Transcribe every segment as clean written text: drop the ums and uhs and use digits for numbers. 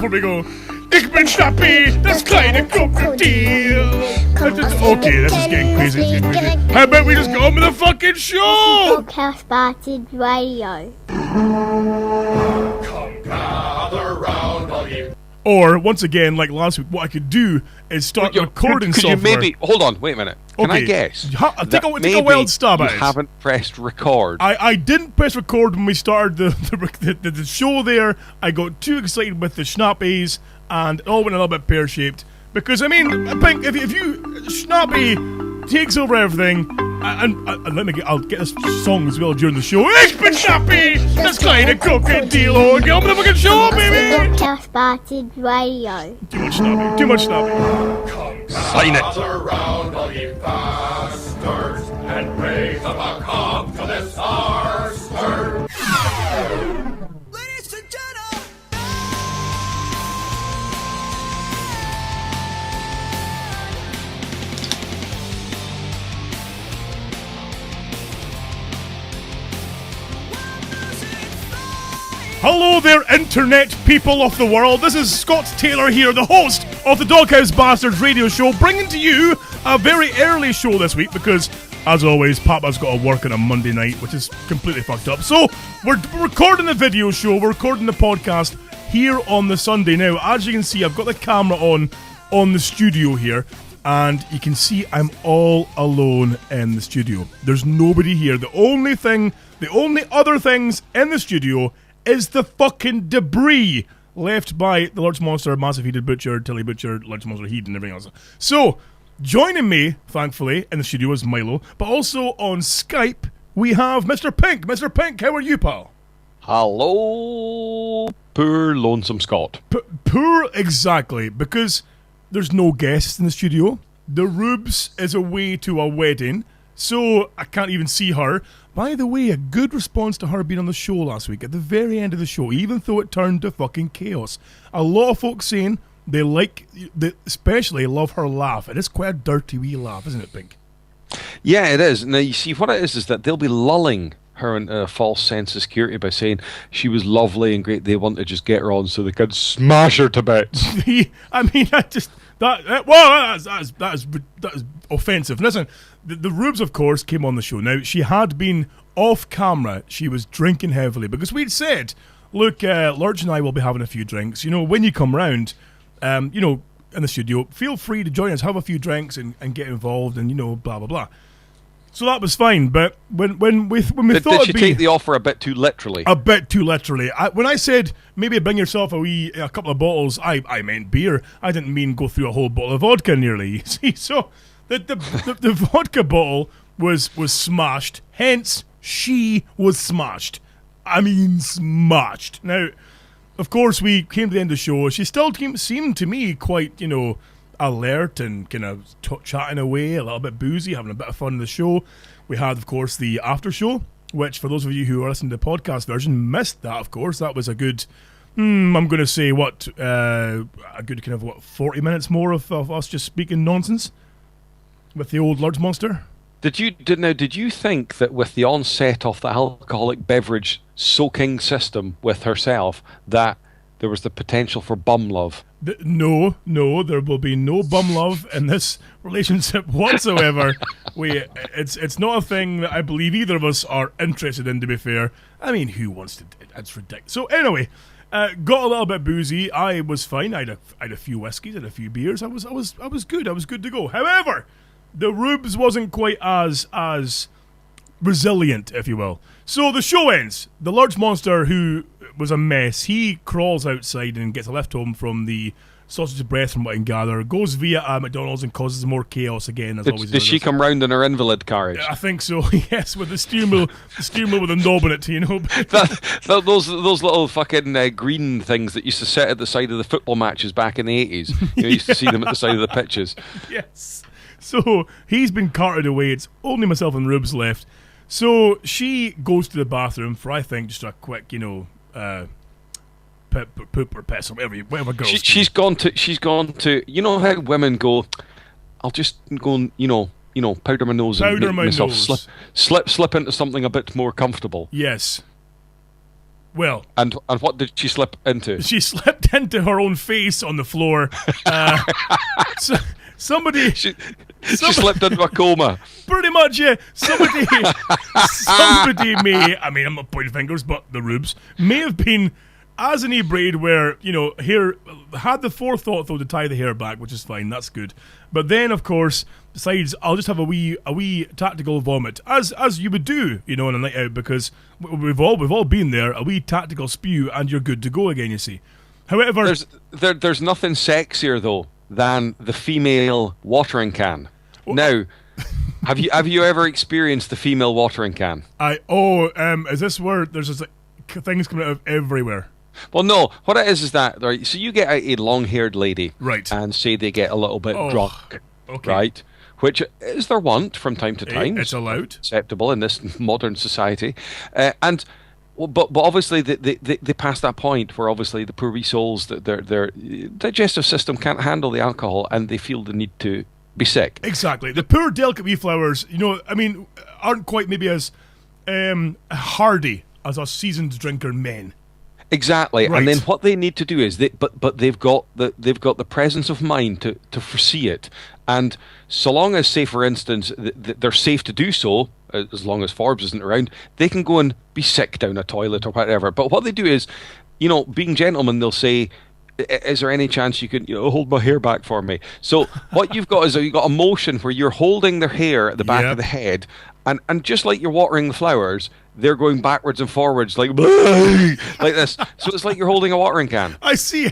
before we go. Ich bin Schnappi, das kleine Krokodil. Okay, this is getting crazy. It's getting crazy. How about we just go on with the fucking show? Podcast Spotted Radio. Come gather round, all ye. Or, once again, like last week, what I could do is start recording could software. you maybe... Hold on, wait a minute. Can I guess? Take a wild stab at it. You haven't pressed record. I didn't press record when we started the show there. I got too excited with the Schnappies, and it all went a little bit pear-shaped. Because, I mean, I think if you... Schnappy takes over everything, and I'll get this song as well during the show. Ich bin Schnappy, das kleine Krokodil. Oh, get on with the fucking show, baby! Podcast Spotted Radio. Too much Schnappy, too much Schnappy. Come Sign it. gather round, all ye bastards, and raise up a calm to this our stir. Ladies and gentlemen. Hello there, internet people of the world. This is Scott Taylor here, the host of the Doghouse Bastards radio show, bringing to you a very early show this week because, as always, Papa's got to work on a Monday night, which is completely fucked up. So, we're recording the video show, we're recording the podcast here on the Sunday. Now, as you can see, I've got the camera on the studio here, and you can see I'm all alone in the studio. There's nobody here. The only other things in the studio is the fucking debris left by the Lurch Monster, Massive Heated Butcher, Tilly Butcher, Lurch Monster Heat, and everything else. So, joining me, thankfully, in the studio is Milo, but also on Skype, we have Mr. Pink. Mr. Pink, how are you, pal? Hello, poor lonesome Scott. Poor, exactly, because there's no guests in the studio. The Rubes is away to a wedding, so I can't even see her. By the way, a good response to her being on the show last week, at the very end of the show, even though it turned to fucking chaos. A lot of folks saying they especially love her laugh. It is quite a dirty wee laugh, isn't it, Pink? Yeah, it is. Now, you see, what it is that they'll be lulling her into a false sense of security by saying she was lovely and great. They want to just get her on so they could smash her to bits. I mean, that is offensive. Listen, the Rubes, of course, came on the show. Now, she had been off camera. She was drinking heavily because we'd said, look, Lurch and I will be having a few drinks. You know, when you come round, in the studio, feel free to join us, have a few drinks and get involved and, blah, blah, blah. So that was fine, but when we thought did she take the offer a bit too literally? A bit too literally. When I said maybe bring yourself a couple of bottles, I meant beer. I didn't mean go through a whole bottle of vodka nearly. You see, so the vodka bottle was smashed. Hence, she was smashed. I mean, smashed. Now, of course, we came to the end of the show. She still seemed to me quite, alert and kind of chatting away, a little bit boozy, having a bit of fun in the show. We had, of course, the after show, which for those of you who are listening to the podcast version missed that, of course. That was a good, I'm going to say, a good kind of 40 minutes more of us just speaking nonsense with the old Lurch Monster. Did you think that with the onset of the alcoholic beverage soaking system with herself that there was the potential for bum love? No, there will be no bum love in this relationship whatsoever. It's not a thing that I believe either of us are interested in, to be fair. I mean, who wants to... It's ridiculous. So anyway, got a little bit boozy. I was fine. I had a few whiskeys, I had a few beers. I was good. I was good to go. However, the Rubes wasn't quite as resilient, if you will. So the show ends. The Lurch Monster, who was a mess, he crawls outside and gets a lift home from the sausage breath, from what I can gather, goes via McDonald's and causes more chaos again. As always. Did she come round in her invalid carriage? I think so. Yes, with the steering wheel with a knob in it, those little fucking green things that used to sit at the side of the football matches back in the 80s. You used to see them at the side of the pitches. Yes. So he's been carted away. It's only myself and Rubes left. So she goes to the bathroom for, I think, just a quick, poop or piss or whatever girls. She's gone to. You know how women go, I'll just go and powder my nose and make myself slip into something a bit more comfortable. Yes. Well, And what did she slip into? she slipped into her own face on the floor. So, somebody, She slipped into a coma. pretty much, yeah. Somebody may, I mean, I'm not pointing fingers, but the Rubes may have been as inebriated where, hair, had the forethought though to tie the hair back, which is fine, that's good. But then, of course, decides I'll just have a wee tactical vomit, as you would do, on a night out, because we've all been there, a wee tactical spew, and you're good to go again, you see. However, There's nothing sexier though than the female watering can. Now, have you ever experienced the female watering can? Is this where there's just like things coming out of everywhere? Well, no. What it is that, right? So you get a long-haired lady, Right. and say they get a little bit drunk, Okay. right? Which is their want from time to time. It's allowed. Acceptable in this modern society, but obviously they pass that point where obviously the poor wee souls, that their digestive system can't handle the alcohol, and they feel the need to be sick. Exactly. The poor delicate wee flowers, aren't quite maybe as hardy as us seasoned drinker men. Exactly, Right. and then what they need to do is they've got the presence of mind to foresee it, and so long as, say for instance, they're safe to do so, as long as Forbes isn't around, they can go and be sick down a toilet or whatever. But what they do is, being gentlemen, they'll say, "Is there any chance you could hold my hair back for me?" So what you've got is you've got a motion where you're holding their hair at the back Yep. of the head, and just like you're watering the flowers, they're going backwards and forwards like like this. So it's like you're holding a watering can. I see.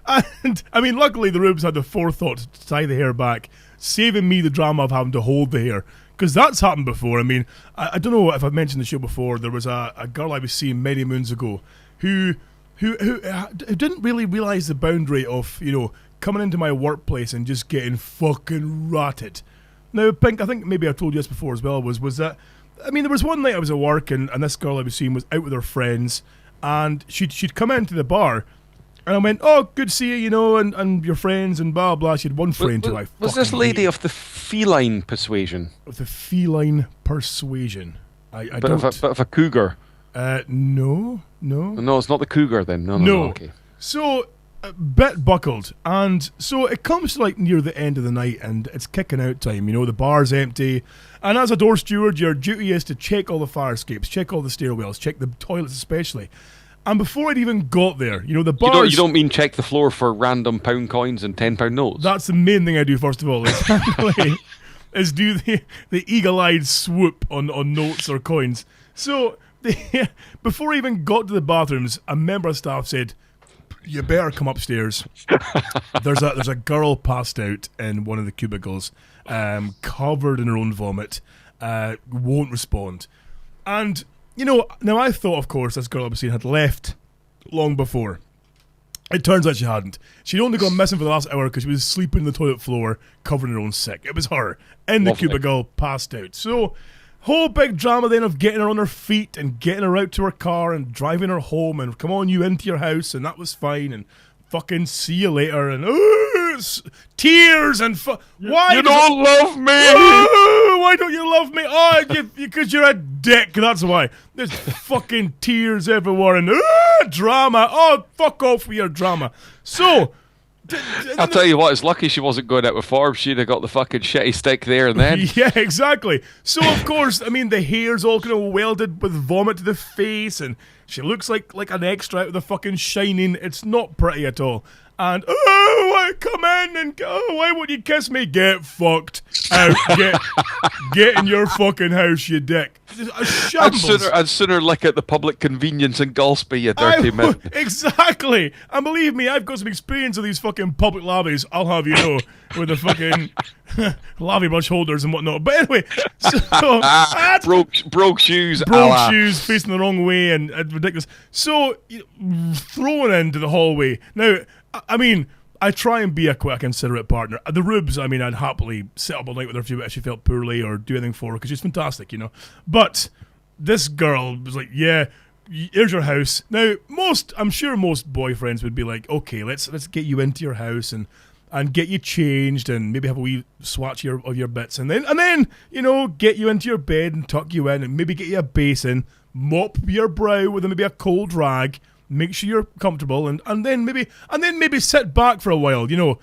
And, I mean, luckily the Rubes had the forethought to tie the hair back, saving me the drama of having to hold the hair. Because that's happened before. I mean, I don't know if I've mentioned the show before. There was a girl I was seeing many moons ago who didn't really realise the boundary of, coming into my workplace and just getting fucking ratted. Now, Pink, I think maybe I told you this before as well, was that, I mean, there was one night I was at work and this girl I was seeing was out with her friends, and she'd come into the bar, and I went, "Oh, good to see you, and your friends and blah blah." She had one friend who I Was this fucking lady hated. of the feline persuasion? Of the feline persuasion? I Bit don't. of a cougar. No. No, it's not the cougar then. No. Okay. So, a bit buckled, and so it comes to like near the end of the night, and it's kicking out time. The bar's empty, and as a door steward, your duty is to check all the fire escapes, check all the stairwells, check the toilets especially. And before I'd even got there, the bars. You don't mean check the floor for random pound coins and £10 notes? That's the main thing I do first of all. Is do the eagle-eyed swoop on notes or coins. So before I even got to the bathrooms, a member of staff said, "You better come upstairs. There's a girl passed out in one of the cubicles, covered in her own vomit, won't respond." And now I thought, of course, this girl I was seeing had left long before. It turns out she hadn't. She'd only gone missing for the last hour because she was sleeping on the toilet floor, covering her own sick. It was her in the Lovely. cubicle, passed out. So, whole big drama then of getting her on her feet and getting her out to her car and driving her home and come on you into your house, and that was fine, and fucking see you later, and tears and why You does don't love me! why don't you love me? Oh, because you're a dick. That's why. There's fucking tears everywhere and drama. Oh, fuck off with your drama. So, I'll tell you what, it's lucky she wasn't going out with Forbes. She'd have got the fucking shitty stick there and then. yeah, exactly. So, of course, I mean, the hair's all kind of welded with vomit to the face, and she looks like an extra out of the fucking Shining. It's not pretty at all. And, come in and, why won't you kiss me? Get fucked out. Get in your fucking house, you dick. A shambles. I'd sooner lick at the public convenience in Golspie, you dirty man. Exactly. And believe me, I've got some experience of these fucking public lavies, I'll have you know, with the fucking lavy brush holders and whatnot. But anyway, so Broke shoes. broke a la. shoes facing the wrong way and ridiculous. So, thrown into the hallway. Now, I mean, I try and be a quite considerate partner. The Rubes, I mean, I'd happily sit up all night with her if she felt poorly or do anything for her because she's fantastic, But this girl was like, "Yeah, here's your house." Now, I'm sure most boyfriends would be like, "Okay, let's get you into your house and get you changed and maybe have a wee swatch of your bits and then get you into your bed and tuck you in and maybe get you a basin." mop your brow with maybe a cold rag, make sure you're comfortable, and then maybe sit back for a while, watch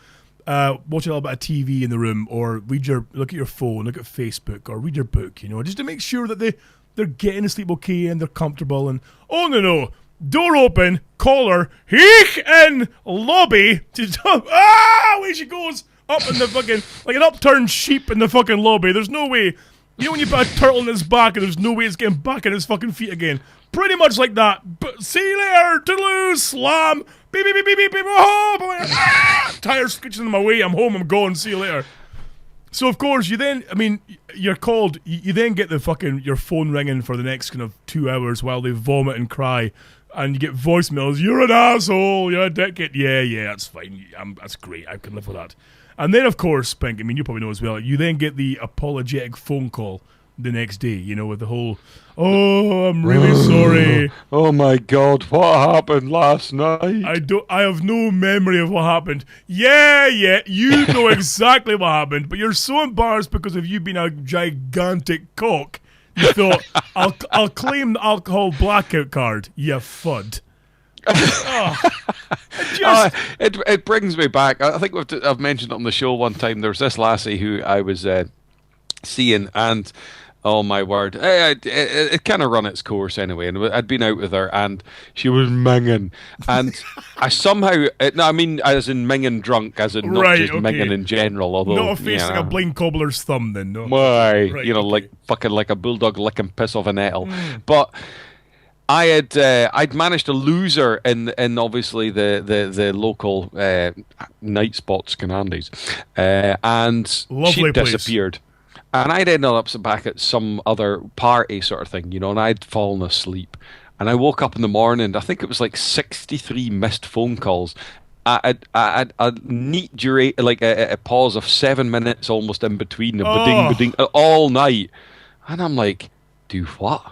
a little bit of TV in the room, or look at your phone, look at Facebook, or read your book, just to make sure that they're getting to sleep okay and they're comfortable. And oh no, door open, caller, heek in lobby. Away she goes up in the fucking like an upturned sheep in the fucking lobby. There's no way. When you put a turtle in its back and there's no way it's getting back in its fucking feet again. Pretty much like that. But see you later, toodaloo, slam, beep beep beep beep beep beep. Oh, tires screeching in my way. I'm home. I'm going. See you later. So of course you're called. You then get your phone ringing for the next kind of 2 hours while they vomit and cry, and you get voicemails. You're an asshole. You're a dickhead. Yeah, that's fine. That's great. I can live with that. And then, of course, Pink, you probably know as well, you then get the apologetic phone call the next day, with the whole, oh, I'm really sorry. Oh my God, what happened last night? I have no memory of what happened. Yeah, you know exactly what happened, but you're so embarrassed because of you being a gigantic cock, you thought, I'll claim the alcohol blackout card, you fud. It brings me back. I think I've mentioned it on the show one time. There was this lassie who I was seeing, and oh my word, it kind of run its course anyway. And I'd been out with her, and she was minging, and I somehow, as in minging drunk, as in not just minging in general. Although not a face like a blind cobbler's thumb, then no. Like fucking like a bulldog licking piss off a nettle, but. I'd managed to lose her in obviously the local night spots, Canandaig's, and lovely she place. disappeared. And I'd ended up back at some other party sort of thing, and I'd fallen asleep. And I woke up in the morning, I think it was like 63 missed phone calls. A neat duration, like a pause of 7 minutes almost in between, ba-ding, all night. And I'm like, do what?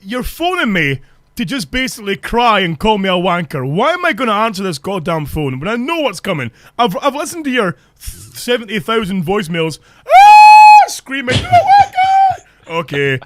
You're phoning me to just basically cry and call me a wanker. Why am I going to answer this goddamn phone when I know what's coming? I've listened to your 70,000 voicemails, screaming, "Oh my God!" Okay,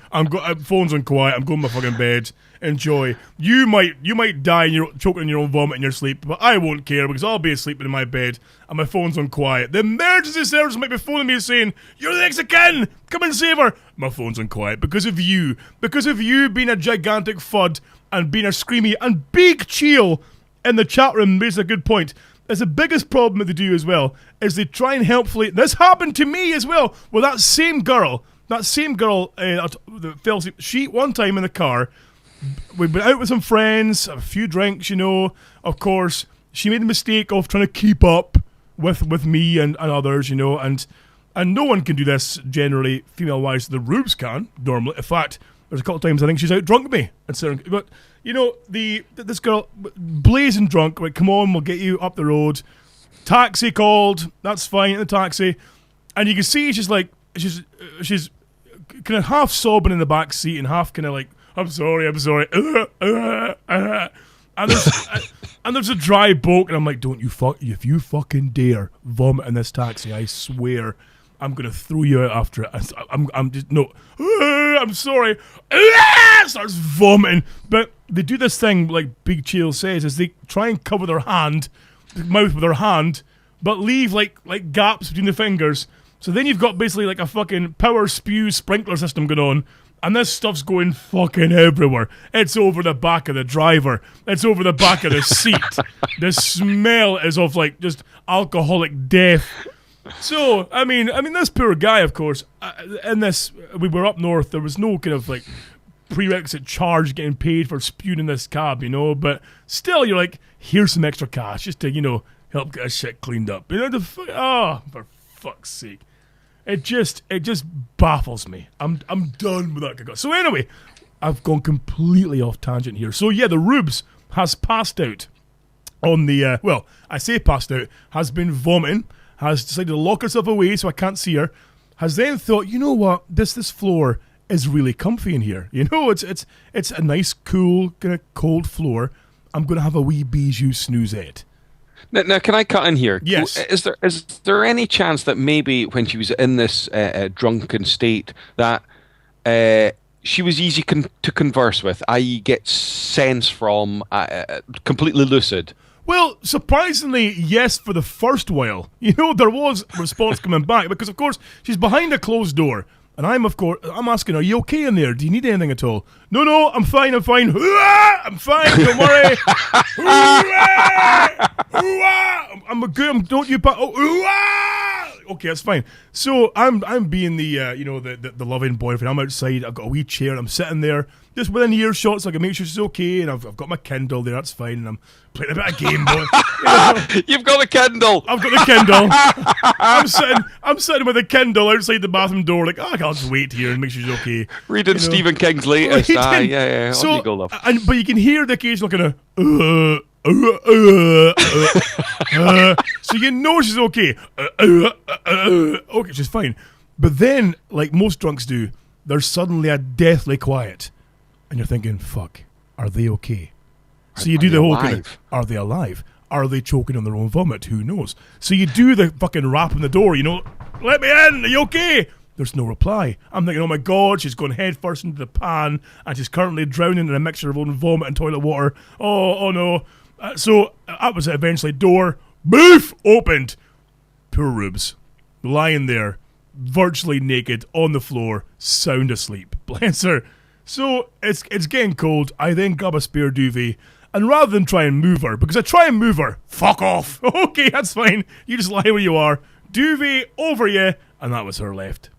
phone's on quiet. I'm going to my fucking bed. Enjoy. You might die and you're choking on your own vomit in your sleep, but I won't care because I'll be asleep in my bed and my phone's on quiet. The emergency service might be phoning me saying, "You're the next of kin! Come and save her!" My phone's on quiet because of you. Because of you being a gigantic fud and being a screamy and big chill in the chat room makes a good point. It's the biggest problem that they do as well, is they try and helpfully... This happened to me as well with that same girl that fell asleep. She, one time in the car... We've been out with some friends, a few drinks, Of course, she made the mistake of trying to keep up with me and others, and no one can do this generally, female-wise. The Rubes can, normally. In fact, there's a couple of times I think she's out drunk me. But, this girl, blazing drunk, like, come on, we'll get you up the road. Taxi called, that's fine, in the taxi. And you can see she's kind of half sobbing in the back seat and half kind of like, I'm sorry. And there's a dry bolt, and I'm like, if you fucking dare vomit in this taxi, I swear I'm gonna throw you out after it. I'm sorry. Starts vomiting. But they do this thing, like Big Chill says, is they try and cover their mouth with their hand, but leave like gaps between the fingers. So then you've got basically like a fucking power spew sprinkler system going on. And this stuff's going fucking everywhere. It's over the back of the driver. It's over the back of the seat. The smell is of like just alcoholic death. So, this poor guy, of course, we were up north. There was no kind of like prerequisite charge getting paid for spewing in this cab, but still you're like, here's some extra cash just to, help get a shit cleaned up. For fuck's sake. It just baffles me. I'm done with that. So anyway, I've gone completely off tangent here. So yeah, the Rubes has passed out on the, I say passed out, has been vomiting, has decided to lock herself away so I can't see her, has then thought, you know what, this floor is really comfy in here. It's a nice, cool, kind of cold floor. I'm going to have a wee bijou snoozette. Now, can I cut in here? Yes. Is there any chance that maybe when she was in this drunken state that she was easy to converse with, i.e., get sense from, completely lucid? Well, surprisingly, yes, for the first while. You know, there was response coming back because, of course, she's behind a closed door. And I'm asking, are you okay in there? Do you need anything at all? No, I'm fine. I'm fine, don't worry. I'm good. Don't you? Okay, that's fine. So I'm being the loving boyfriend. I'm outside. I've got a wee chair. I'm sitting there, just within earshot, so I can make sure she's okay. And I've got my Kindle there. That's fine. And I'm playing a bit of Game Boy. You've got a Kindle. I've got the Kindle. I'm sitting with a Kindle outside the bathroom door, like, I'll just wait here and make sure she's okay. Reading Stephen King's latest. Yeah. So, on you go, love. But you can hear the occasional kind of so you know she's okay. Okay, she's fine. But then, like most drunks do, there's suddenly a deathly quiet, and you're thinking, "Fuck, are they okay?" So you do the whole kind of, are they alive? Are they choking on their own vomit? Who knows? So you do the fucking rap on the door, let me in, are you okay? There's no reply. I'm thinking, oh my God, she's gone head first into the pan, and she's currently drowning in a mixture of own vomit and toilet water. Oh no. So that was it eventually. Door, boof, opened. Poor Rubes, lying there, virtually naked, on the floor, sound asleep. Bless her. So it's getting cold. I then grab a spare duvet, and rather than try and move her, because I try and move her, fuck off. Okay, that's fine. You just lie where you are. Duvet over you, and that was her left.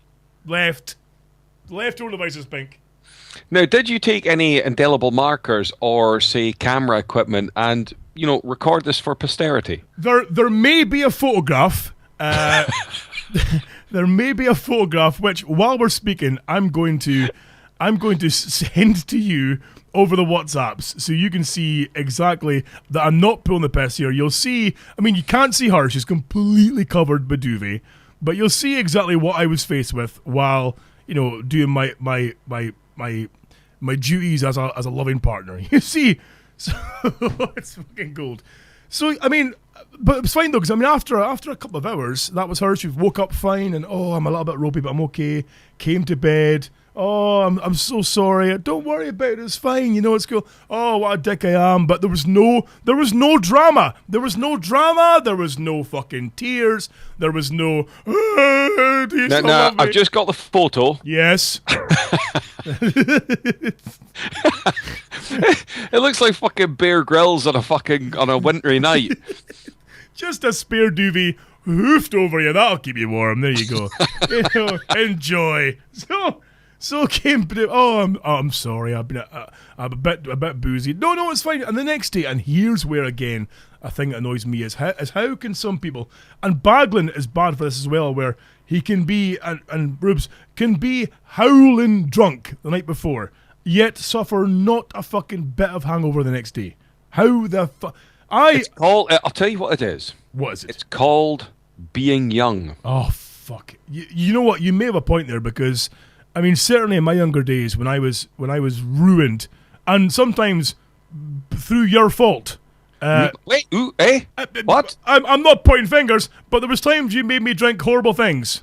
Leftover devices, Pink. Now, did you take any indelible markers or, say, camera equipment and, record this for posterity? There may be a photograph. There may be a photograph which, while we're speaking, I'm going to send to you over the WhatsApps so you can see exactly that I'm not pulling the piss here. You'll see, you can't see her, she's completely covered by duvet, but you'll see exactly what I was faced with while, doing my duties as a loving partner. You see, so it's fucking gold. So, but it was fine though, because after a couple of hours, that was her. She woke up fine, and I'm a little bit ropey, but I'm okay. Came to bed. Oh, I'm so sorry. Don't worry about it. It's fine. It's cool. Oh, what a dick I am. But there was no drama. There was no drama. There was no fucking tears. There was no. Do you still love me? I've just got the photo. Yes. It looks like fucking Bear Grylls on a wintry night. Just a spare duvet hoofed over you. That'll keep you warm. There you go. Enjoy. So came. I'm sorry. I've been a bit boozy. No, it's fine. And the next day, and here's where again a thing that annoys me is how can some people, and Baglin is bad for this as well, where he can be and Rubes can be howling drunk the night before, yet suffer not a fucking bit of hangover the next day. How the fuck? It's called. I'll tell you what it is. What is it? It's called being young. Oh fuck! You know what? You may have a point there because, certainly in my younger days when I was ruined, and sometimes through your fault. Wait, what? I'm not pointing fingers, but there was times you made me drink horrible things.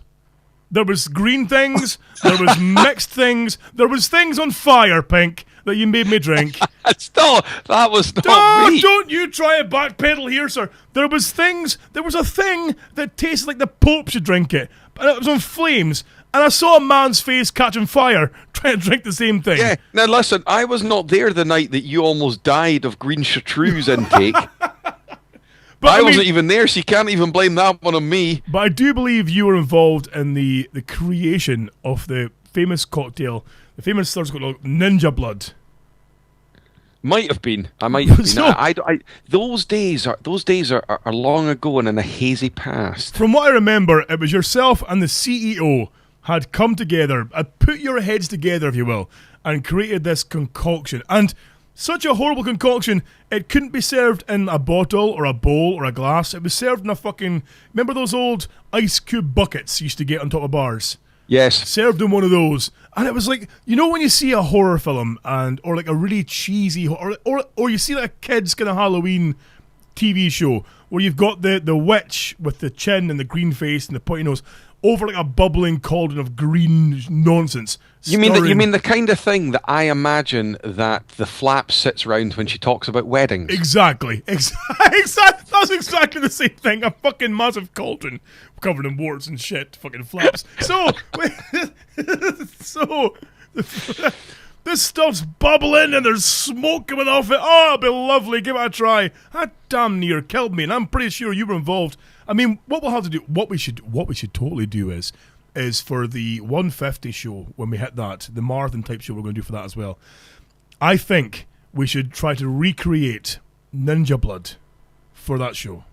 There was green things, there was mixed things, there was things on fire, Pink, that you made me drink. That was not me. Don't you try and backpedal here, sir. There was a thing that tasted like the Pope should drink it, but it was on flames, and I saw a man's face catching fire trying to drink the same thing. Yeah, now listen, I was not there the night that you almost died of green chartreuse intake. But I wasn't even there, so you can't even blame that one on me. But I do believe you were involved in the creation of the famous cocktail, the famous Ninja Blood. Might have been. I might have been. So, those days are long ago and in a hazy past. From what I remember, it was yourself and the CEO had come together, had put your heads together, if you will, and created this concoction. And such a horrible concoction, it couldn't be served in a bottle or a bowl or a glass. It was served in a fucking... Remember those old ice cube buckets you used to get on top of bars? Yes. Served in one of those. And it was like, when you see a horror film or like a really cheesy... Or you see like a kid's kind of Halloween TV show where you've got the witch with the chin and the green face and the pointy nose over like a bubbling cauldron of green nonsense. You mean the kind of thing that I imagine that the Flap sits around when she talks about weddings? Exactly. That's exactly the same thing. A fucking massive cauldron covered in warts and shit. Fucking Flaps. So this stuff's bubbling and there's smoke coming off it. Oh, it'll be lovely. Give it a try. That damn near killed me, and I'm pretty sure you were involved. I mean, what we'll have to do, what we should totally do is for the 150 show, when we hit that, the marathon type show we're going to do for that as well. I think we should try to recreate Ninja Blood for that show.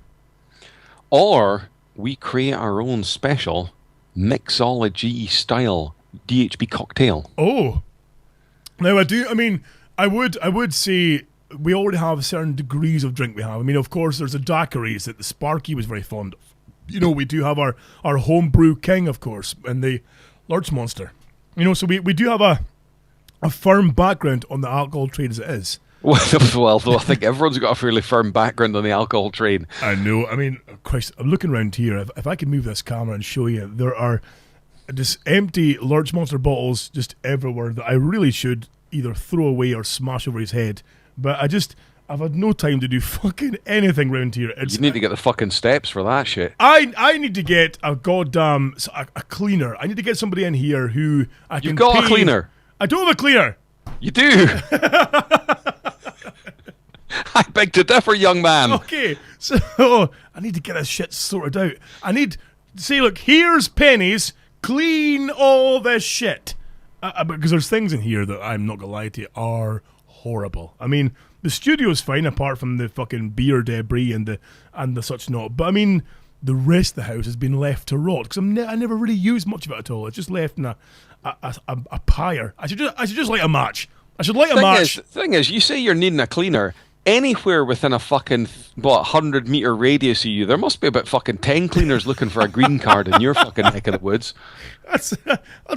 Or we create our own special mixology style DHB cocktail. Oh. Now I would say we already have certain degrees of drink we have. I mean, of course, there's the daiquiris that the Sparky was very fond of. You know, we do have our homebrew king, of course, and the Lurch Monster. You know, so we do have a firm background on the alcohol trade as it is. Well, though I think everyone's got a fairly firm background on the alcohol trade. I know. I mean, Christ, I'm looking around here. If I can move this camera and show you, there are just empty Lurch Monster bottles just everywhere that I really should either throw away or smash over his head. But I've had no time to do fucking anything around here. You need to get the fucking steps for that shit. I need to get a goddamn a cleaner. I need to get somebody in here who I can. You've got pay. a cleaner. I don't have a cleaner. You do. I beg to differ, young man. Okay, so I need to get this shit sorted out. I need to say, look, here's pennies. Clean all this shit. Because there's things in here that I'm not gonna lie to you are horrible. I mean, the studio's fine apart from the fucking beer debris and the such not. But I mean, the rest of the house has been left to rot because I never really used much of it at all. It's just left in a pyre. I should just light a match. I should light a match. Thing is, you say you're needing a cleaner. Anywhere within a fucking 100-meter radius of you, there must be about fucking 10 cleaners looking for a green card in your fucking neck of the woods. That's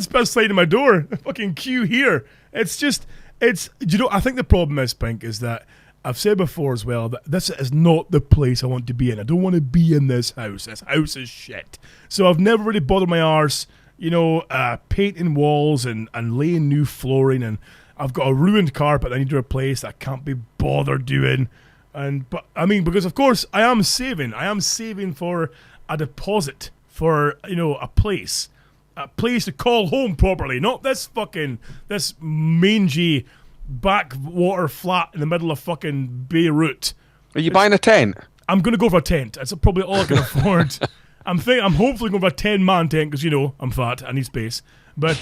best side of my door. Fucking queue here. I think the problem is, Pink, is that I've said before as well that this is not the place I want to be in. I don't want to be in this house. This house is shit. So I've never really bothered my arse, painting walls and laying new flooring, and I've got a ruined carpet I need to replace that I can't be bothered doing. But I mean, because of course I am saving for a deposit for, a place to call home properly, not this mangy backwater flat in the middle of fucking Beirut. Are you buying a tent? I'm going to go for a tent. That's probably all I can afford. I'm hopefully going for a 10-man tent because, I'm fat, I need space. But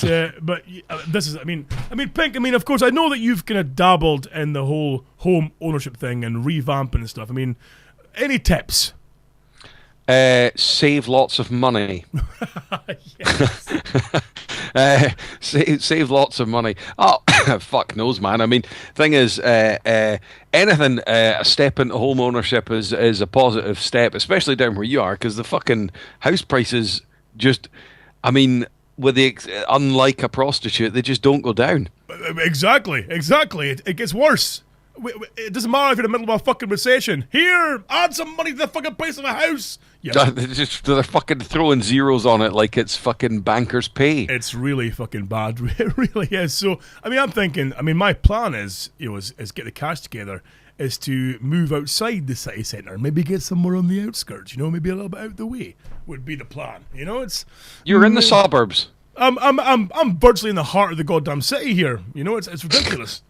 this is, I mean, Pink, of course, I know that you've kind of dabbled in the whole home ownership thing and revamping and stuff. I mean, any tips? Save lots of money. Save lots of money. Oh, fuck knows, man. I mean, thing is, anything a step into home ownership is a positive step, especially down where you are, because the fucking house prices just, unlike a prostitute, they just don't go down. Exactly. It gets worse. It doesn't matter if you're in the middle of a fucking recession. Here, add some money to the fucking price of a house. Yeah. They're fucking throwing zeros on it like it's fucking banker's pay. It's really fucking bad. It really is. So, I'm thinking, my plan is get the cash together, is to move outside the city centre, maybe get somewhere on the outskirts, maybe a little bit out the way would be the plan. You're in the suburbs. I'm virtually in the heart of the goddamn city here. It's ridiculous.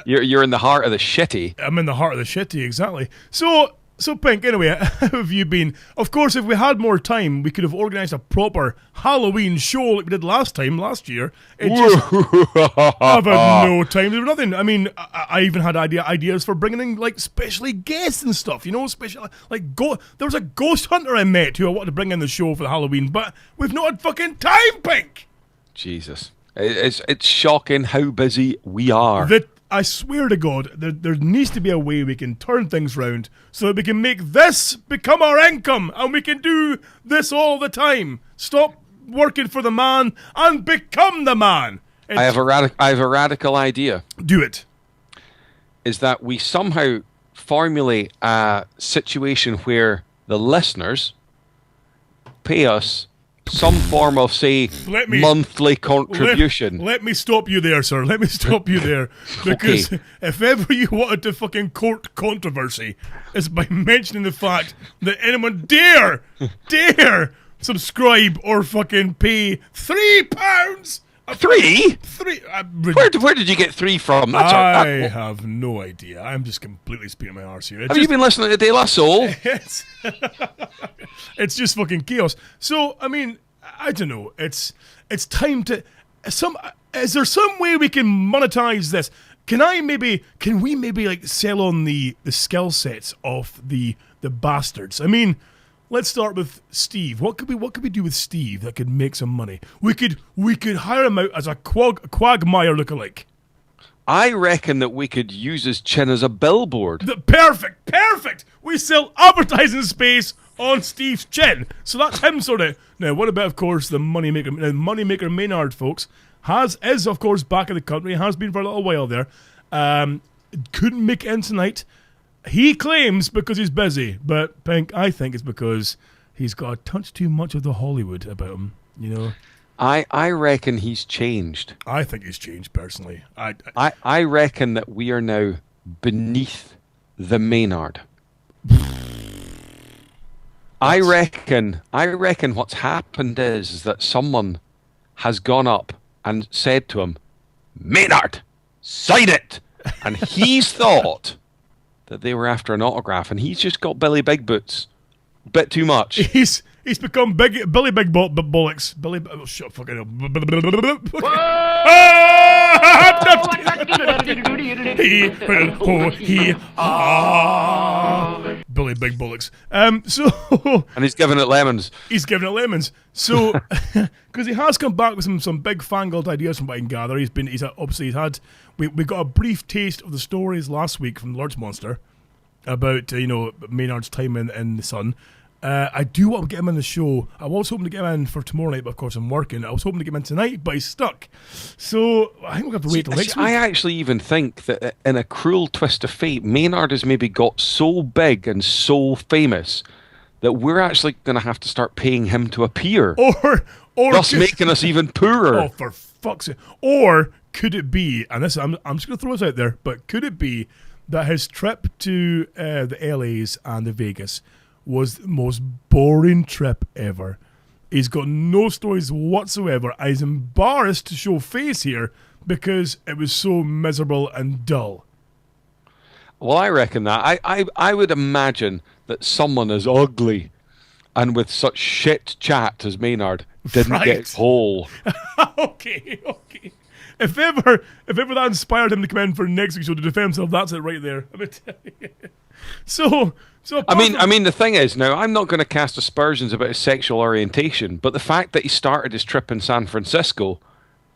You're in the heart of the shitty. I'm in the heart of the shitty, exactly. So Pink, anyway, how have you been? Of course, if we had more time, we could have organised a proper Halloween show like we did last year. I've had no time. There was nothing. I even had ideas for bringing in, like, specially guests and stuff, special, like, there was a ghost hunter I met who I wanted to bring in the show for the Halloween, but we've not had fucking time, Pink! Jesus. It's shocking how busy we are. I swear to God, there needs to be a way we can turn things round so that we can make this become our income and we can do this all the time. Stop working for the man and become the man. I have a radical idea. Do it. Is that we somehow formulate a situation where the listeners pay us some form of, say, Let me- monthly contribution. Let me stop you there, sir. Let me stop you there. Because Okay. if ever you wanted to fucking court controversy, it's by mentioning the fact that anyone dare subscribe or fucking pay £3. Three? Where Where did you get 3 from? I have no idea. I'm just completely spitting my arse here. Have you been listening to De La Soul? It's, it's just fucking chaos. So I mean, I don't know. It's time to Is there some way we can monetize this? Can we maybe like sell on the skill sets of the bastards? I mean, let's start with Steve. What could we do with Steve that could make some money? We could hire him out as a Quagmire lookalike. I reckon that we could use his chin as a billboard. Perfect. We sell advertising space on Steve's chin, so that's him sort of. Now, what about, of course, the moneymaker? Moneymaker Maynard, folks, is of course back in the country. Has been for a little while there. Couldn't make it in tonight. He claims because he's busy, but Pink, I think it's because he's got a touch too much of the Hollywood about him. You know. I reckon he's changed. I think he's changed personally. I reckon that we are now beneath the Maynard. I reckon what's happened is that someone has gone up and said to him, Maynard, sign it! And he's thought that they were after an autograph, and he's just got Billy Big Boots. A bit too much. He's become Billy Big Bollocks. Shut fucking up. Billy Big Bollocks. And he's giving it lemons. He's giving it lemons. So, because he has come back with some big fangled ideas from what I can gather. We got a brief taste of the stories last week from Lurch Monster about Maynard's time in the Sun. I do want to get him in the show. I was hoping to get him in for tomorrow night, but of course I'm working. I was hoping to get him in tonight, but he's stuck. So I think we'll have to wait till next week. I actually even think that in a cruel twist of fate, Maynard has maybe got so big and so famous that we're actually going to have to start paying him to appear. Or thus making us even poorer. Oh, for fuck's sake. Or could it be, and this I'm just going to throw this out there, but could it be that his trip to the LAs and the Vegas was the most boring trip ever? He's got no stories whatsoever. He's embarrassed to show face here because it was so miserable and dull. Well, I reckon that. I would imagine that someone as ugly and with such shit chat as Maynard didn't get whole. Okay. If ever that inspired him to come in for next week's show to defend himself, that's it right there. So I mean, the thing is, now I'm not going to cast aspersions about his sexual orientation, but the fact that he started his trip in San Francisco,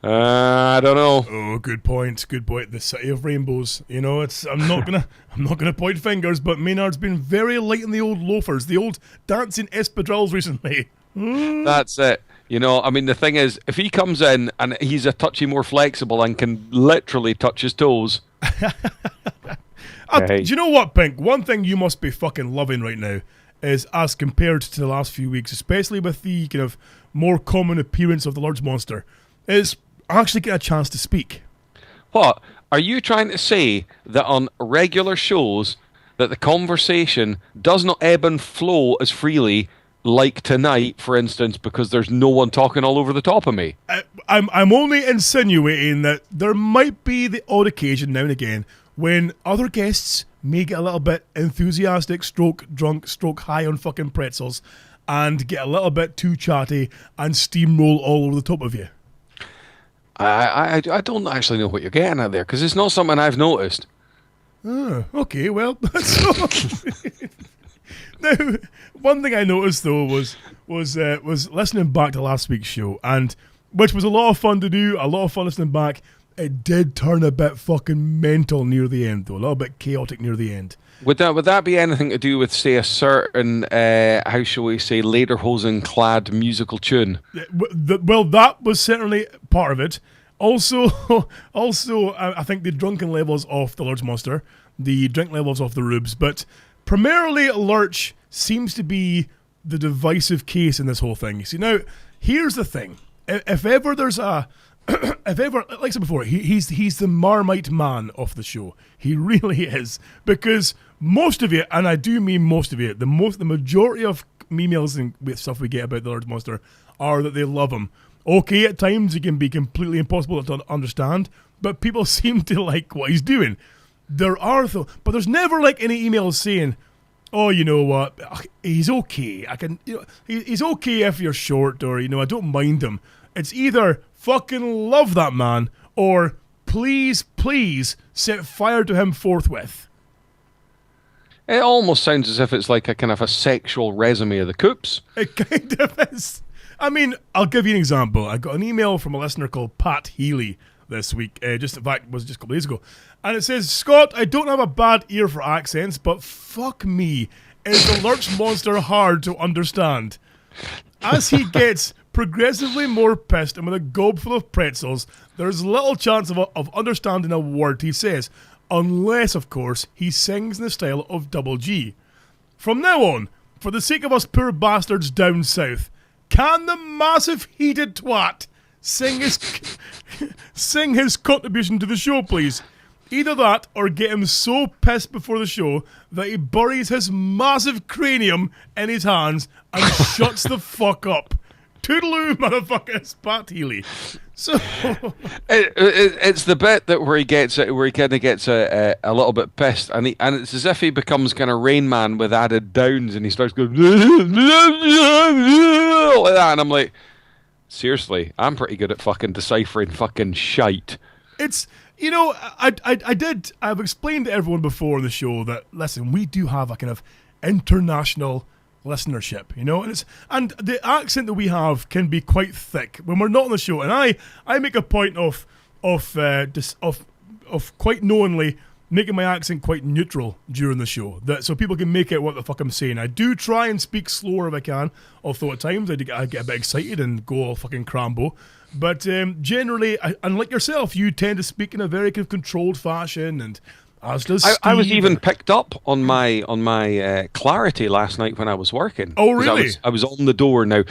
I don't know. Oh, good point. The city of rainbows. I'm not gonna point fingers, but Maynard's been very light on the old loafers, the old dancing espadrilles recently. That's it. I mean, the thing is, if he comes in and he's a touchy more flexible and can literally touch his toes. Do you know what, Pink? One thing you must be fucking loving right now is, as compared to the last few weeks, especially with the kind of more common appearance of the Lurch Monster, is actually get a chance to speak. What? Are you trying to say that on regular shows that the conversation does not ebb and flow as freely like tonight, for instance, because there's no one talking all over the top of me? I'm only insinuating that there might be the odd occasion now and again when other guests may get a little bit enthusiastic, stroke drunk, stroke high on fucking pretzels, and get a little bit too chatty and steamroll all over the top of you. I don't actually know what you're getting at there, because it's not something I've noticed. Okay, well, now, one thing I noticed though was listening back to last week's show, and which was a lot of fun to do, a lot of fun listening back. It did turn a bit fucking mental near the end, though. A little bit chaotic near the end. Would that be anything to do with, say, a certain, how shall we say, lederhosen-clad musical tune? Well, that was certainly part of it. Also, I think the drunken levels of the Lurch Monster, the drink levels off the rubes, but primarily Lurch seems to be the divisive case in this whole thing. You see, now, here's the thing. If ever there's a... if ever, like I said before, he's the Marmite man of the show. He really is. Because most of it, and I do mean most of it, the majority of emails and with stuff we get about the Lord Monster are that they love him. Okay, at times it can be completely impossible to understand, but people seem to like what he's doing. But there's never like any emails saying, "Oh, you know what? He's okay. He's okay if you're short, or I don't mind him." It's either fucking love that man or please set fire to him forthwith. It almost sounds as if it's like a kind of a sexual resume of the Coops. It kind of is. I mean, I'll give you an example. I got an email from a listener called Pat Healy this week. In fact, it was just a couple days ago. And it says, "Scott, I don't have a bad ear for accents, but fuck me, is the Lurch Monster hard to understand? As he gets progressively more pissed and with a gob full of pretzels, there's little chance of understanding a word he says, unless, of course, he sings in the style of Double G. From now on, for the sake of us poor bastards down south, can the massive heated twat sing his contribution to the show, please? Either that, or get him so pissed before the show that he buries his massive cranium in his hands and shuts the fuck up. Toodaloo, motherfuckers, Pat Healy." So it's the bit that where he kind of gets a little bit pissed, and it's as if he becomes kind of Rain Man with added downs, and he starts going like that, and I'm like, seriously, I'm pretty good at fucking deciphering fucking shite. It's I've explained to everyone before the show that, listen, we do have a kind of international listenership, and the accent that we have can be quite thick when we're not on the show, and I make a point of quite knowingly making my accent quite neutral during the show, so people can make out what the fuck I'm saying. I do try and speak slower if I can, although at times I get a bit excited and go all fucking crambo. But generally, unlike yourself, you tend to speak in a very kind of controlled fashion, and as does Steve. I was even picked up on my clarity last night when I was working. Oh, really? I was on the door. Now,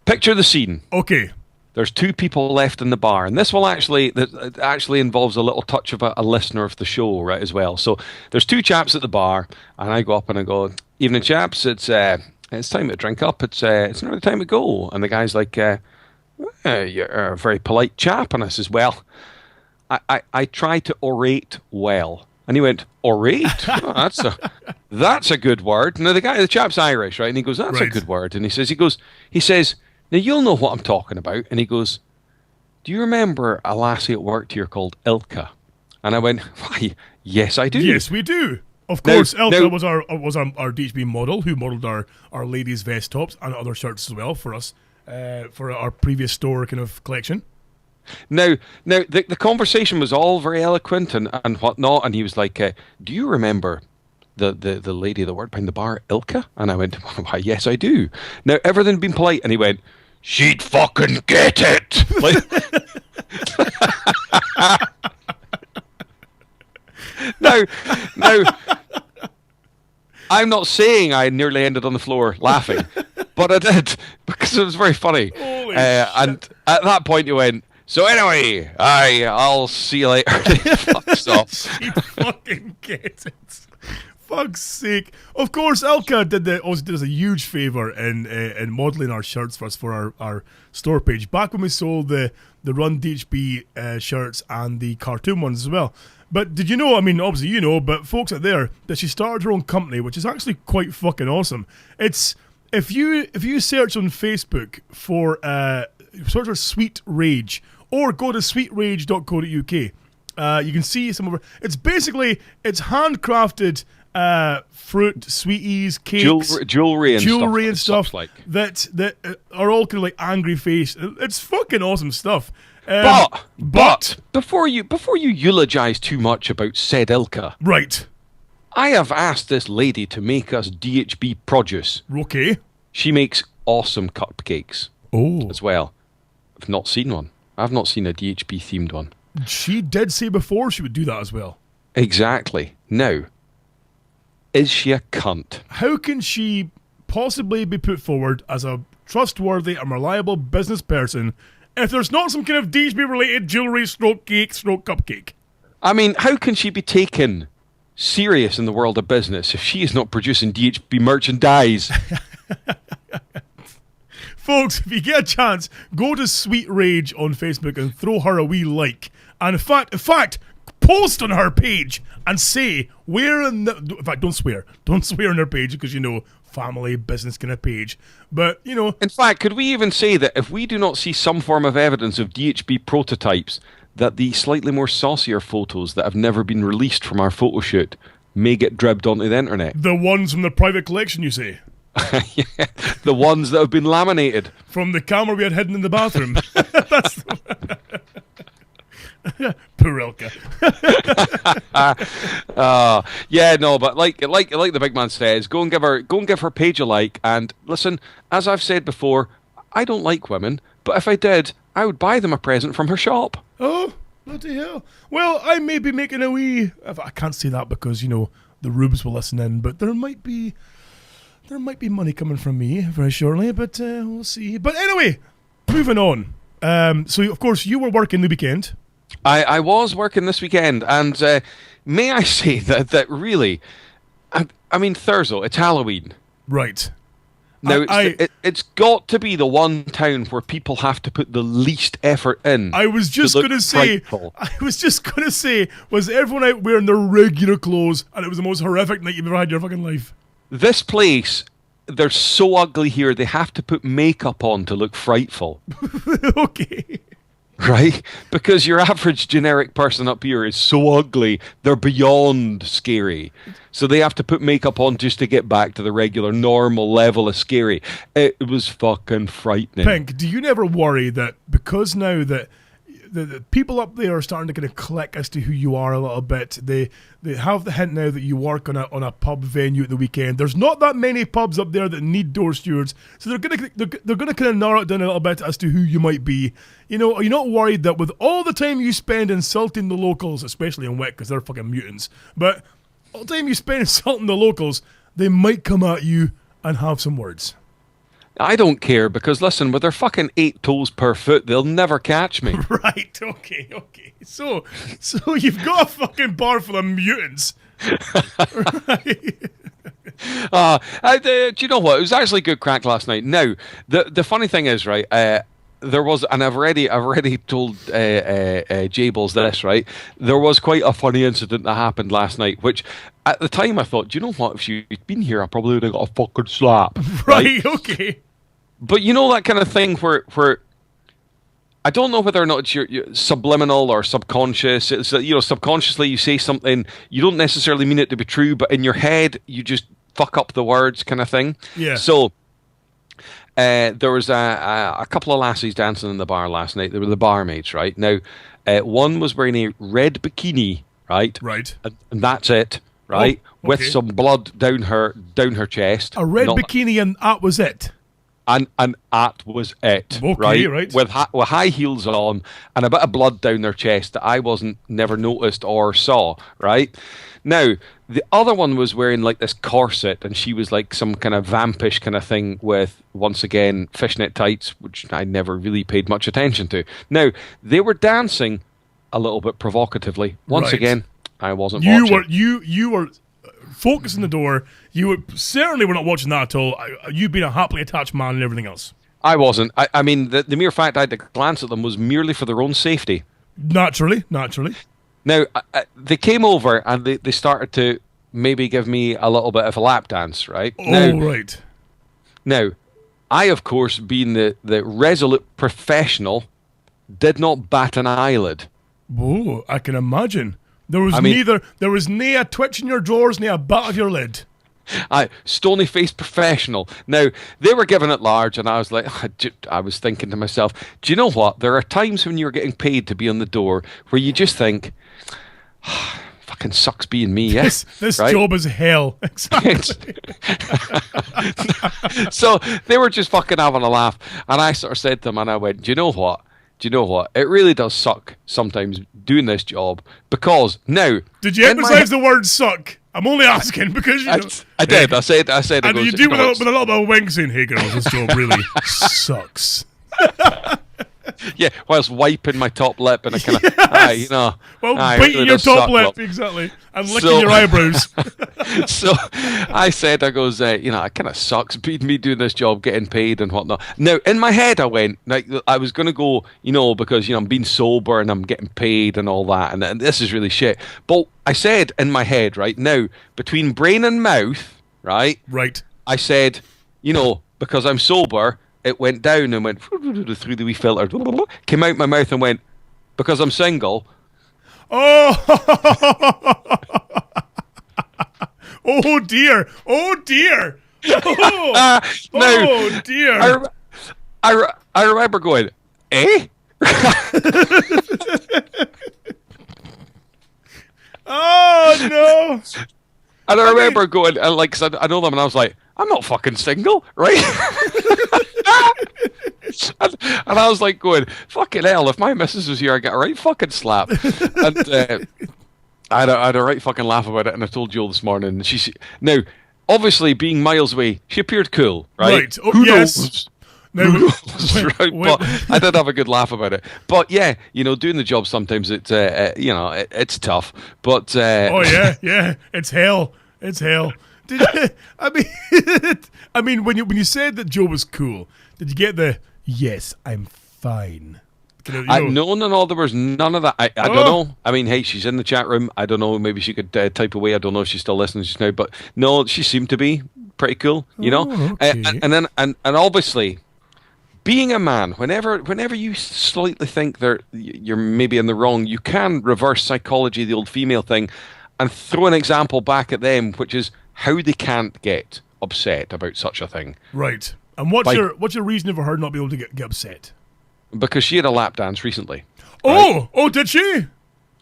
picture the scene. Okay. There's two people left in the bar, and this will actually involves a little touch of a listener of the show, right, as well. So there's two chaps at the bar, and I go up and I go, "Evening, chaps. It's time to drink up. It's nearly time to go." And the guy's like, "You're a very polite chap," and I says, "Well, I try to orate well." And he went, "Orate? Oh, that's a good word." Now the chap's Irish, right? And he goes, "That's a good word." And he says, "Now you'll know what I'm talking about." And he goes, "Do you remember a lassie at work here called Ilka?" And I went, "Why, yes, I do." Yes, we do. Of course, Ilka was our DHB model who modelled our ladies' vest tops and other shirts as well for us for our previous store kind of collection. Now, the conversation was all very eloquent and whatnot, and he was like, "Do you remember the lady that worked behind the bar, Ilka?" And I went, "Why, yes, I do." Now, everything had been polite, and he went, "She'd fucking get it." Now, I'm not saying I nearly ended on the floor laughing, but I did, because it was very funny. Holy and at that point, he went, "So anyway, I'll see you later." Fucks off. She fucking gets it. Fuck's sake. Of course, Ilka did us a huge favour in modelling our shirts for us for our store page. Back when we sold the Run DHB shirts and the cartoon ones as well. But did you know, I mean, obviously you know, but folks out there, that she started her own company, which is actually quite fucking awesome. It's, if you search on Facebook for search for Sweet Rage, or go to sweetrage.co.uk, you can see some of her. It's handcrafted fruit, sweeties, cakes, jewelry and stuff like that are all kind of like angry face. It's fucking awesome stuff. But before you eulogize too much about said Ilka, right? I have asked this lady to make us DHB produce. Okay. She makes awesome cupcakes. As well. I've not seen one. I've not seen a DHB themed one. She did say before she would do that as well. Exactly. Now, is she a cunt? How can she possibly be put forward as a trustworthy and reliable business person if there's not some kind of DHB-related jewellery stroke cake stroke cupcake? I mean, how can she be taken serious in the world of business if she is not producing DHB merchandise? Folks, if you get a chance, go to Sweet Rage on Facebook and throw her a wee like. And in fact, post on her page and say where in the... In fact, don't swear on her page because, you know, family, business kind of page. But, you know... In fact, could we even say that if we do not see some form of evidence of DHB prototypes, that the slightly more saucier photos that have never been released from our photo shoot may get dribbed onto the internet? The ones from the private collection, you say? Yeah, the ones that have been laminated. From the camera we had hidden in the bathroom. That's... Poor Ilka. Yeah, no, but like the big man says, go and give her page a like. And listen, as I've said before, I don't like women, but if I did, I would buy them a present from her shop. Oh, bloody hell! Well, I may be making a wee. I can't say that because, you know, the Rubes will listen in, but there might be money coming from me very shortly. But we'll see. But anyway, moving on. So of course you were working the weekend. I was working this weekend, and may I say that really, I mean, Thurso, it's Halloween. Right. Now, it's got to be the one town where people have to put the least effort in. I was just going to say, was everyone out wearing their regular clothes, and it was the most horrific night you've ever had in your fucking life? This place, they're so ugly here, they have to put makeup on to look frightful. Okay. Right? Because your average generic person up here is so ugly, they're beyond scary. So they have to put makeup on just to get back to the regular, normal level of scary. It was fucking frightening. Pink, do you never worry that because now that the people up there are starting to kind of click as to who you are a little bit, they have the hint now that you work on a pub venue at the weekend. There's not that many pubs up there that need door stewards, so they're gonna kind of narrow it down a little bit as to who you might be. You know, are you not worried that with all the time you spend insulting the locals, especially in Wick because they're fucking mutants, but all the time you spend insulting the locals, they might come at you and have some words? I don't care, because listen, with their fucking 8 toes per foot, they'll never catch me. Right, okay. So you've got a fucking bar full of mutants. Right. Do you know what? It was actually good crack last night. Now, the funny thing is, right, there was, and I've already told Jables this, right? There was quite a funny incident that happened last night, which at the time I thought, do you know what? If you'd been here, I probably would have got a fucking slap. Right, okay. But you know that kind of thing where I don't know whether or not it's your subliminal or subconscious. It's, you know, subconsciously you say something, you don't necessarily mean it to be true, but in your head you just fuck up the words, kind of thing. Yeah. So there was a couple of lassies dancing in the bar last night. They were the barmaids, right? Now, one was wearing a red bikini, right? Right. And that's it, right? Oh, okay. With some blood down her chest. A red bikini, and that was it. And that was it, okay, right? With high heels on and a bit of blood down their chest that I never noticed or saw, right? Now, the other one was wearing like this corset, and she was like some kind of vampish kind of thing with, once again, fishnet tights, which I never really paid much attention to. Now, they were dancing a little bit provocatively. Once again, I wasn't watching. You were focusing the door. You certainly were not watching that at all. You being a happily attached man and everything else. I wasn't. I mean, the mere fact I had to glance at them was merely for their own safety. Naturally. Now, they came over and they started to maybe give me a little bit of a lap dance, right? Right. Now, I, of course, being the resolute professional, did not bat an eyelid. Oh, I can imagine. There was nae a twitch in your drawers, nae a bat of your lid. Stony-faced professional. Now, they were giving it large, and I was like, I was thinking to myself, do you know what? There are times when you're getting paid to be on the door where you just think, fucking sucks being me, yes? This right? job is hell. Exactly. So they were just fucking having a laugh, and I sort of said to them, and I went, do you know what? do you know what? It really does suck sometimes doing this job because now. Did you in my emphasize the word suck? I'm only asking because you know. I did. I said. It And goes, you do with it's- a little bit of wink saying, "Hey girls, this job really sucks." Yeah, whilst wiping my top lip and I kind of, you know. Well, aye, it biting really your does top suck, lip, look. exactly, and licking So- your eyebrows. So I said, I goes, you know, it kind of sucks being me doing this job, getting paid and whatnot. Now, in my head, I went, like, I was going to go, you know, because, you know, I'm being sober and I'm getting paid and all that, and this is really shit. But I said in my head, right, now, between brain and mouth, right, Right. I said, you know, because I'm sober, it went down and went through the wee filter, came out my mouth and went, because I'm single. Oh. Oh dear. Oh dear. Oh, Now, oh dear. I remember going, eh? Oh no. And I remember going, and like, 'cause I know them, and I was like, I'm not fucking single, right? and I was like going, fucking hell, if my missus was here, I'd get a right fucking slap. And I had a right fucking laugh about it, and I told Joel this morning, and now, obviously, being miles away, she appeared cool, right? Right. Oh, Who yes. knows? Now, Who knows, right? when- But I did have a good laugh about it. But yeah, you know, doing the job sometimes it's you know it's tough. But oh yeah, it's hell. It's hell. Did I mean when you said that Joe was cool, did you get the yes, I'm fine? You know, no, there was none of that. I Oh. don't know. I mean, hey, she's in the chat room. I don't know. Maybe she could type away. I don't know if she's still listening just now. But no, she seemed to be pretty cool. You know, Oh, okay. and then and obviously. Being a man, whenever you slightly think you're maybe in the wrong, you can reverse psychology, the old female thing, and throw an example back at them, which is how they can't get upset about such a thing. Right. And what's Like- your reason for her not being able to get upset? Because she had a lap dance recently. Oh, did she?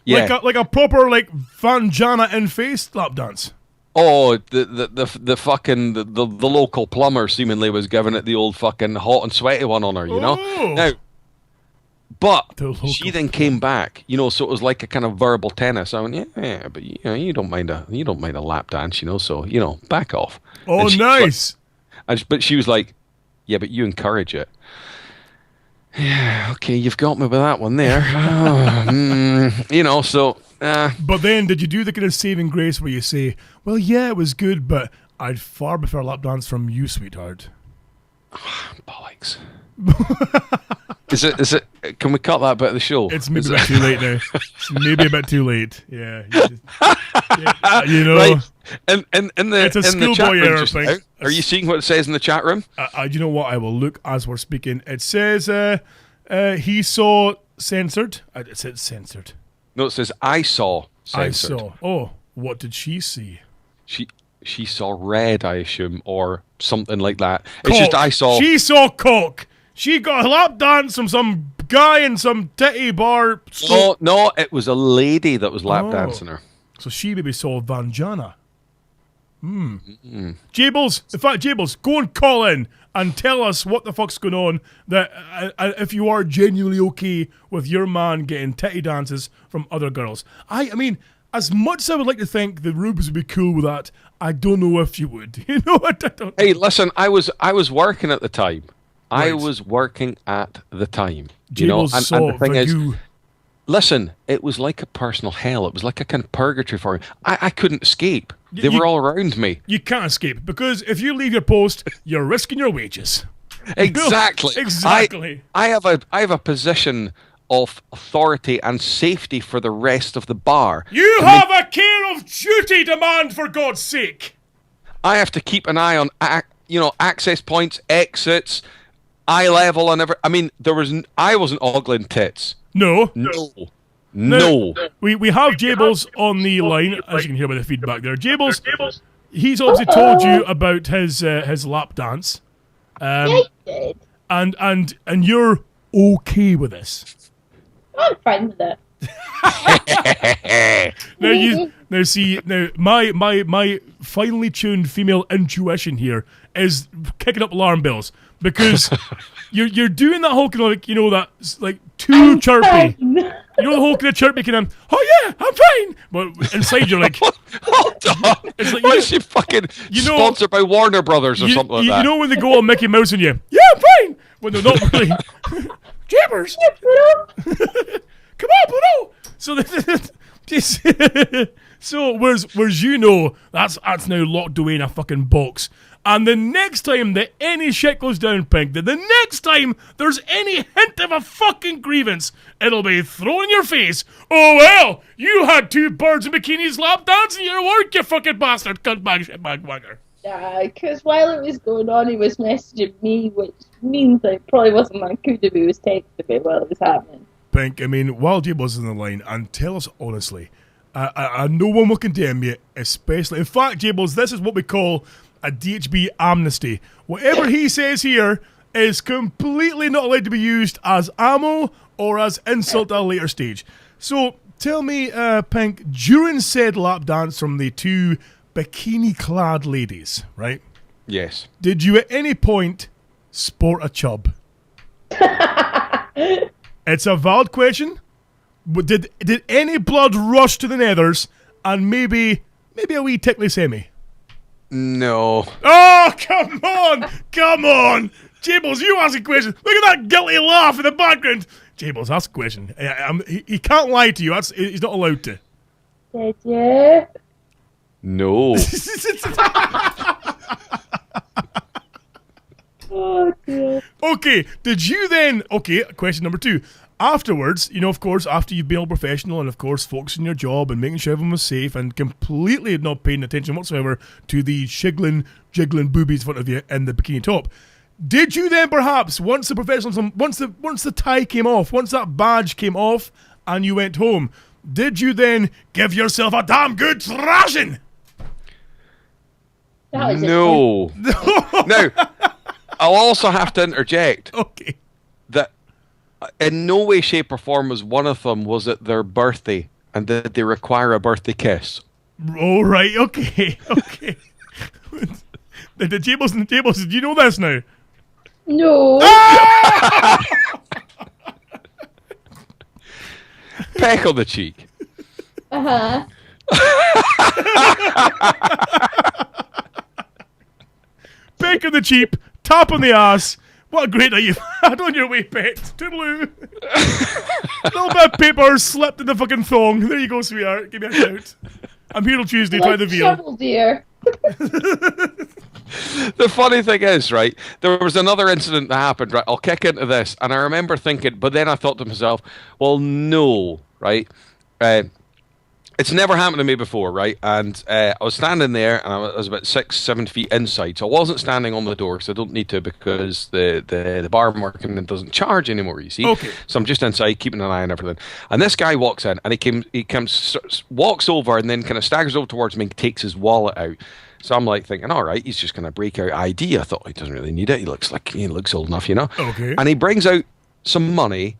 Yeah. Like a proper like Van Jana in face lap dance. Oh, the fucking the local plumber seemingly was giving it the old fucking hot and sweaty one on her, you know. Oh. Now, but The local she then came back, you know, so it was like a kind of verbal tennis. I went, yeah, but you know, you don't mind a lap dance, you know, so you know, back off. Oh, And she was like- nice. but she was like, yeah, but you encourage it. Yeah, okay, you've got me with that one there. You know, so. But then, did you do the kind of saving grace where you say, "Well, yeah, it was good, but I'd far prefer a lap dance from you, sweetheart"? Bollocks. Is it? Can we cut that bit of the show? It's maybe a bit too late now. It's maybe a bit too late. Yeah. You know. Right. And in the It's a in the chat schoolboy room error just thing. now, are you seeing what it says in the chat room? You know what? I will look as we're speaking. It says he saw censored. It said censored. No, it says I saw censored. I saw. Oh, what did she see? She saw red, I assume, or something like that. It's just Cock. I saw. She saw cock. She got a lap dance from some guy in some titty bar. No, it was a lady that was lap Oh. dancing her. So she maybe saw Van Jana. Jables, in fact, Jables, go and call in and tell us what the fuck's going on. That if you are genuinely okay with your man getting titty dances from other girls. I mean, as much as I would like to think the Rubes would be cool with that, I don't know if you would. You know, I don't. Hey, listen, I was working at the time. I Right. was working at the time. You know, Jables and saw the thing is, Vagu. listen, it was like a personal hell. It was like a kind of purgatory for me. I couldn't escape. They you- were all around me. You can't escape because if you leave your post, you're risking your wages. Exactly. Exactly. I have a position of authority and safety for the rest of the bar. You have a care of duty demand, for God's sake. I have to keep an eye on access points, exits, eye level, and I mean, I wasn't ogling tits. No. No. We have Jables on the line, as you can hear by the feedback there. Jables, he's obviously told you about his lap dance, Yeah, you did. and you're okay with this. I'm fine with it. Now my finely tuned female intuition here is kicking up alarm bells because you're doing that whole kind of like, you know, that like too chirpy. You know the whole kind of chirpy kind of, oh yeah, I'm fine. But inside you're like, Hold on. It's like, Why you is she fucking you know- sponsored by Warner Brothers or something like that? You know when they go on Mickey Mouse and you, yeah, I'm fine. When they're not really. Jabbers. Come on, Pluto. So whereas you know that's now locked away in a fucking box. And the next time that any shit goes down, Pink, the next time there's any hint of a fucking grievance, it'll be thrown in your face. Oh well, you had 2 birds in bikinis lap dancing your work, you fucking bastard, cunt bag shit bag wagger. Yeah, because while it was going on, he was messaging me, which means that it probably wasn't that good if he was texting me while it was happening. Pink, I mean, while Jables is on the line, and tell us honestly, no one will condemn you, especially. In fact, Jables, this is what we call a DHB amnesty. Whatever he says here is completely not allowed to be used as ammo or as insult at a later stage. So tell me, Pink, during said lap dance from the 2 bikini-clad ladies, right? Yes. Did you at any point sport a chub? It's a valid question. But did any blood rush to the nethers and maybe a wee tickly semi? No. Oh, come on! Jables, you ask a question. Look at that guilty laugh in the background. Jables, ask a question. He can't lie to you. He's not allowed to. Did you? No. Oh, dear. Okay, did you then... Okay, question number 2. Afterwards, you know, of course, after you've been all professional and, of course, focusing on your job and making sure everyone was safe and completely not paying attention whatsoever to the jiggling boobies in front of you in the bikini top, did you then perhaps, once the professionalism, once the tie came off, once that badge came off and you went home, did you then give yourself a damn good thrashing? That was No. Now, I'll also have to interject Okay. that in no way, shape, or form was one of them was it their birthday, and did they require a birthday kiss? Oh, right, okay. the Jables, did you know this now? No. Peck on the cheek. Uh-huh. Peck on the cheap, tap on the ass. What a great night you've had on your way, pet. Toodaloo. Little bit of paper slipped in the fucking thong. There you go, sweetheart. Give me a shout. I'm here till Tuesday. Try the veal. Shovel deer. The funny thing is, right, there was another incident that happened, right? I'll kick into this, and I remember thinking, but then I thought to myself, well, no, right? It's never happened to me before, right? And I was standing there, and I was about 6-7 feet inside, so I wasn't standing on the door because I don't need to because the bar I'm working in doesn't charge anymore. You see, Okay. So I'm just inside, keeping an eye on everything. And this guy walks in, and walks over, and then kind of staggers over towards me and takes his wallet out. So I'm like thinking, all right, he's just going to break out ID. I thought he doesn't really need it. He looks old enough, you know. Okay. And he brings out some money,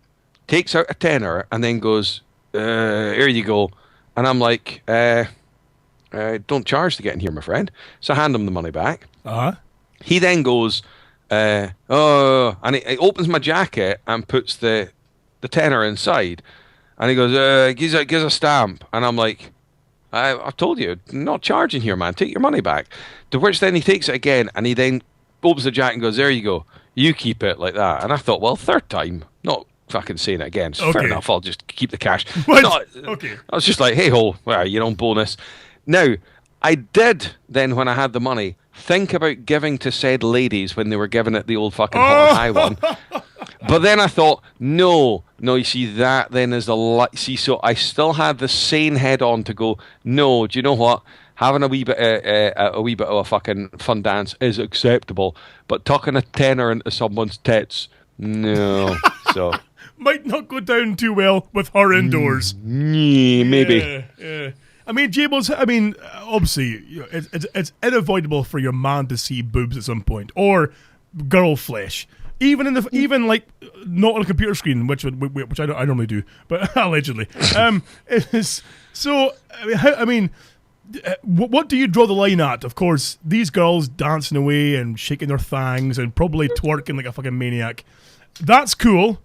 takes out a tenner, and then goes, "Here you go." And I'm like, "Don't charge to get in here, my friend." So I hand him the money back. Uh-huh. He then goes, "Oh," and he opens my jacket and puts the tenner inside, and he goes, "Gives a stamp," and I'm like, I've told you, not charging here, man. Take your money back. To which then he takes it again, and he then opens the jacket and goes, "There you go. You keep it," like that. And I thought, well, third time, not fucking saying it again. So fair Okay. enough, I'll just keep the cash. What? No, Okay. I was just like, hey ho, well, your own bonus. Now, I did then, when I had the money, think about giving to said ladies when they were giving it the old fucking hot and high one. But then I thought, no, you see, that then is so I still had the sane head on to go, no, do you know what? Having a wee bit of a fucking fun dance is acceptable, but tucking a tenner into someone's tits, no. So Might not go down too well with her indoors. maybe. Yeah. I mean, Jables, obviously, you know, it's unavoidable for your man to see boobs at some point, or girl flesh. Even like not on a computer screen, which I normally do, but allegedly. So what do you draw the line at? Of course, these girls dancing away and shaking their thangs and probably twerking like a fucking maniac. That's cool.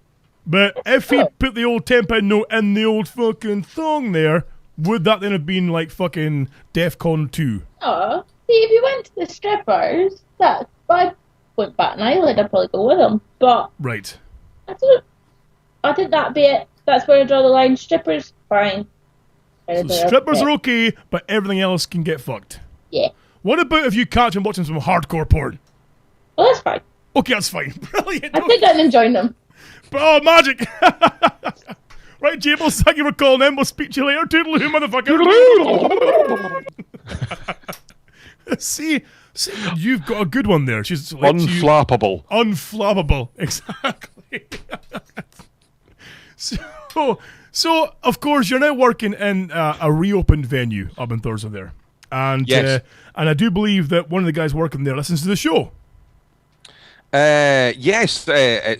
But if he put the old £10 note in the old fucking thong there, would that then have been like fucking DEFCON 2? Oh, see, if you went to the strippers, I wouldn't bat an eyelid, I'd probably go with them. But Right. I think that'd be it. That's where I draw the line. Strippers, fine. So strippers are okay, but everything else can get fucked. Yeah. What about if you catch him watching some hardcore porn? Well, that's fine. Okay, that's fine. Brilliant. I think I'd enjoy them. Oh, magic! Right, Jables, thank you for calling in. We'll speak to you later. Toodaloo, motherfucker. See, you've got a good one there. She's like Unflappable. Unflappable, exactly. So, of course, you're now working in a reopened venue up in Thurso there. And, Yes. And I do believe that one of the guys working there listens to the show. Yes,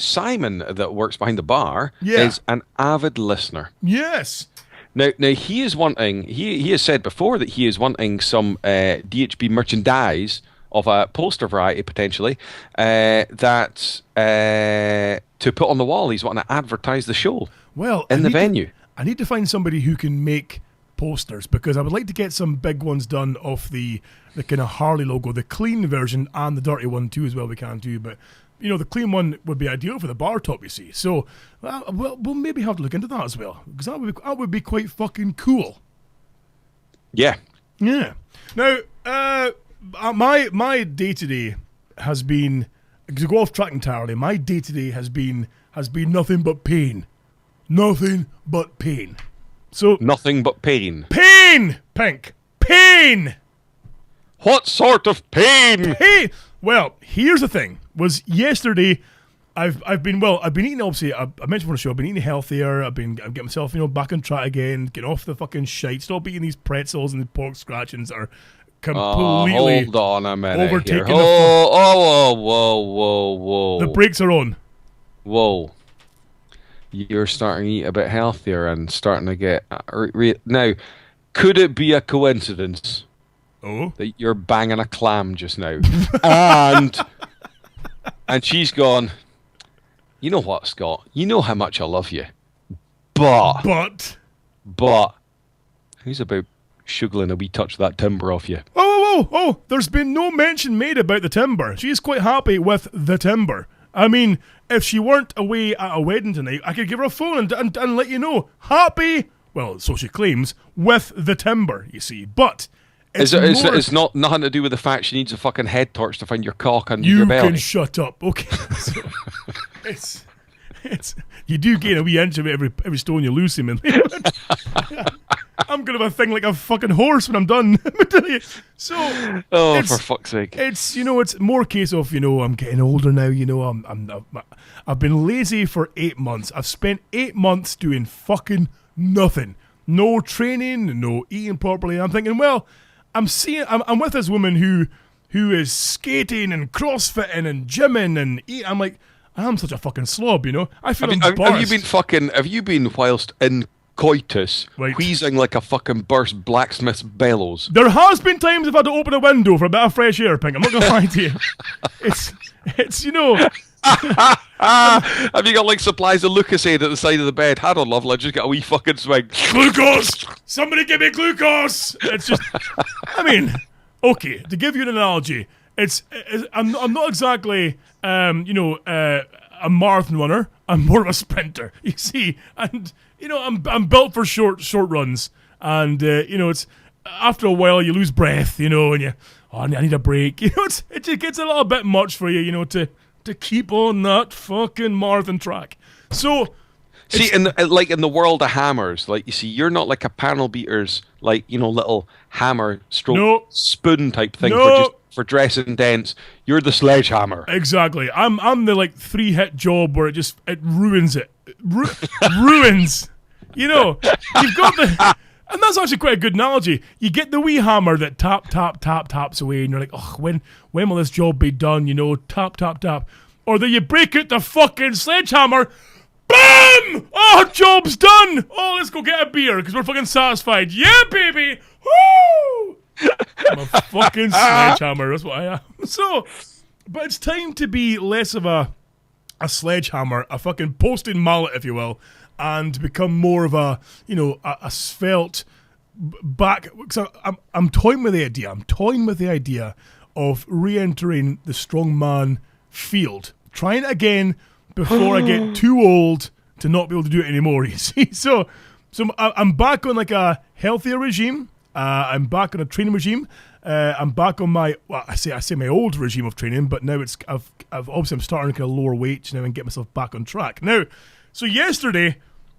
Simon that works behind the bar is an avid listener. Yes. Now he is wanting. He has said before that he is wanting some DHB merchandise of a poster variety potentially that to put on the wall. He's wanting to advertise the show. Well, in the venue. I need to find somebody who can make posters because I would like to get some big ones done off the kind of Harley logo, the clean version and the dirty one too as well we can do, but you know the clean one would be ideal for the bar top, you see. So we'll maybe have to look into that as well because that would be quite fucking cool. Yeah. Yeah. Now, my day to day has been to go off track entirely. My day to day has been nothing but pain, nothing but pain. So nothing but pain. Pain, Pink. Pain. What sort of pain? Pain. Well, here's the thing. Was yesterday, I've been eating. Obviously, I mentioned on the show. I've been eating healthier. I'm getting myself back on track again. Get off the fucking shite. Stop eating these pretzels and the pork scratchings that are completely. Hold on a minute. Overtaking here. Whoa. The brakes are on. Whoa. You're starting to eat a bit healthier and starting to get now. Could it be a coincidence? Oh, that you're banging a clam just now, and she's gone. You know what, Scott? You know how much I love you, but who's about shuggling a wee touch of that timber off you? Oh! There's been no mention made about the timber. She's quite happy with the timber. I mean, if she weren't away at a wedding tonight, I could give her a phone and let you know. Happy, well, so she claims, with the timber, you see. But it's not nothing to do with the fact she needs a fucking head torch to find your cock under your belly. You can shut up, okay? So, it's you do gain a wee inch of it every stone you lose him in. I'm gonna have a thing like a fucking horse when I'm done. So, for fuck's sake! It's it's more case of I'm getting older now. I've been lazy for 8 months. I've spent 8 months doing fucking nothing. No training, no eating properly. I'm thinking, well, I'm with this woman who is skating and crossfitting and gymming and eating. I'm like, I'm such a fucking slob, I feel Have you been whilst in coitus, wheezing like a fucking burst blacksmith's bellows? There has been times I've had to open a window for a bit of fresh air, Pink. I'm not gonna lie to you. It's Have you got like supplies of Lucasade at the side of the bed? Hold on, lovely, just got a wee fucking swig. Glucose! Somebody give me glucose! It's just, okay, to give you an analogy, I'm not exactly, a marathon runner. I'm more of a sprinter, you see, and I'm built for short runs, and it's after a while you lose breath, and I need a break. It just gets a little bit much for you, to keep on that fucking marathon track. So, see, in the world of hammers, like you see, you're not like a panel beater's little hammer stroke spoon type thing for dressing dents. You're the sledgehammer. Exactly. I'm the 3-hit job where it ruins it. Ruins. You've got the. And that's actually quite a good analogy. You get the wee hammer that taps away, and you're like, oh, when will this job be done? Tap. Or then you break out the fucking sledgehammer, BAM! Oh, job's done! Oh, let's go get a beer, because we're fucking satisfied. Yeah, baby! Woo! I'm a fucking sledgehammer. That's what I am. So, but it's time to be less of a sledgehammer, a fucking posting mallet, if you will, and become more of a, a svelte back. So I'm toying with the idea. I'm toying with the idea of re-entering the strongman field. Trying it again before I get too old to not be able to do it anymore, you see. So I'm back on like a healthier regime. I'm back on a training regime. I'm back on my, I say my old regime of training, but now I've obviously I'm starting to kind of lower weight now and get myself back on track. Now, so yesterday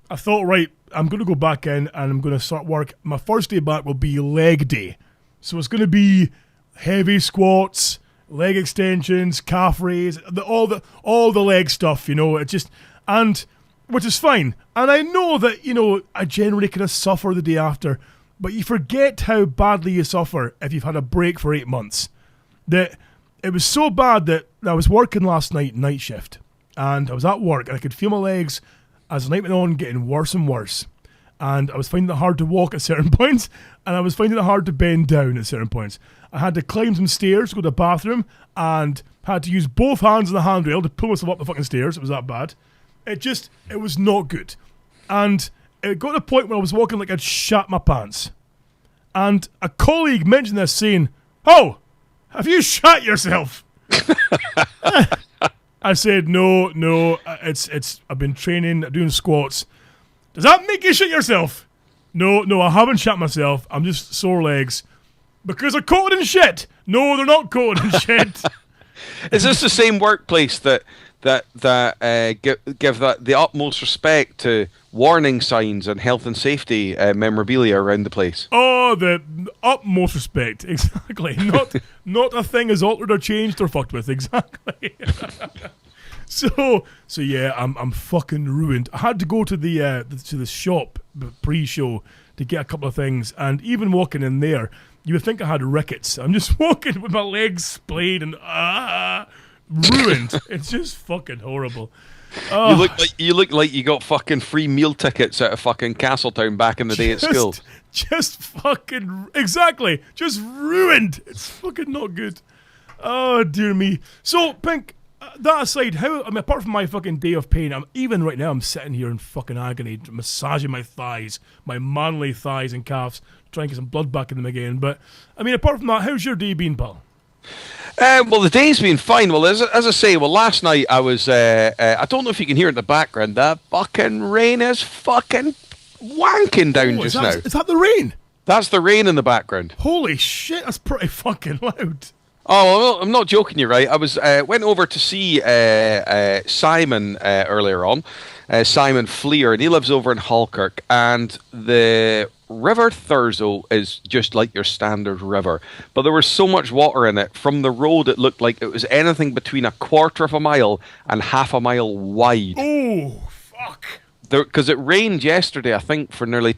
I thought, right, I'm going to go back in and I'm going to start work. My first day back will be leg day. So it's going to be heavy squats, leg extensions, calf raise, all the leg stuff, It just, and which is fine. And I know that, I generally kind of suffer the day after, but you forget how badly you suffer if you've had a break for 8 months. That it was so bad that I was working last night shift, and I was at work and I could feel my legs as the night went on getting worse and worse. And I was finding it hard to walk at certain points, and I was finding it hard to bend down at certain points. I had to climb some stairs to go to the bathroom and had to use both hands on the handrail to pull myself up the fucking stairs. It was that bad. It was not good. And it got to the point where I was walking like I'd shat my pants. And a colleague mentioned this saying, "Oh, have you shat yourself?" I said, no, it's I've been training, doing squats. Does that make you shit yourself? No, I haven't shat myself. I'm just sore legs. Because they're coated in shit. No, they're not coated in shit. Is this the same workplace that give the utmost respect to warning signs and health and safety memorabilia around the place? Oh, the utmost respect, exactly. Not a thing is altered or changed or fucked with, exactly. So yeah, I'm fucking ruined. I had to go to the shop pre-show to get a couple of things, and even walking in there, you would think I had rickets. I'm just walking with my legs splayed and ruined. It's just fucking horrible. You look like you got fucking free meal tickets out of fucking Castletown back in the day at school. Just fucking exactly. Just ruined. It's fucking not good. Oh dear me. So Pink, that aside, apart from my fucking day of pain, even right now I'm sitting here in fucking agony, massaging my thighs, my manly thighs and calves, trying to get some blood back in them again. But apart from that, how's your day been, pal? Well, the day's been fine. Well, as I say, last night I was, I don't know if you can hear it in the background, that fucking rain is fucking wanking down just now. Is that the rain? That's the rain in the background. Holy shit, that's pretty fucking loud. Oh, well, I'm not joking you, right? I was went over to see Simon earlier on, Simon Fleer, and he lives over in Halkirk, and the River Thurso is just like your standard river, but there was so much water in it. From the road, it looked like it was anything between a quarter of a mile and half a mile wide. Oh, fuck. Because it rained yesterday, I think, for nearly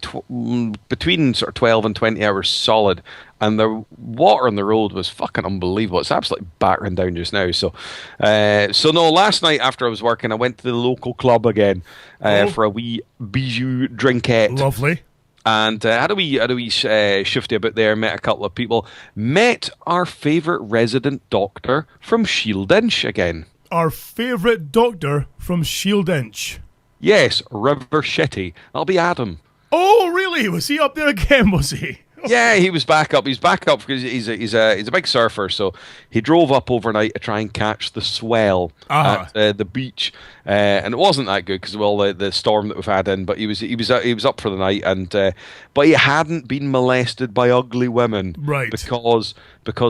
between sort of 12 and 20 hours solid, and the water on the road was fucking unbelievable. It's absolutely battering down just now. So no, last night after I was working, I went to the local club again for a wee bijou drinkette. Lovely. And had a wee shifty about there, met a couple of people, met our favourite resident doctor from Shieldinch again. Our favourite doctor from Shieldinch. Yes, River Shitty. That'll be Adam. Oh, really? Was he up there again, was he? Yeah, he was back up. He's back up because he's a big surfer, so he drove up overnight to try and catch the swell at the beach, and it wasn't that good because of all the storm that we've had in. But he was up for the night, and but he hadn't been molested by ugly women, right? Because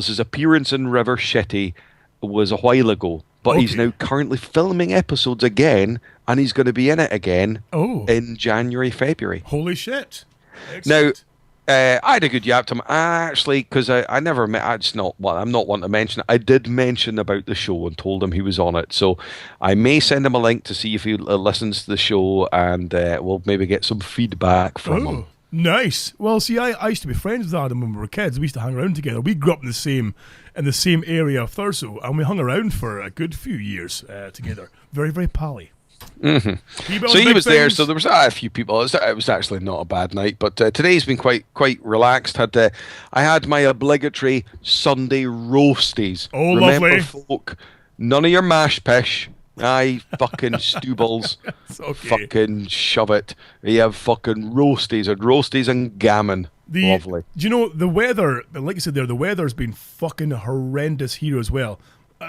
his appearance in River Shitty was a while ago, but he's now currently filming episodes again, and he's going to be in it again in January, February. Holy shit! Excellent. Now. I had a good yap to him, actually, because I never met. I'm not one to mention it. I did mention about the show and told him he was on it, so I may send him a link to see if he listens to the show, and we'll maybe get some feedback from him. Nice. Well, see, I used to be friends with Adam when we were kids. We used to hang around together. We grew up in the same area of Thurso, and we hung around for a good few years together. Very, very pally. Mm-hmm. So he was there, so there was a few people. It was actually not a bad night, but today's been quite relaxed. I had my obligatory Sunday roasties. Oh, Remember, lovely. folk, none of your mash pish. Aye, fucking stoobles. Okay. Fucking shove it. You have fucking roasties and gammon. Lovely. Do you know, the weather, like you said there, the weather's been fucking horrendous here as well.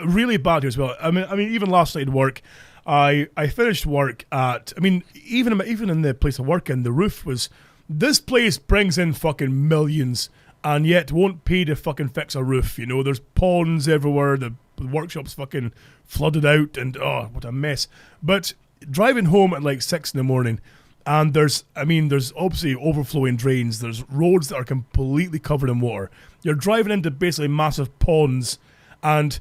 Really bad here as well. I mean, even last night at work, I finished work at, even in the place I work in, the roof was, this place brings in fucking millions and yet won't pay to fucking fix a roof, you know. There's ponds everywhere, the workshop's fucking flooded out, and oh, what a mess. But driving home at like 6 in the morning, and there's obviously overflowing drains, there's roads that are completely covered in water. You're driving into basically massive ponds, and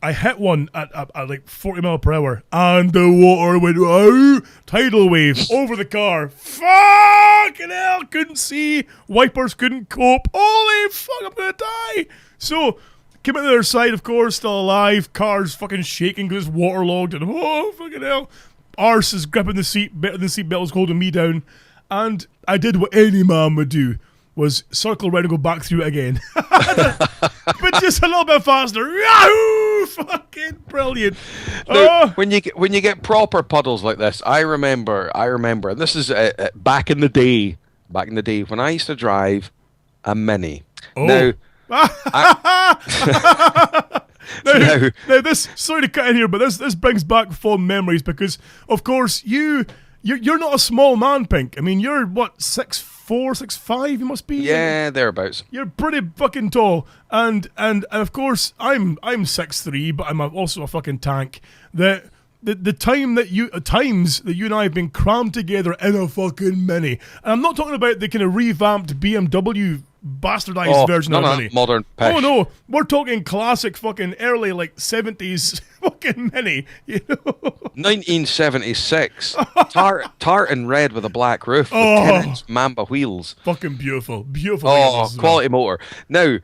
I hit one at like 40 mile per hour, and the water went, oh, tidal wave over the car. Fucking hell, couldn't see, wipers couldn't cope. Holy fuck, I'm gonna die. So, came out the other side, of course, still alive. Car's fucking shaking because it's waterlogged, and oh, fucking hell. Arse is gripping the seat, better than the seatbelt was holding me down. And I did what any man would do, was circle around and go back through it again. But just a little bit faster. Yahoo! Fucking brilliant. Now, when you get proper puddles like this, I remember, and this is back in the day when I used to drive a Mini. Oh. Now, now this, sorry to cut in here, but this brings back fond memories because, of course, you're not a small man, Pink. I mean, you're what, 6'4", 6'5", you must be? Yeah, thereabouts. You're pretty fucking tall, and of course I'm 6'3", but I'm also a fucking tank. The times that you and I have been crammed together in a fucking Mini, and I'm not talking about the kind of revamped BMW bastardized version of a Mini. Modern pish. Oh no, we're talking classic fucking early like 70s fucking Mini, you know. 1976, tartan red with a black roof, with 10-inch Mamba wheels. Fucking beautiful. Oh, quality motor. Now,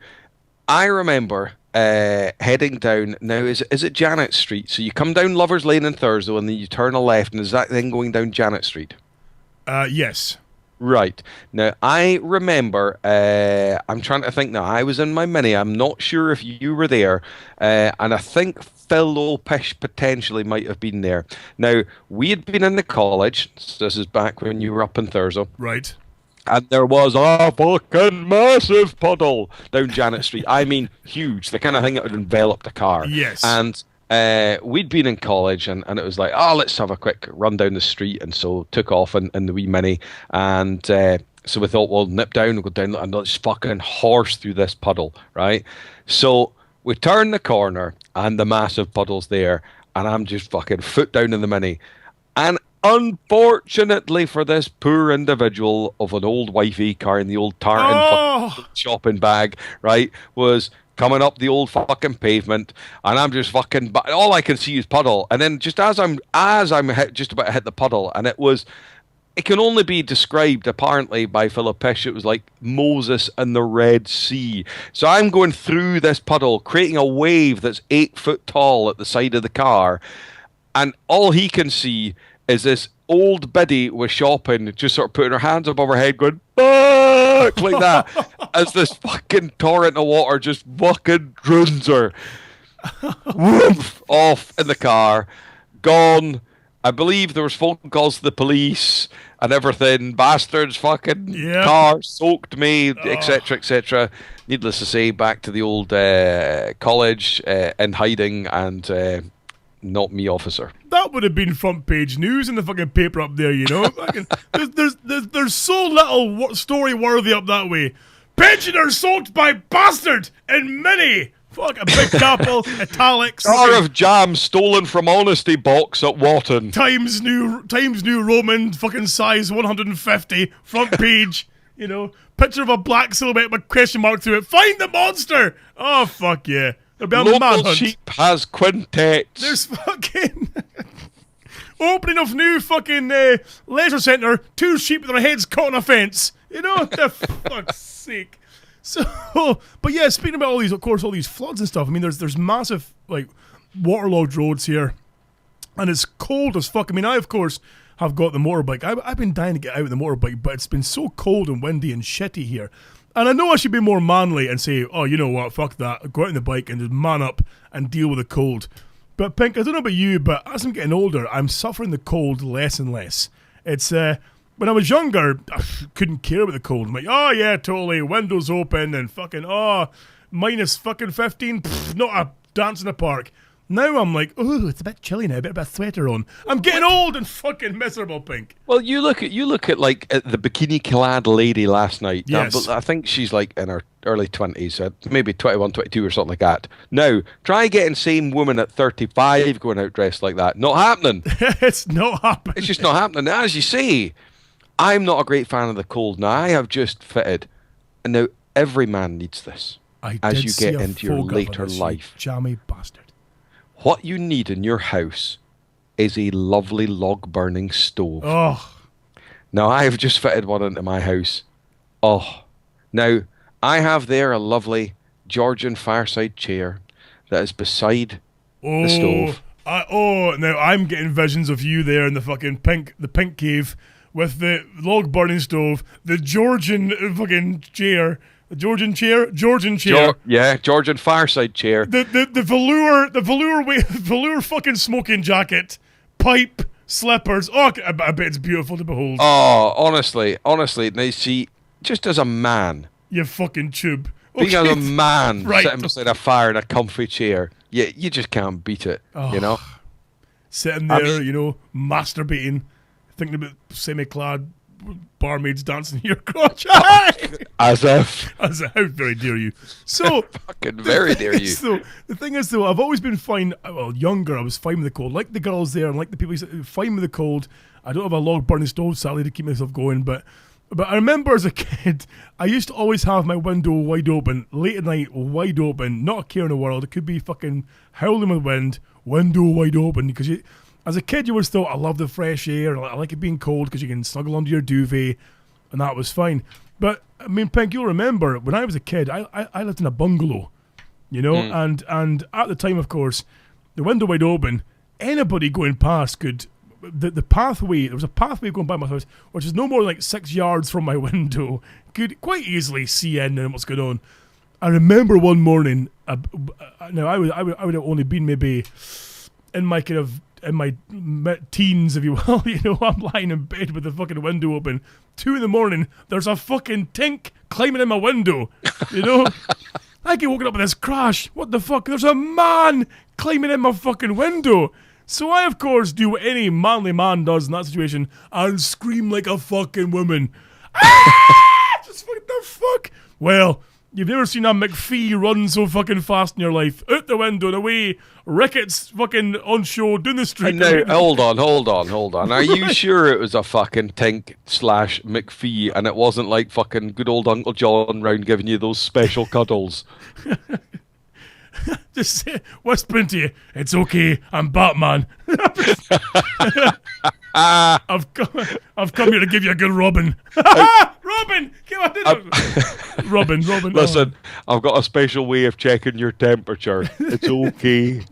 I remember heading down. Now, is it Janet Street? So you come down Lovers Lane in Thurso, and then you turn a left, and is that then going down Janet Street? Yes. Right. Now, I remember, I'm trying to think now, I was in my Mini, I'm not sure if you were there, and I think Phil O'Pish potentially might have been there. Now, we had been in the college, so this is back when you were up in Thurso. Right. And there was a fucking massive puddle down Janet Street. I mean, huge, the kind of thing that would envelop the car. Yes. And we'd been in college, and it was like, let's have a quick run down the street, and so took off in the wee Mini, and so we thought, we'll nip down and go down and just fucking horse through this puddle, right? So we turn the corner, and the massive puddle's there, and I'm just fucking foot down in the Mini, and unfortunately for this poor individual of an old wifey carrying the old tartan fucking shopping bag, right, was coming up the old fucking pavement, and I'm just fucking, all I can see is puddle, and then just as I'm just about to hit the puddle, and it can only be described apparently by Philip Pish, it was like Moses and the Red Sea. So I'm going through this puddle, creating a wave that's 8 foot tall at the side of the car, and all he can see is this old biddy with shopping just sort of putting her hands above her head going, fuck, like that, as this fucking torrent of water just fucking drowns her. Woof, off in the car, gone. I believe there was phone calls to the police and everything. Bastards, fucking car soaked me, etc., etc. Needless to say, back to the old college in hiding, and not me, officer. That would have been front page news in the fucking paper up there, you know. there's so little story worthy up that way. Pensioner soaked by bastard in Mini. Fuck, a big capital, italics. Jar of jam stolen from Honesty Box at Wotton. Times New Roman, fucking size 150, front page. You know, picture of a black silhouette with a question mark through it. Find the monster. Oh fuck yeah. Local sheep has quintets. There's fucking opening of new fucking leisure centre. 2 sheep with their heads caught on a fence. You know, the fuck's sake. So, but yeah, speaking about all these, of course, all these floods and stuff. I mean, there's massive like waterlogged roads here. and it's cold as fuck. I mean, I of course have got the motorbike. I've been dying to get out with the motorbike, but it's been so cold and windy and shitty here. And I know I should be more manly and say, oh, you know what, fuck that, go out on the bike and just man up and deal with the cold. But Pink, I don't know about you, but as I'm getting older, I'm suffering the cold less and less. It's, when I was younger, I couldn't care about the cold. I'm like, oh yeah, totally, windows open and fucking, minus fucking 15, not a dance in the park. Now I'm like, oh, it's a bit chilly now, a bit of a sweater on. I'm getting old and fucking miserable, Pink. Well, you look at like the bikini-clad lady last night. Yes. I think she's like in her early 20s, maybe 21, 22 or something like that. Now, try getting same woman at 35 going out dressed like that. Not happening. It's not happening. It's just not happening. As you say, I'm not a great fan of the cold. Now, I have just fitted. And now, every man needs this as you get into your later life. Jammy bastard. What you need in your house is a lovely log-burning stove. Oh. Now, I have just fitted one into my house. Oh. Now, I have there a lovely Georgian fireside chair that is beside the stove. Now I'm getting visions of you there in the fucking the pink cave with the log-burning stove, the Georgian fucking chair. Georgian chair. Georgian fireside chair. The velour fucking smoking jacket, pipe, slippers. Oh, I bet it's beautiful to behold. Oh, honestly, now see, just as a man, you fucking tube. Being as a man Right. sitting beside a fire in a comfy chair, you just can't beat it. You know, Sitting there, masturbating, thinking about semi-clad barmaids dancing in your crotch. as if How very dare you. So fucking very dare you. So the thing is, though, I've always been fine. Well, younger, I was fine with the cold, like the girls there, and like the people. Fine with the cold. I don't have a log burning stove, sadly, to keep myself going. But I remember as a kid, I used to always have my window wide open, late at night, wide open, not a care in the world. It could be fucking howling with wind, window wide open, because as a kid, you always thought, I love the fresh air, I like it being cold because you can snuggle under your duvet, and that was fine. But, I mean, Pink, you'll remember, when I was a kid, I lived in a bungalow, and at the time, of course, the window wide open, anybody going past could, the pathway, there was a pathway going by my house, which is no more than like 6 yards from my window, could quite easily see in and what's going on. I remember one morning, now I would have only been maybe in my kind of, in my teens, if you will, I'm lying in bed with the fucking window open. 2 a.m, there's a fucking tink climbing in my window, I get woken up with this crash. What the fuck? There's a man climbing in my fucking window. So I, of course, do what any manly man does in that situation and scream like a fucking woman. Just what the fuck? Well, you've never seen a McPhee run so fucking fast in your life. Out the window and away. Ricketts fucking on show down the street. Now, hold on. Are you sure it was a fucking Tink / McPhee and it wasn't like fucking good old Uncle John round giving you those special cuddles? Just whispering to you, it's okay, I'm Batman. I've come here to give you a good Robin. Robin! Come on, Robin. Listen, I've got a special way of checking your temperature. It's okay.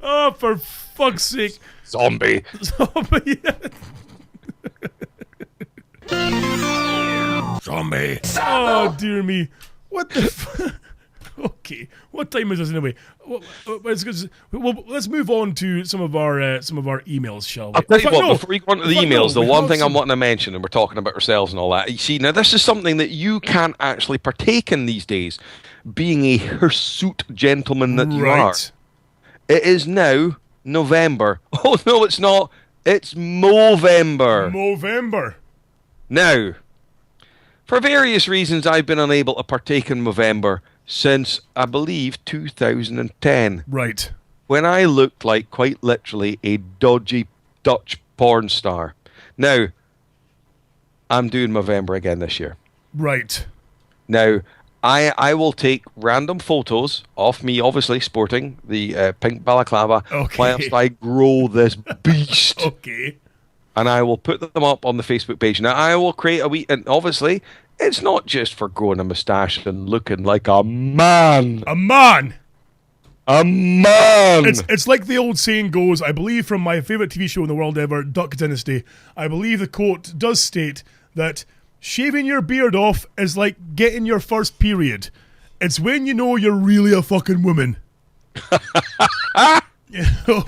Oh, for fuck's sake. Zombie. Zombie. Oh, dear me. What the Okay, what time is this anyway? Let's move on to some of our emails, shall we? I'll tell you what, before we go on to the emails, the one thing I'm wanting to mention, and we're talking about ourselves and all that, you see, now this is something that you can't actually partake in these days, being a hirsute gentleman that you are. It is now November. Oh, no, it's not. It's Movember. Movember. Now, for various reasons, I've been unable to partake in Movember since, I believe, 2010. Right. When I looked like, quite literally, a dodgy Dutch porn star. Now, I'm doing Movember again this year. Right. Now, I will take random photos of me, obviously, sporting the pink balaclava, whilst I grow this beast. Okay. And I will put them up on the Facebook page. Now, I will create a wee... And obviously, it's not just for growing a moustache and looking like a man. A man! A man! It's like the old saying goes, I believe from my favourite TV show in the world ever, Duck Dynasty, I believe the quote does state that shaving your beard off is like getting your first period. It's when you know you're really a fucking woman. You know?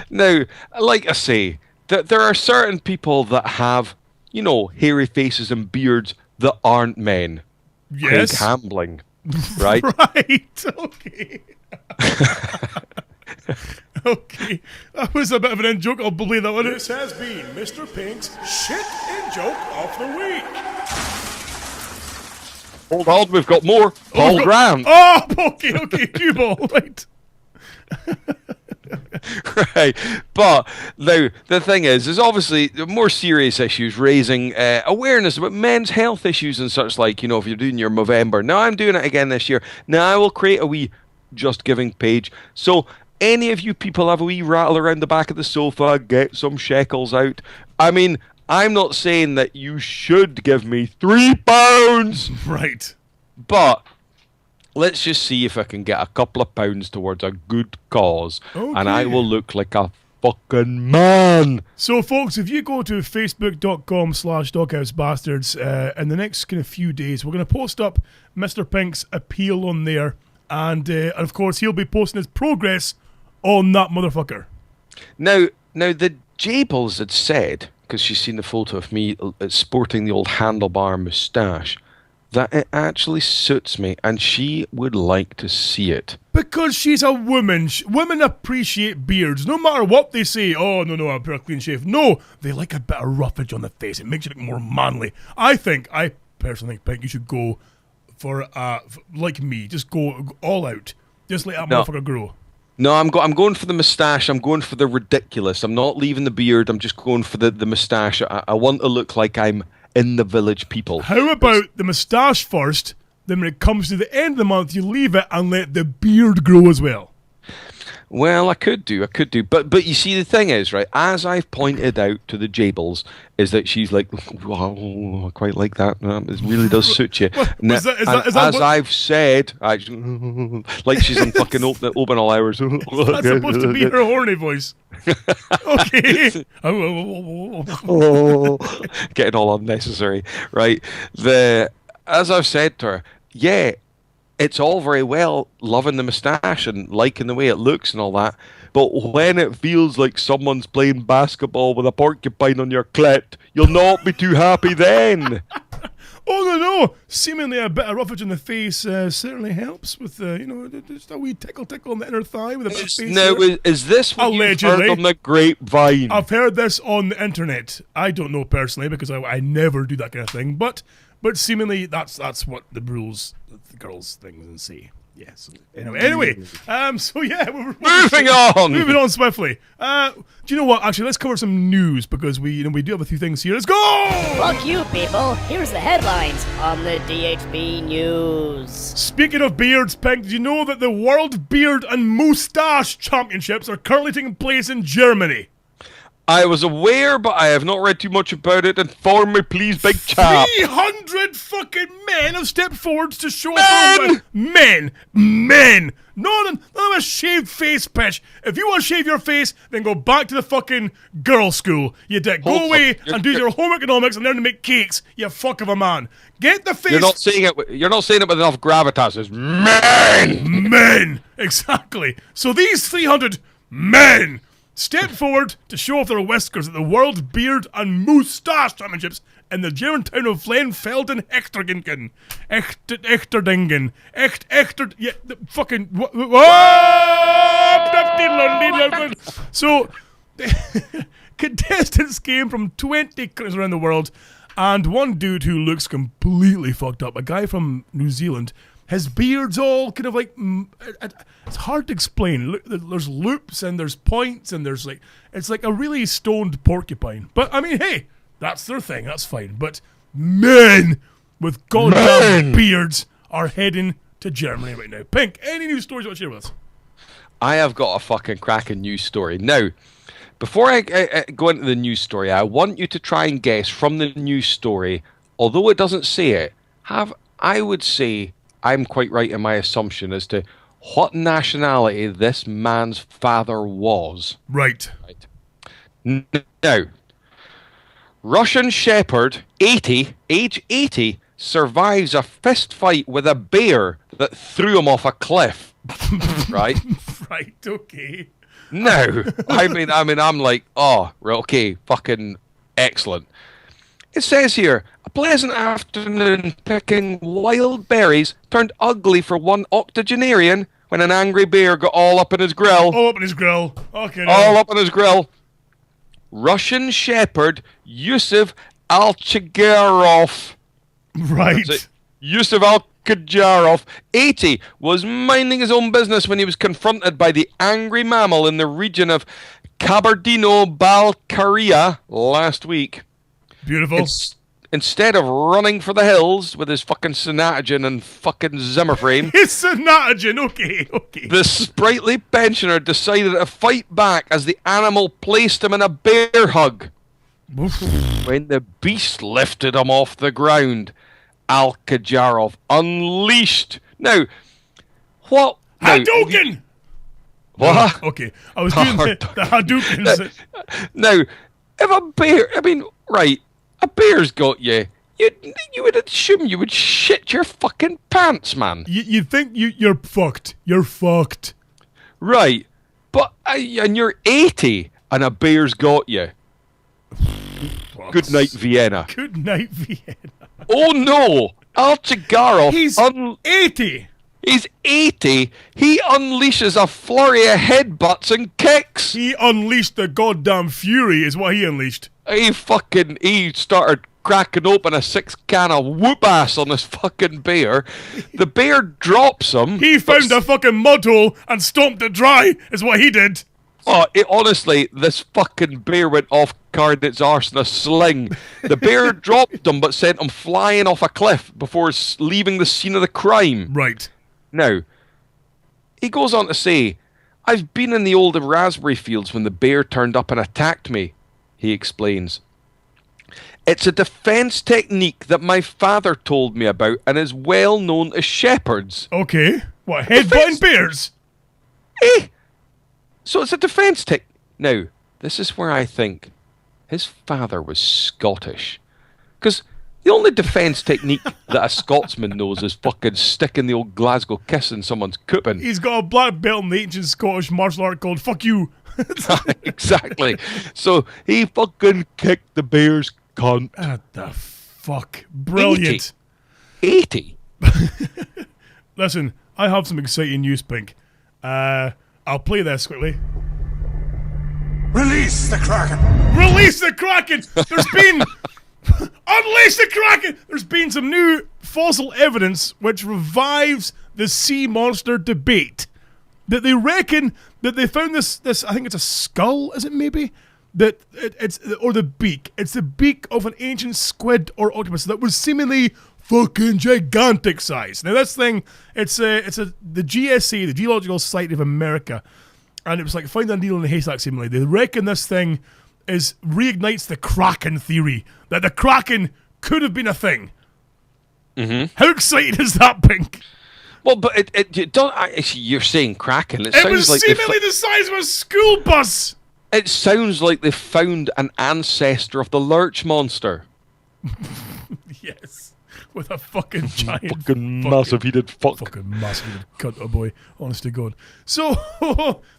Now, like I say, there are certain people that have, you know, hairy faces and beards that aren't men. Yes. Craig Hambling, right? Right, okay. Okay, that was a bit of an in-joke, I'll believe that one. This has been Mr. Pink's Shit In-Joke of the Week. Hold on, we've got more. Paul Grant. Oh, okay, cue ball, right. Right, but now the thing is obviously more serious issues raising awareness about men's health issues and such, like, you know, if you're doing your Movember. Now I'm doing it again this year. Now I will create a wee Just Giving page, so any of you people have a wee rattle around the back of the sofa, get some shekels out. I mean, I'm not saying that you should give me £3, Right. but let's just see if I can get a couple of pounds towards a good cause, and I Okay. will look like a fucking man. So, folks, if you go to facebook.com/doghousebastards, in the next kind of few days, we're going to post up Mr. Pink's appeal on there, and of course, he'll be posting his progress on that motherfucker. Now the Jables had said, because she's seen the photo of me sporting the old handlebar moustache, that it actually suits me, and she would like to see it. Because she's a woman. Women appreciate beards, no matter what they say. Oh, no, I'm a clean shave. No, they like a bit of roughage on the face. It makes you look more manly. I personally think, Pink, you should go for like me. Just go all out. Just let that motherfucker grow. No, I'm going for the moustache. I'm going for the ridiculous. I'm not leaving the beard. I'm just going for the moustache. I want to look like I'm in the Village People. How about the moustache first, then when it comes to the end of the month, you leave it and let the beard grow as well? Well, I could do, but you see, the thing is, right, as I've pointed out to the Jables, is that she's like, wow, I quite like that. It really does suit you. Is that as what- I've said, like she's in fucking open all hours. That's supposed to be her horny voice. Okay. Getting all unnecessary, right? As I've said to her, yeah, it's all very well loving the moustache and liking the way it looks and all that, but when it feels like someone's playing basketball with a porcupine on your clit, you'll not be too happy then. Oh, no. Seemingly a bit of roughage in the face certainly helps with, just a wee tickle on the inner thigh with a bit of face. Now, there. is this what you've Allegedly. heard on the grapevine? I've heard this on the internet. I don't know personally because I never do that kind of thing, but seemingly that's what the rules, the girls things and say. Yes. Anyway, so yeah, we're moving on swiftly. Do you know what? Actually, let's cover some news because we do have a few things here. Let's go! Fuck you, people. Here's the headlines on the DHB News. Speaking of beards, Pink, did you know that the World Beard and Moustache Championships are currently taking place in Germany? I was aware, but I have not read too much about it. Inform me, please, big chap. 300 fucking men have stepped forward to show off. Men! None of a shaved face pitch. If you want to shave your face, then go back to the fucking girl school. You dick. Go away and do your home economics and learn to make cakes. You fuck of a man. Get the face. You're not saying it with enough gravitas. It's men. Men! Exactly. So these 300 men step forward to show off their whiskers at the World Beard and Moustache Championships in the German town of Leinfelden, Echterdingen. Yeah, the fucking... So, contestants came from 20 countries around the world, and one dude who looks completely fucked up, a guy from New Zealand, his beard's all kind of like... It's hard to explain. Look, there's loops and there's points and there's like... It's like a really stoned porcupine. But, I mean, hey, that's their thing. That's fine. But men with goddamn beards are heading to Germany right now. Pink, any news stories you want to share with us? I have got a fucking cracking news story. Now, before I go into the news story, I want you to try and guess from the news story, although it doesn't say it, I would say I'm quite right in my assumption as to what nationality this man's father was. Right. Now, Russian Shepherd, age 80, survives a fist fight with a bear that threw him off a cliff. Right? Right, okay. No. I'm like, oh, right, okay, fucking excellent. It says here, a pleasant afternoon picking wild berries turned ugly for one octogenarian when an angry bear got all up in his grill. All up in his grill. Okay. All up in his grill. Russian Shepherd Yusuf Alchagarov. Right. Yusuf Alchagarov, 80, was minding his own business when he was confronted by the angry mammal in the region of Kabardino-Balkaria last week. Beautiful. Instead of running for the hills with his fucking Synatogen and fucking Zimmer frame, It's a Natogen. Okay. the sprightly pensioner decided to fight back as the animal placed him in a bear hug. When the beast lifted him off the ground, Alkajarov unleashed. Now, what? Hadouken! What? Okay. I was doing the Hadoukens. Now, if a bear, right, a bear's got you, you would assume you would shit your fucking pants, man. You'd think you're fucked. You're fucked. Right, but and you're 80 and a bear's got you. Good night, Vienna. Good night, Vienna. Oh no, Alchagarov. He's 80. He's 80. He unleashes a flurry of headbutts and kicks. He unleashed the goddamn fury, is what he unleashed. He started cracking open a 6-can of whoop ass on this fucking bear. The bear drops him. He found a fucking mud hole and stomped it dry, is what he did. Honestly, this fucking bear went off carrying its arse in a sling. The bear dropped him but sent him flying off a cliff before leaving the scene of the crime. Right. Now, he goes on to say, I've been in the old raspberry fields when the bear turned up and attacked me, he explains. It's a defense technique that my father told me about and is well known to shepherds. Okay. What, headbutting bears? So it's a defense technique. Now, this is where I think his father was Scottish. Because the only defense technique that a Scotsman knows is fucking sticking the old Glasgow kiss in someone's coopin'. He's got a black belt in the ancient Scottish martial art called Fuck You. Exactly. So he fucking kicked the bear's cunt. What the fuck? Brilliant. 80? Listen, I have some exciting news, Pink. I'll play this quickly. Release the Kraken! Release the Kraken! There's been... Unleash the Kraken! There's been some new fossil evidence which revives the sea monster debate. That they reckon that they found this I think it's a skull, is it maybe? That it's or the beak. It's the beak of an ancient squid or octopus that was seemingly fucking gigantic size. Now this thing, the GSA, the Geological Society of America, and it was like finding a needle in a haystack seemingly. They reckon this thing reignites the Kraken theory, that the Kraken could have been a thing. Mm-hmm. How exciting is that, Pink? Well, but it don't. You're saying Kraken. It sounds was like seemingly the size of a school bus. It sounds like they found an ancestor of the lurch monster. Yes, with a fucking giant, Fucking massive heated fuck. fucking massive cunt, oh boy, honest to God. So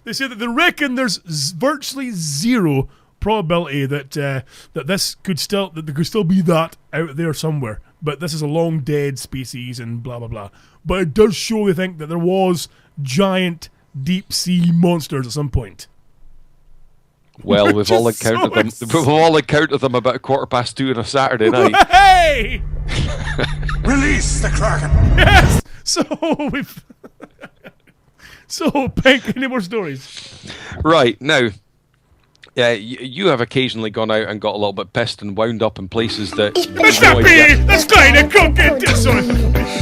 they say that they reckon there's virtually zero probability that that there could still be that out there somewhere. But this is a long dead species and blah blah blah. But it does show they think that there was giant deep sea monsters at some point. Well, we've all Just so encountered them. exciting. We've all encountered them about 2:15 on a Saturday night. Hey! Release the Kraken! Yes. So we've. So Pink, any more stories? Right now, yeah, you have occasionally gone out and got a little bit pissed and wound up in places that. That's not me! That's kind of cooking!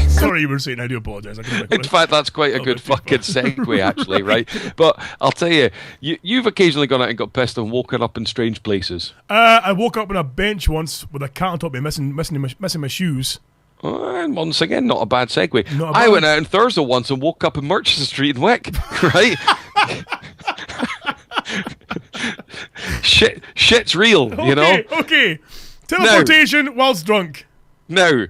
Sorry, you were saying. I do apologise. In fact, that's quite a good fucking segue, actually, right? But I'll tell you, you've occasionally gone out and got pissed and woken up in strange places. I woke up on a bench once with a cat on top of me, missing my shoes. And once again, not a bad segue. Not a I bad- went out on Thursday once and woke up in Murchison Street in Wick, right? Shit's real, you know? Okay. Teleportation whilst drunk. Now,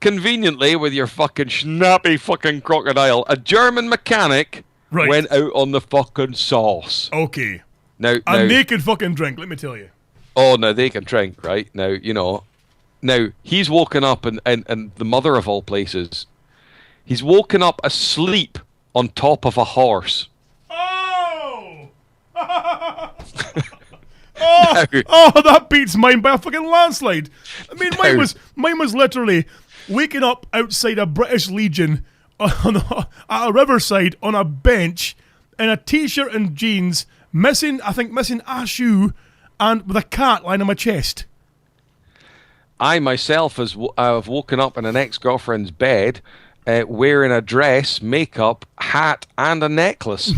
conveniently, with your fucking snappy fucking crocodile, a German mechanic Right. went out on the fucking sauce. Okay. Now, And they can fucking drink, let me tell you. oh, now they can drink, right? Now, you know. Now, he's woken up, and the mother of all places, he's woken up asleep on top of a horse. Oh! Now, Oh, that beats mine by a fucking landslide. I mean, No. mine was literally waking up outside a British Legion at a riverside on a bench in a t-shirt and jeans, missing a shoe, and with a cat lying on my chest. I myself have woken up in an ex-girlfriend's bed wearing a dress, makeup, hat, and a necklace.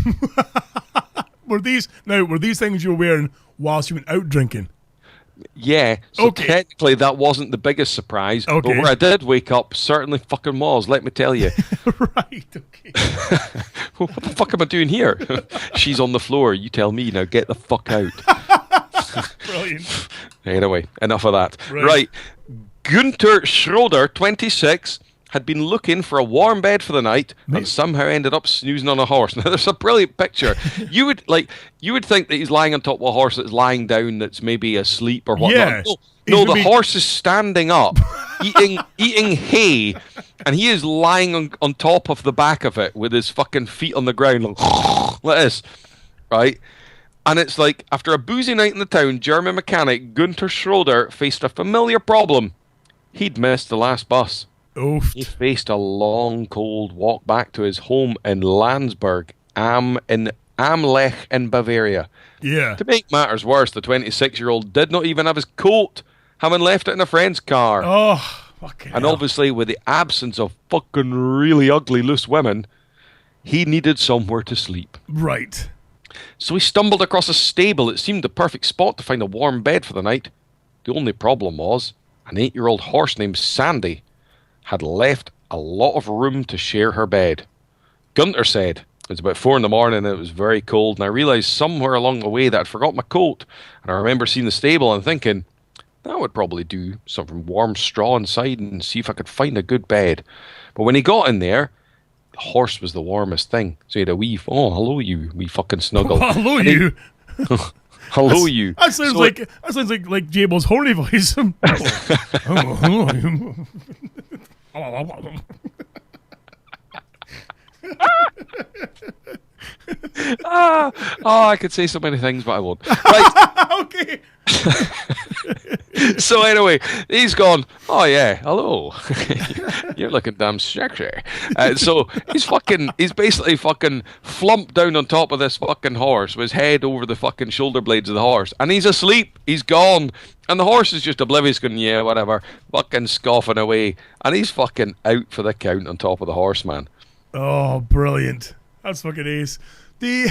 Were these things you were wearing whilst you went out drinking? Yeah, so Okay. technically that wasn't the biggest surprise, but Okay. where I did wake up certainly fucking was, let me tell you. Right, okay. What the fuck am I doing here? She's on the floor, you tell me, now get the fuck out. Brilliant. Anyway, enough of that. Right. Right. Gunter Schroeder, 26, had been looking for a warm bed for the night and somehow ended up snoozing on a horse. Now, there's a brilliant picture. You would think that he's lying on top of a horse that's lying down, that's maybe asleep or whatnot. Yeah. No, He's the maybe- horse is standing up, eating hay, and he is lying on top of the back of it with his fucking feet on the ground like this, right? And it's like, after a boozy night in the town, German mechanic Gunter Schroeder faced a familiar problem. He'd missed the last bus. Oof. He faced a long, cold walk back to his home in Landsberg, Amlech in Bavaria. Yeah. To make matters worse, the 26-year-old did not even have his coat, having left it in a friend's car. Oh, fucking And hell. obviously, with the absence of fucking really ugly loose women, he needed somewhere to sleep. Right. So he stumbled across a stable. It seemed the perfect spot to find a warm bed for the night. The only problem was, an 8-year-old horse named Sandy had left a lot of room to share her bed. Gunter said, it was about 4 a.m, and it was very cold, and I realised somewhere along the way that I'd forgot my coat. And I remember seeing the stable and thinking, that would probably do, some warm straw inside, and see if I could find a good bed. But when he got in there, the horse was the warmest thing. So he had a wee, oh, hello you, wee fucking snuggle. Hello, And he- you. Hello you. That sounds So- like Jabel's horny voice. Oh, I could say so many things, but I won't. Right. Okay. So anyway, he's gone, oh yeah, hello. You're looking damn sexy. So he's basically fucking flumped down on top of this fucking horse with his head over the fucking shoulder blades of the horse. And he's asleep. He's gone. And the horse is just oblivious, going, yeah, whatever. Fucking scoffing away. And he's fucking out for the count on top of the horse, man. Oh, brilliant. That's fucking ace. Do you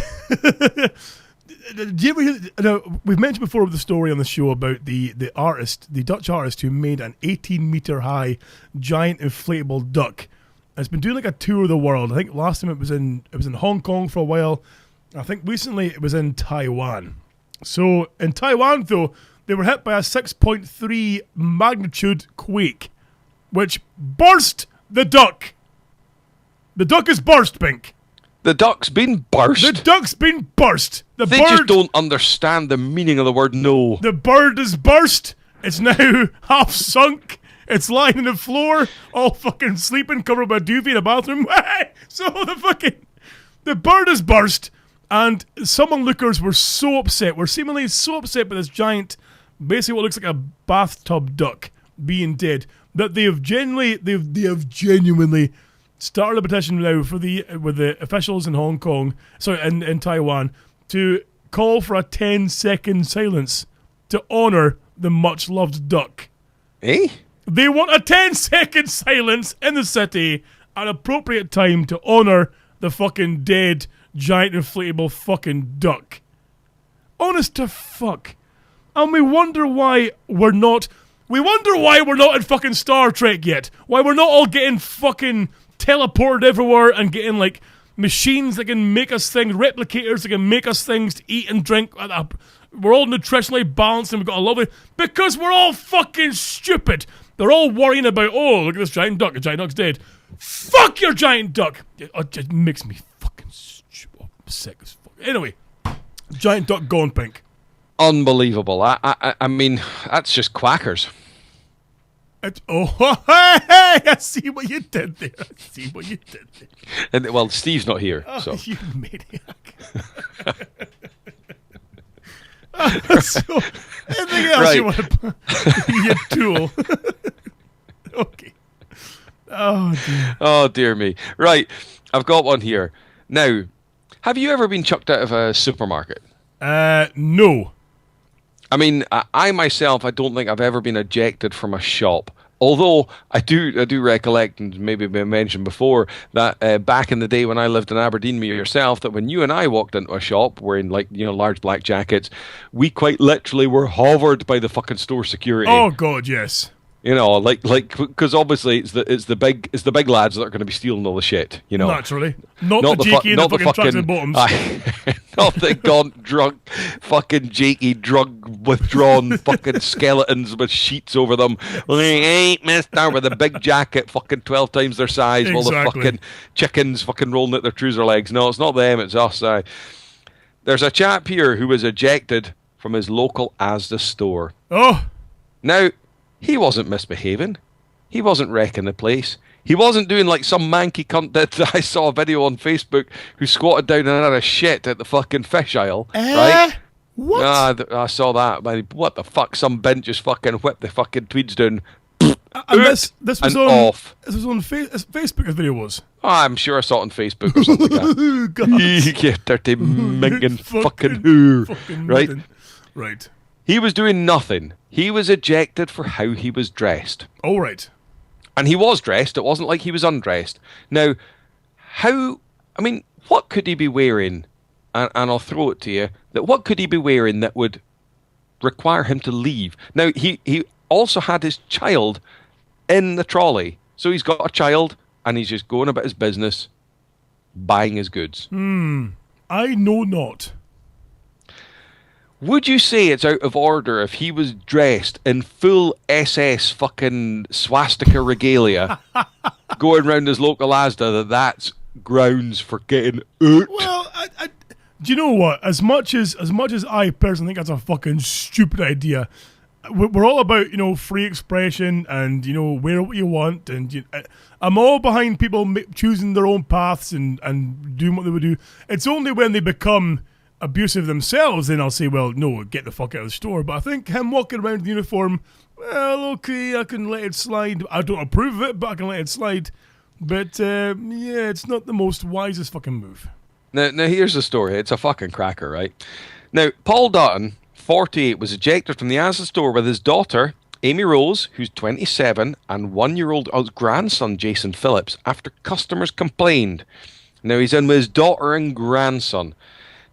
ever hear, now, we've mentioned before the story on the show about the Dutch artist who made an 18-meter high giant inflatable duck. It's been doing like a tour of the world. I think last time it was in Hong Kong for a while. I think recently it was in Taiwan. So in Taiwan though, they were hit by a 6.3 magnitude quake, which burst the duck. The duck is burst, Pink. The duck's been burst. The duck's been burst. The They bird, just don't understand the meaning of the word no. The bird is burst. It's now half sunk. It's lying on the floor, all fucking sleeping, covered by a duvet in a bathroom. So the bird is burst, and some onlookers were so upset. Were seemingly so upset by this giant, basically what looks like a bathtub duck being dead, that they have genuinely started a petition now with the officials in Hong Kong, in Taiwan, to call for a 10-second silence to honour the much-loved duck. Eh? They want a 10-second silence in the city at appropriate time to honour the fucking dead, giant, inflatable fucking duck. Honest to fuck. And we wonder why we're not... We wonder why we're not in fucking Star Trek yet. Why we're not all getting fucking teleported everywhere and getting like machines that can make us things, replicators that can make us things to eat and drink. We're all nutritionally balanced and we've got a lovely... Because we're all fucking stupid. They're all worrying about, oh, look at this giant duck. The giant duck's dead. Fuck your giant duck. It just makes me fucking sick as fuck. Anyway, giant duck gone pink. Unbelievable. I mean, that's just quackers. Hey, I see what you did there. And, well, Steve's not here, Oh, so. you maniac. So, anything else you want to... you tool. Okay. Oh, dear me. Right, I've got one here. Now, have you ever been chucked out of a supermarket? No. I mean, I myself, I don't think I've ever been ejected from a shop. Although I do recollect, and maybe been mentioned before, that back in the day when I lived in Aberdeen, me yourself, that when you and I walked into a shop wearing large black jackets, we quite literally were hovered by the fucking store security. Oh God, yes. You know, like because obviously it's the big lads that are going to be stealing all the shit. You know, Naturally, not the Jakey and the fucking tracks and bottoms. Not the gaunt, drunk, fucking Jakey, drug, withdrawn fucking skeletons with sheets over them. Hey, mister, with a big jacket, fucking 12 times their size, while the fucking chickens fucking rolling at their trouser legs. No, it's not them, it's us. There's a chap here who was ejected from his local Asda store. Oh. Now, he wasn't misbehaving. He wasn't wrecking the place. He wasn't doing like some manky cunt that I saw a video on Facebook who squatted down and had a shit at the fucking fish aisle. Right? What? I saw that. What the fuck? Some bent just fucking whipped the fucking tweeds down. And this was on off. This was on Facebook. This video was. Oh, I'm sure I saw it on Facebook or something like that. God. You dirty minking fucking who. Right? Nothing. Right. He was doing nothing. He was ejected for how he was dressed. All right. And he was dressed. It wasn't like he was undressed. Now, what could he be wearing? And I'll throw it to you. What could he be wearing that would require him to leave? Now, he also had his child in the trolley. So he's got a child and he's just going about his business, buying his goods. I know not. Would you say it's out of order if he was dressed in full SS fucking swastika regalia going around his local Asda that's grounds for getting out? Well, do you know what? As much as I personally think that's a fucking stupid idea, we're all about, free expression and, wear what you want. And I'm all behind people choosing their own paths and doing what they would do. It's only when they become abusive themselves, then I'll say, well, no, get the fuck out of the store. But I think him walking around in uniform, well, okay, I can let it slide. I don't approve of it, but I can let it slide. But, it's not the most wisest fucking move. Now here's the story. It's a fucking cracker, right? Now, Paul Dutton, 48, was ejected from the Asda store with his daughter, Amy Rose, who's 27, and 1-year-old grandson, Jason Phillips, after customers complained. Now, he's in with his daughter and grandson.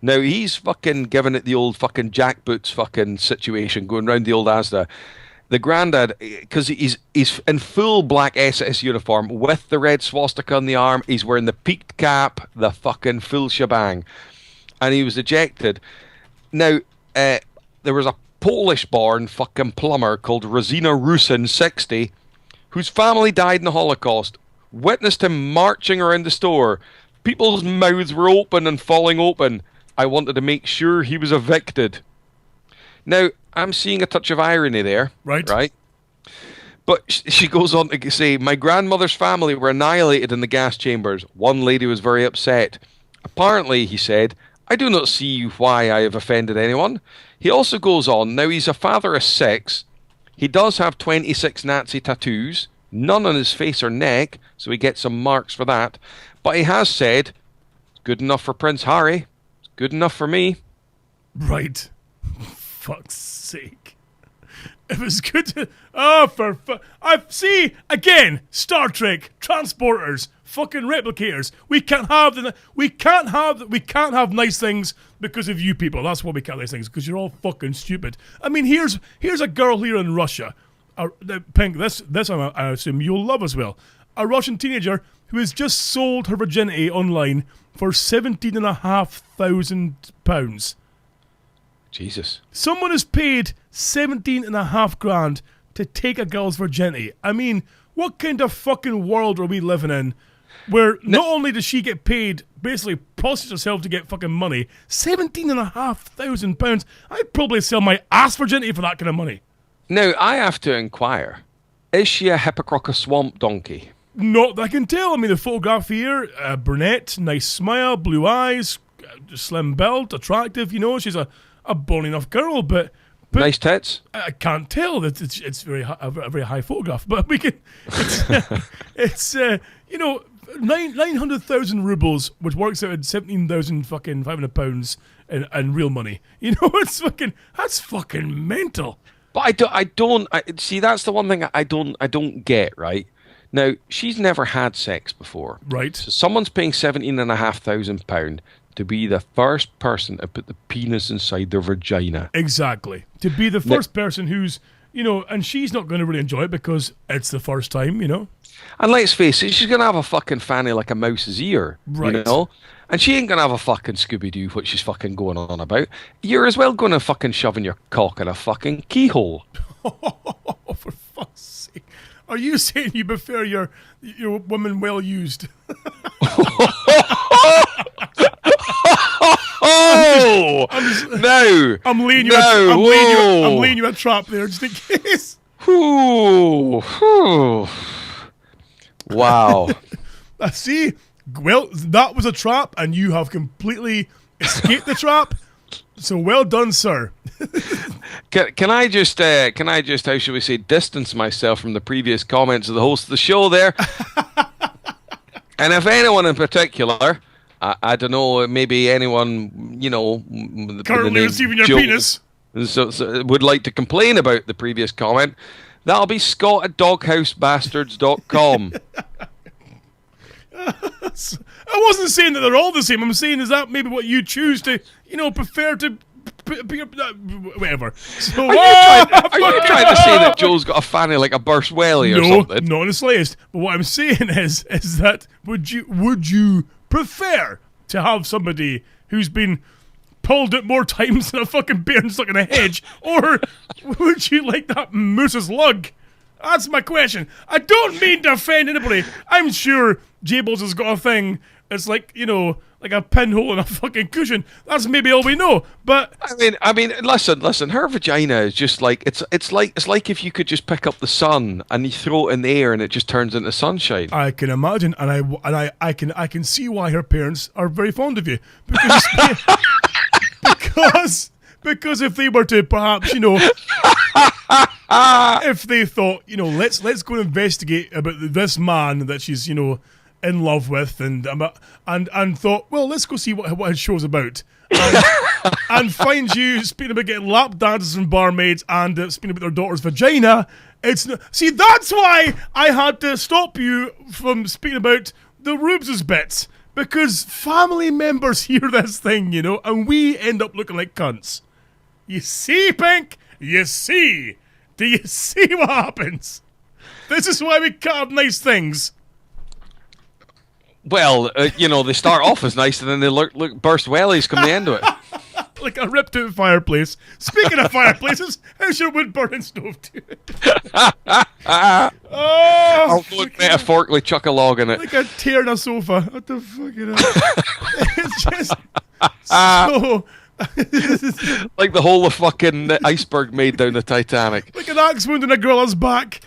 Now, he's fucking giving it the old fucking jackboots fucking situation, going round the old Asda. The granddad, because he's in full black SS uniform with the red swastika on the arm. He's wearing the peaked cap, the fucking full shebang. And he was ejected. Now, there was a Polish-born fucking plumber called Rosina Rusin, 60, whose family died in the Holocaust. Witnessed him marching around the store. People's mouths were open and falling open. I wanted to make sure he was evicted. Now, I'm seeing a touch of irony there. Right? But she goes on to say, my grandmother's family were annihilated in the gas chambers. One lady was very upset. Apparently, he said, I do not see why I have offended anyone. He also goes on, now he's a father of 6. He does have 26 Nazi tattoos, none on his face or neck, so he gets some marks for that. But he has said, it's good enough for Prince Harry. Good enough for me. Right. Fuck's sake. It was good to... Oh, see, again, Star Trek, transporters, fucking replicators. We can't have nice things because of you people. That's why we can't have nice things, because you're all fucking stupid. I mean, here's a girl here in Russia Pink, this I assume you'll love as well. A Russian teenager who has just sold her virginity online for £17,500. Jesus. Someone has paid 17.5 grand to take a girl's virginity. I mean, what kind of fucking world are we living in where not only does she get paid, basically prostitutes herself to get fucking money, £17,500. I'd probably sell my ass virginity for that kind of money. Now, I have to inquire, is she a Hippocrates swamp donkey? Not that I can tell. I mean, the photograph here, brunette, nice smile, blue eyes, slim build, attractive, you know, she's a bony enough girl, but Nice tits? I can't tell. That it's a very high photograph, but we can. It's 900,000 rubles, which works out at 17,000 fucking £500 in real money. You know, that's fucking mental. But I don't see. That's the one thing I don't get. Right now, she's never had sex before. Right. So someone's paying £17,500 to be the first person to put the penis inside their vagina. Exactly. To be the first person who's, and she's not going to really enjoy it because it's the first time, And let's face it, she's going to have a fucking fanny like a mouse's ear, right. And she ain't going to have a fucking Scooby-Doo, what she's fucking going on about. You're as well going to fucking shoving your cock in a fucking keyhole. Oh, for fuck's sake. Are you saying you prefer your woman well used? Oh no! I'm laying you a trap there just in case. Wow. See, well, that was a trap, and you have completely escaped the trap. So well done, sir. Can I just how should we say, distance myself from the previous comments of the host of the show there? And if anyone in particular, I don't know, maybe anyone, currently receiving your penis, so would like to complain about the previous comment, that'll be Scott at doghousebastards.com. I wasn't saying that they're all the same. I'm saying is that maybe what you choose to, prefer to, whatever. So, are you trying to say that Joe's got a fanny like a burst welly or something? No, not in the slightest. But what I'm saying is that would you prefer to have somebody who's been pulled out more times than a fucking bear stuck in a hedge, or would you like that moose's lug? That's my question. I don't mean to offend anybody. I'm sure Jables has got a thing. It's like, like a pinhole in a fucking cushion. That's maybe all we know. But I mean, listen. Her vagina is just like it's like if you could just pick up the sun and you throw it in the air and it just turns into sunshine. I can imagine, and I can see why her parents are very fond of you because if they were to perhaps if they thought let's go and investigate about this man that she's in love with and thought, well, let's go see what his show's about and find you speaking about getting lap dances from barmaids and speaking about their daughter's vagina. See, that's why I had to stop you from speaking about the Rubes' bits, because family members hear this thing, and we end up looking like cunts. You see, Pink? You see? Do you see what happens? This is why we can't have nice things. Well, they start off as nice and then they look burst wellies come the end of it. Like a ripped out fireplace. Speaking of fireplaces, how's your wood burning stove doing? I'll go and metaphorically chuck a log in it. Like a tear in a sofa. What the fuck is that? It's just so... like the whole of fucking iceberg made down the Titanic. Like an axe wound in a gorilla's back.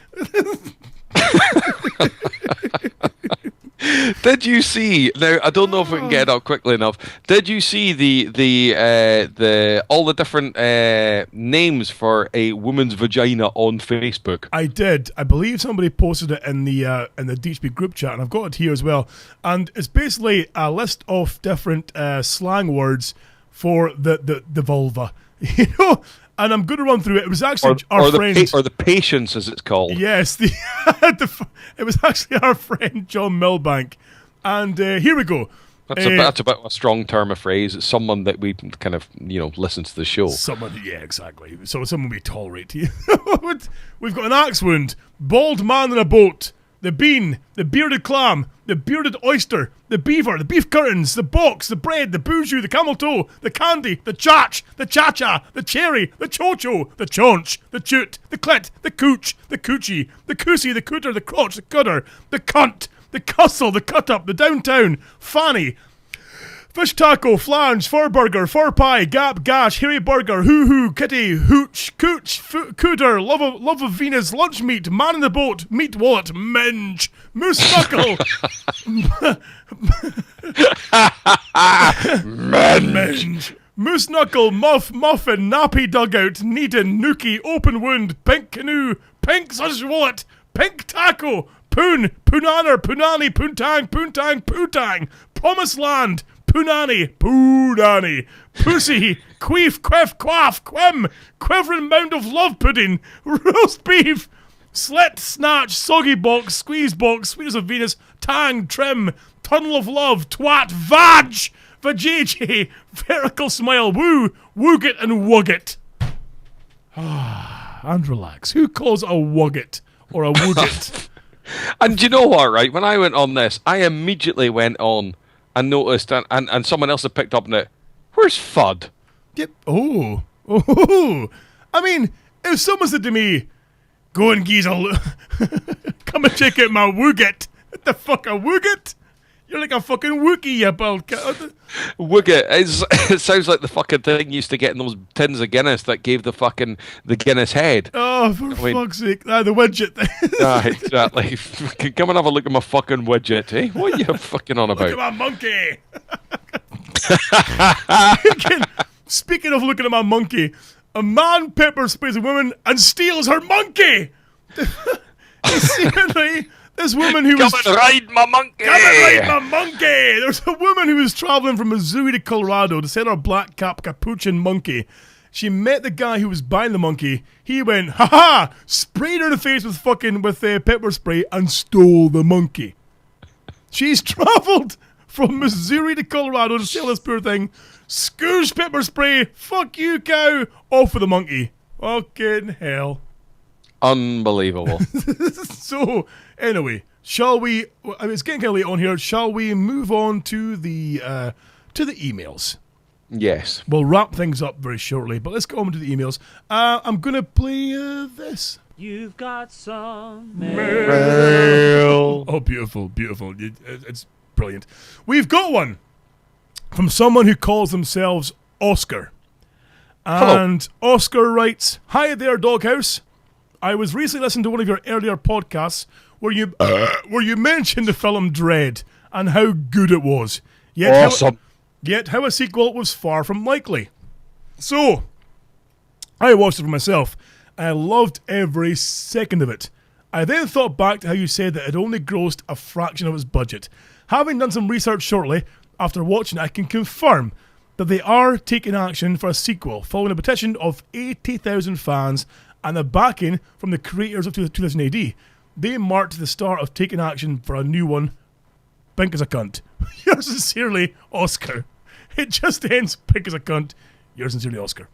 Did you see? Now I don't know if we can get it up quickly enough. Did you see the all the different names for a woman's vagina on Facebook? I did. I believe somebody posted it in the DHB group chat, and I've got it here as well. And it's basically a list of different slang words for the vulva, And I'm going to run through it. It was actually our friend... or the patience, as it's called. Yes, it was actually our friend John Milbank. And here we go. That's a bit of a strong term of phrase. It's someone that we kind of, listens to the show. Someone, yeah, exactly. So someone we tolerate. We've got an axe wound, bald man in a boat, the bean, the bearded clam, the bearded oyster, the beaver, the beef curtains, the box, the bread, the boujou, the camel toe, the candy, the chach, the cha-cha, the cherry, the cho-cho, the chaunch, the choot, the clit, the cooch, the coochie, the coosie, the cooter, the crotch, the cutter, the cunt, the cussle, the cut-up, the downtown, fanny, fish taco, flange, fur burger, fur pie, gap, gash, hairy burger, hoo-hoo, kitty, hooch, cooch, cooter, love of Venus, lunch meat, man in the boat, meat wallet, minge, moose knuckle, minge, moose knuckle, muffin, nappy dugout, Needin, nookie, open wound, pink canoe, pink sausage wallet, pink taco, poon, poonaner, poonani, poontang, poontang, pootang, promised land, Punani, pussy, queef, queff, quaff, quem, quivering mound of love pudding, roast beef, slit, snatch, soggy box, squeeze box, sweetness of Venus, tang, trim, tunnel of love, twat, vag, vajayjay, vertical smile, woo, wooget and wugget. And relax. Who calls a wugget or a wooget? And do you know what, right? When I went on this, I immediately went on and noticed, and someone else had picked up on it. Where's Fudd? Yep. Oh. I mean, if someone said to me, "Go and geese come and check out my wooget," what the fuck, a wooget? You're like a fucking Wookiee, you bald cat. Wooget. It sounds like the fucking thing you used to get in those tins of Guinness that gave the Guinness head. Oh, for fuck's sake. The widget thing. Exactly. Come and have a look at my fucking widget, eh? What are you fucking on about? Look at my monkey. Speaking of looking at my monkey, a man pepper sprays a woman and steals her monkey. Seriously, this woman who Come and ride my monkey. Come and ride my monkey. There's a woman who was traveling from Missouri to Colorado to sell her black cap capuchin monkey. She met the guy who was buying the monkey. He went, ha, sprayed her in the face with pepper spray and stole the monkey. She's traveled from Missouri to Colorado to sell this poor thing. Scoosh pepper spray, fuck you cow, off with the monkey. Fucking hell. Unbelievable. So, anyway, shall we? I mean, it's getting kind of late on here. Shall we move on to the emails? Yes. We'll wrap things up very shortly, but let's go on to the emails. I'm gonna play this. You've got some mail. Oh, beautiful, beautiful. It's brilliant. We've got one from someone who calls themselves Oscar. And hello. Oscar writes, "Hi there, Doghouse. I was recently listening to one of your earlier podcasts where you mentioned the film Dread and how good it was. Awesome. Yet how a sequel was far from likely. So, I watched it for myself. I loved every second of it. I then thought back to how you said that it only grossed a fraction of its budget. Having done some research shortly after watching it, I can confirm that they are taking action for a sequel following a petition of 80,000 fans and the backing from the creators of 2000 AD. They marked the start of taking action for a new one. Pink as a cunt. Yours sincerely, Oscar." It just ends, "Pink as a cunt. Yours sincerely, Oscar."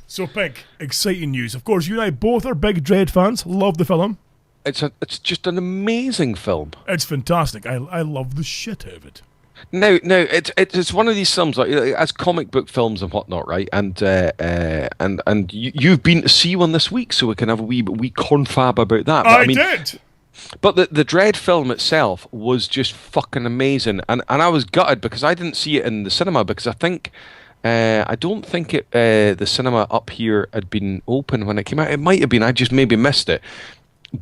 So, Pink, exciting news. Of course, you and I both are big Dread fans. Love the film. It's just an amazing film. It's fantastic. I love the shit out of it. No, it's one of these films like as comic book films and whatnot, right? And you've been to see one this week, so we can have a wee confab about that. But, I did. But the Dread film itself was just fucking amazing, and I was gutted because I didn't see it in the cinema because I don't think the cinema up here had been open when it came out. It might have been. I just maybe missed it.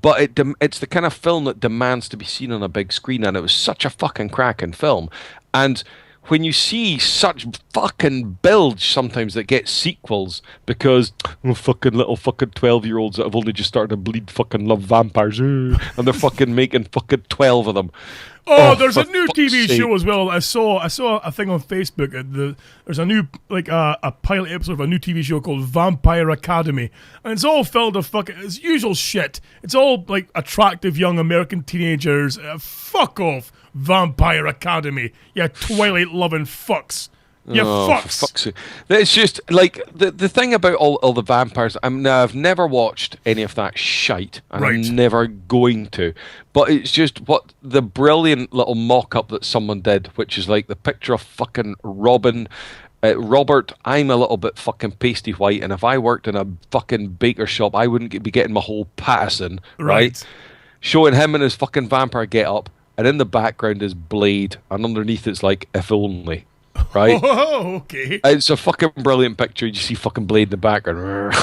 But it's the kind of film that demands to be seen on a big screen, and it was such a fucking cracking film. And when you see such fucking bilge sometimes that get sequels because fucking little fucking 12-year-olds that have only just started to bleed fucking love vampires, and they're fucking making fucking 12 of them. Oh, there's a new TV show as well. I saw a thing on Facebook. There's a new a pilot episode of a new TV show called Vampire Academy, and it's all filled with fucking it's usual shit. It's all like attractive young American teenagers. Fuck off. Vampire Academy. You Twilight-loving fucks. You Oh, fucks. for fuck's sake. It's just like the thing about all the vampires. I've never watched any of that shite, and Right. I'm never going to. But it's just what the brilliant little mock-up that someone did, which is like the picture of fucking Robert. I'm a little bit fucking pasty white, and if I worked in a fucking baker shop, I wouldn't be getting my whole Patterson, right? Showing him in his fucking vampire get-up, and in the background is Blade, and underneath it's like, if only. Right? Oh, okay. It's a fucking brilliant picture. You see fucking Blade in the background.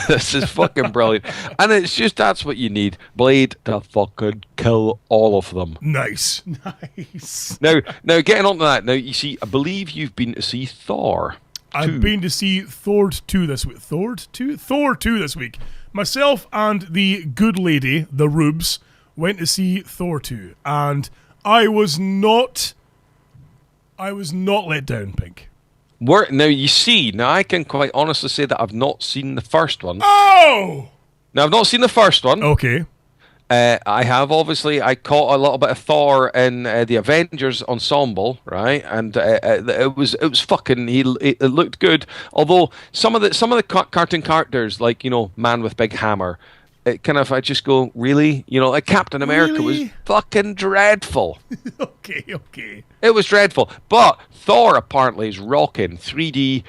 This is fucking brilliant. And it's just, that's what you need. Blade to fucking kill all of them. Nice. Nice. Now, getting on to that. Now, you see, I believe you've been to see Thor. I've been to see Thor 2 this week. Thor 2 this week. Myself and the good lady, the Rubes, went to see Thor 2. And I was not let down, Pink. Now, you see, now I can quite honestly say that I've not seen the first one. Oh! Now, I've not seen the first one. Okay. I have, obviously, I caught a little bit of Thor in the Avengers ensemble, right? And it was fucking, it looked good. Although some of the cartoon characters, like, you know, Man with Big Hammer, it kind of, I just go, really? You know, like Captain America was Really? fucking dreadful. Okay. It was dreadful. But Thor apparently is rocking 3D.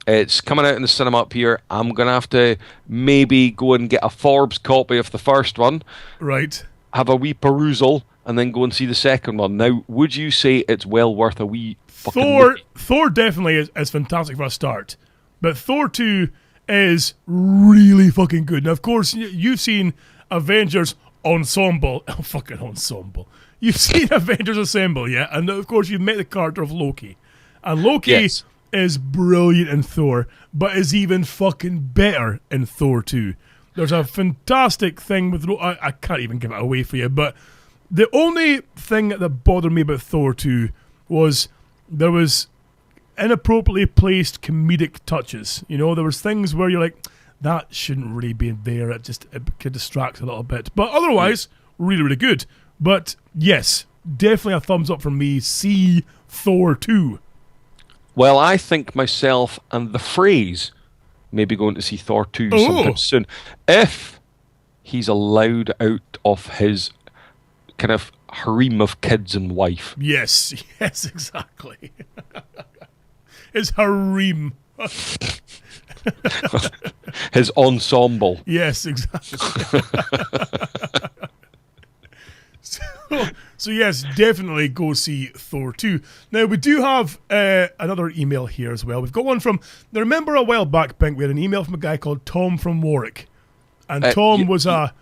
It's coming out in the cinema up here. I'm going to have to maybe go and get a Forbes copy of the first one, Right. have a wee perusal, and then go and see the second one. Now, would you say it's well worth a wee fucking look? Thor definitely is fantastic for a start. But Thor 2 is really fucking good. Now, of course, you've seen Avengers Ensemble. Oh, fucking Ensemble. You've seen Avengers Assemble, yeah? And, of course, you've met the character of Loki. And Loki Yes. is brilliant in Thor, but is even fucking better in Thor 2. There's a fantastic thing with... I can't even give it away for you, but the only thing that bothered me about Thor 2 was there was inappropriately placed comedic touches. You know, there was things where you're like, that shouldn't really be there. It could distract a little bit. But otherwise, really, really good. But yes, definitely a thumbs up from me. See Thor 2. Well, I think myself and the phrase may be going to see Thor 2 sometime soon. If he's allowed out of his kind of harem of kids and wife. Yes, exactly. His harem. His ensemble. Yes, exactly. So yes, definitely go see Thor 2. Now, we do have another email here as well. We've got one from... Now, remember a while back, Pink, we had an email from a guy called Tom from Warwick. And Tom was a...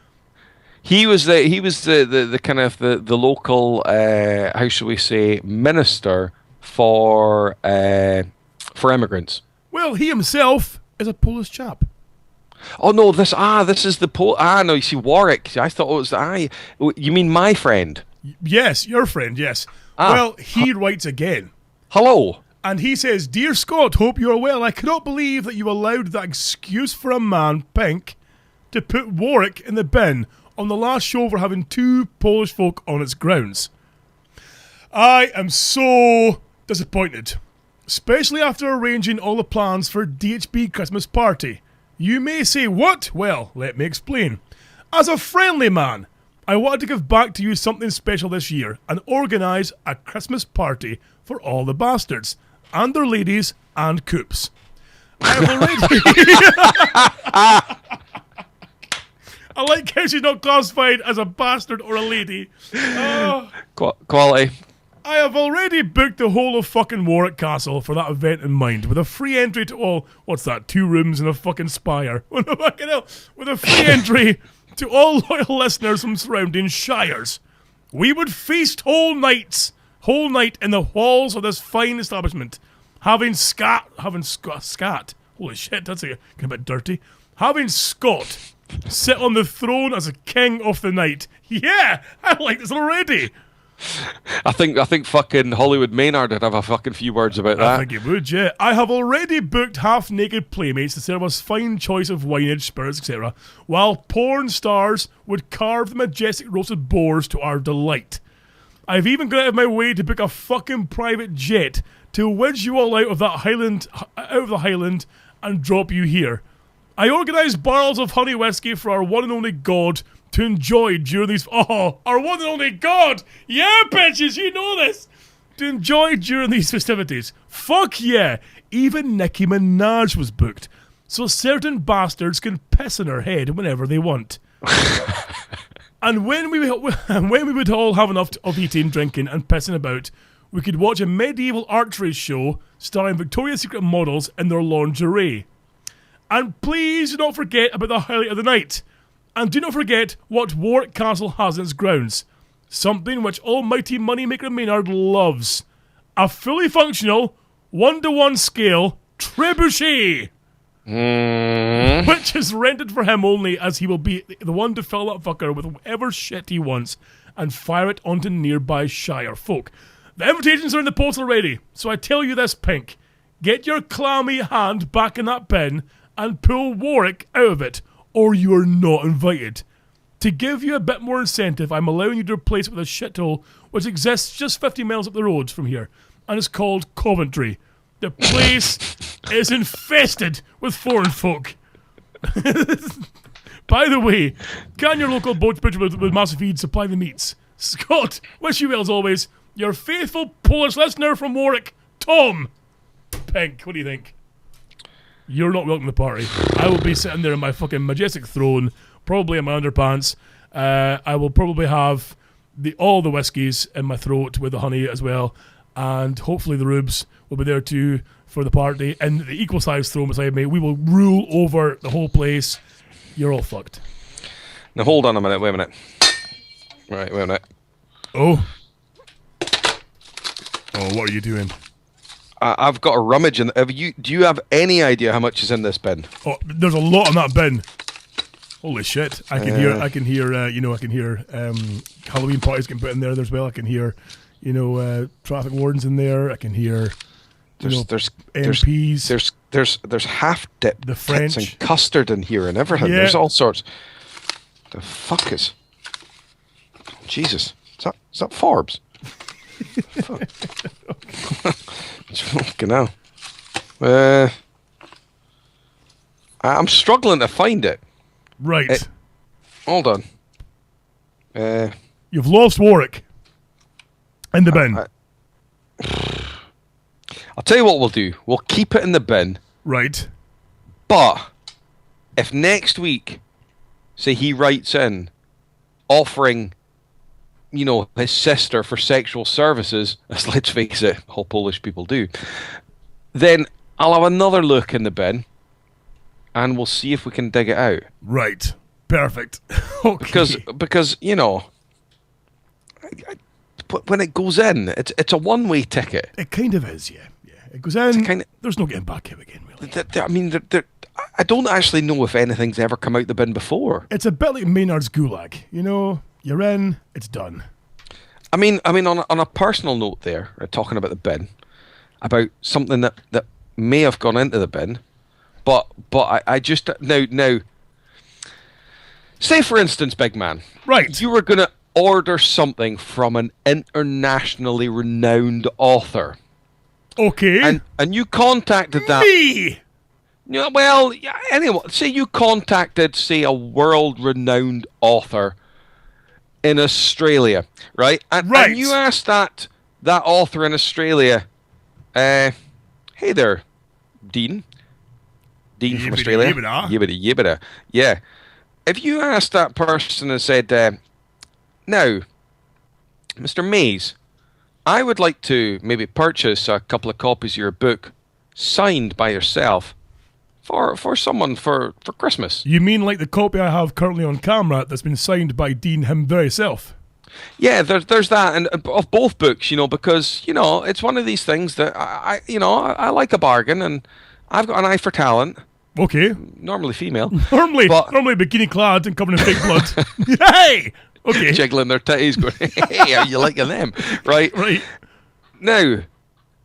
He was the kind of the local, how shall we say, minister for immigrants. Well, he himself is a Polish chap. Oh no, this is the no, you see Warwick. I thought it was you mean my friend? Yes, your friend, yes. Well, he writes again. Hello. And he says, Dear Scott, hope you are well. I cannot believe that you allowed that excuse for a man, Pink, to put Warwick in the bin on the last show for having two Polish folk on its grounds. I am so disappointed, especially after arranging all the plans for DHB Christmas party. You may say, what? Well, let me explain. As a friendly man, I wanted to give back to you something special this year and organise a Christmas party for all the bastards and their ladies and coops. I have already... I like how she's not classified as a bastard or a lady. Quality. I have already booked the whole of fucking Warwick Castle for that event in mind, with a free entry to all, 2 rooms and a fucking spire. With a free entry to all loyal listeners from surrounding shires. We would feast whole night in the halls of this fine establishment, having scat. Holy shit, that's a bit dirty. Having Scott sit on the throne as a king of the night. Yeah, I like this already. I think fucking Hollywood Maynard would have a fucking few words about that. I think it would, yeah. I have already booked half-naked playmates to serve us fine choice of wineage, spirits, etc., while porn stars would carve the majestic roasted boars to our delight. I've even gone out of my way to book a fucking private jet to wedge you all out of the Highland, and drop you here. I organised barrels of honey whiskey for our one and only God to enjoy during these. Oh, our one and only God! Yeah, bitches, you know this! To enjoy during these festivities. Fuck yeah! Even Nicki Minaj was booked, so certain bastards can piss in her head whenever they want. And when we would all have enough of eating, drinking, and pissing about, we could watch a medieval archery show starring Victoria's Secret models in their lingerie. And please do not forget about the highlight of the night. And do not forget what Warwick Castle has in its grounds. Something which almighty moneymaker Maynard loves. A fully functional, 1-to-1 scale trebuchet. Which is rented for him only, as he will be the one to fill that fucker with whatever shit he wants and fire it onto nearby Shire folk. The invitations are in the post already, so I tell you this, Pink. Get your clammy hand back in that bin and pull Warwick out of it, or you are not invited. To give you a bit more incentive, I'm allowing you to replace it with a shithole which exists just 50 miles up the road from here, and it's called Coventry. The place is infested with foreign folk. By the way, can your local butcher with massive feed supply the meats? Scott, wish you well as always. Your faithful Polish listener from Warwick, Tom. Pink, what do you think? You're not welcome to the party. I will be sitting there in my fucking majestic throne, probably in my underpants. I will probably have all the whiskies in my throat with the honey as well. And hopefully the rubes will be there too for the party. And the equal size throne beside me. We will rule over the whole place. You're all fucked. Now hold on a minute, wait a minute. Right, wait a minute. Oh, what are you doing? I've got a rummage in. Do you have any idea how much is in this bin? Oh, there's a lot in that bin. Holy shit! I can hear Halloween parties getting put in there as well. I can hear, traffic wardens in there. I can hear, there's MPs. There's half dip, the French, and custard in here and everything. Yeah. There's all sorts. The fuck is? Jesus, is that Forbes? Fucking hell. I'm struggling to find it. Right. Hold on. You've lost Warwick in the bin. I'll tell you what we'll do. We'll keep it in the bin. Right. But if next week, say he writes in offering, his sister for sexual services, as let's face it, all Polish people do, then I'll have another look in the bin and we'll see if we can dig it out. Right. Perfect. Okay. Because when it goes in, it's a one-way ticket. It kind of is, yeah. It goes in, there's no getting back out again, really. I don't actually know if anything's ever come out the bin before. It's a bit like Maynard's Gulag, You're in, it's done. I mean, on a personal note there, talking about the bin, about something that may have gone into the bin, but I just now. Say for instance, big man, right? You were gonna order something from an internationally renowned author. Okay. And you contacted that. Me. Yeah, well, yeah, anyway, say you contacted, say, a world-renowned author in Australia, right? And you asked that author in Australia, hey there, Dean from Australia. Yibbida. Yeah. If you asked that person and said, now, Mr. Mays, I would like to maybe purchase a couple of copies of your book signed by yourself for someone for Christmas. You mean like the copy I have currently on camera that's been signed by Dean him very self? Yeah, there's that, and of both books, because it's one of these things that I like a bargain, and I've got an eye for talent. Okay. Normally female. Normally bikini clad and covered in fake blood. Hey. Okay. Jiggling their titties, going, hey, are you liking them? Right. Now,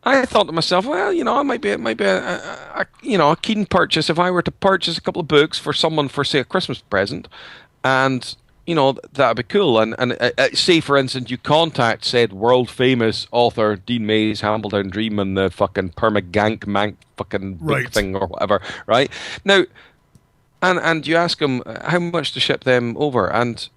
I thought to myself, well, it might be a keen purchase if I were to purchase a couple of books for someone for, say, a Christmas present, and you know, that'd be cool. And say, for instance, you contact said world famous author Dean Mays, Hambledown Dream, and the fucking Permagank Mank fucking book Right. thing or whatever, right? Now, and you ask him how much to ship them over, and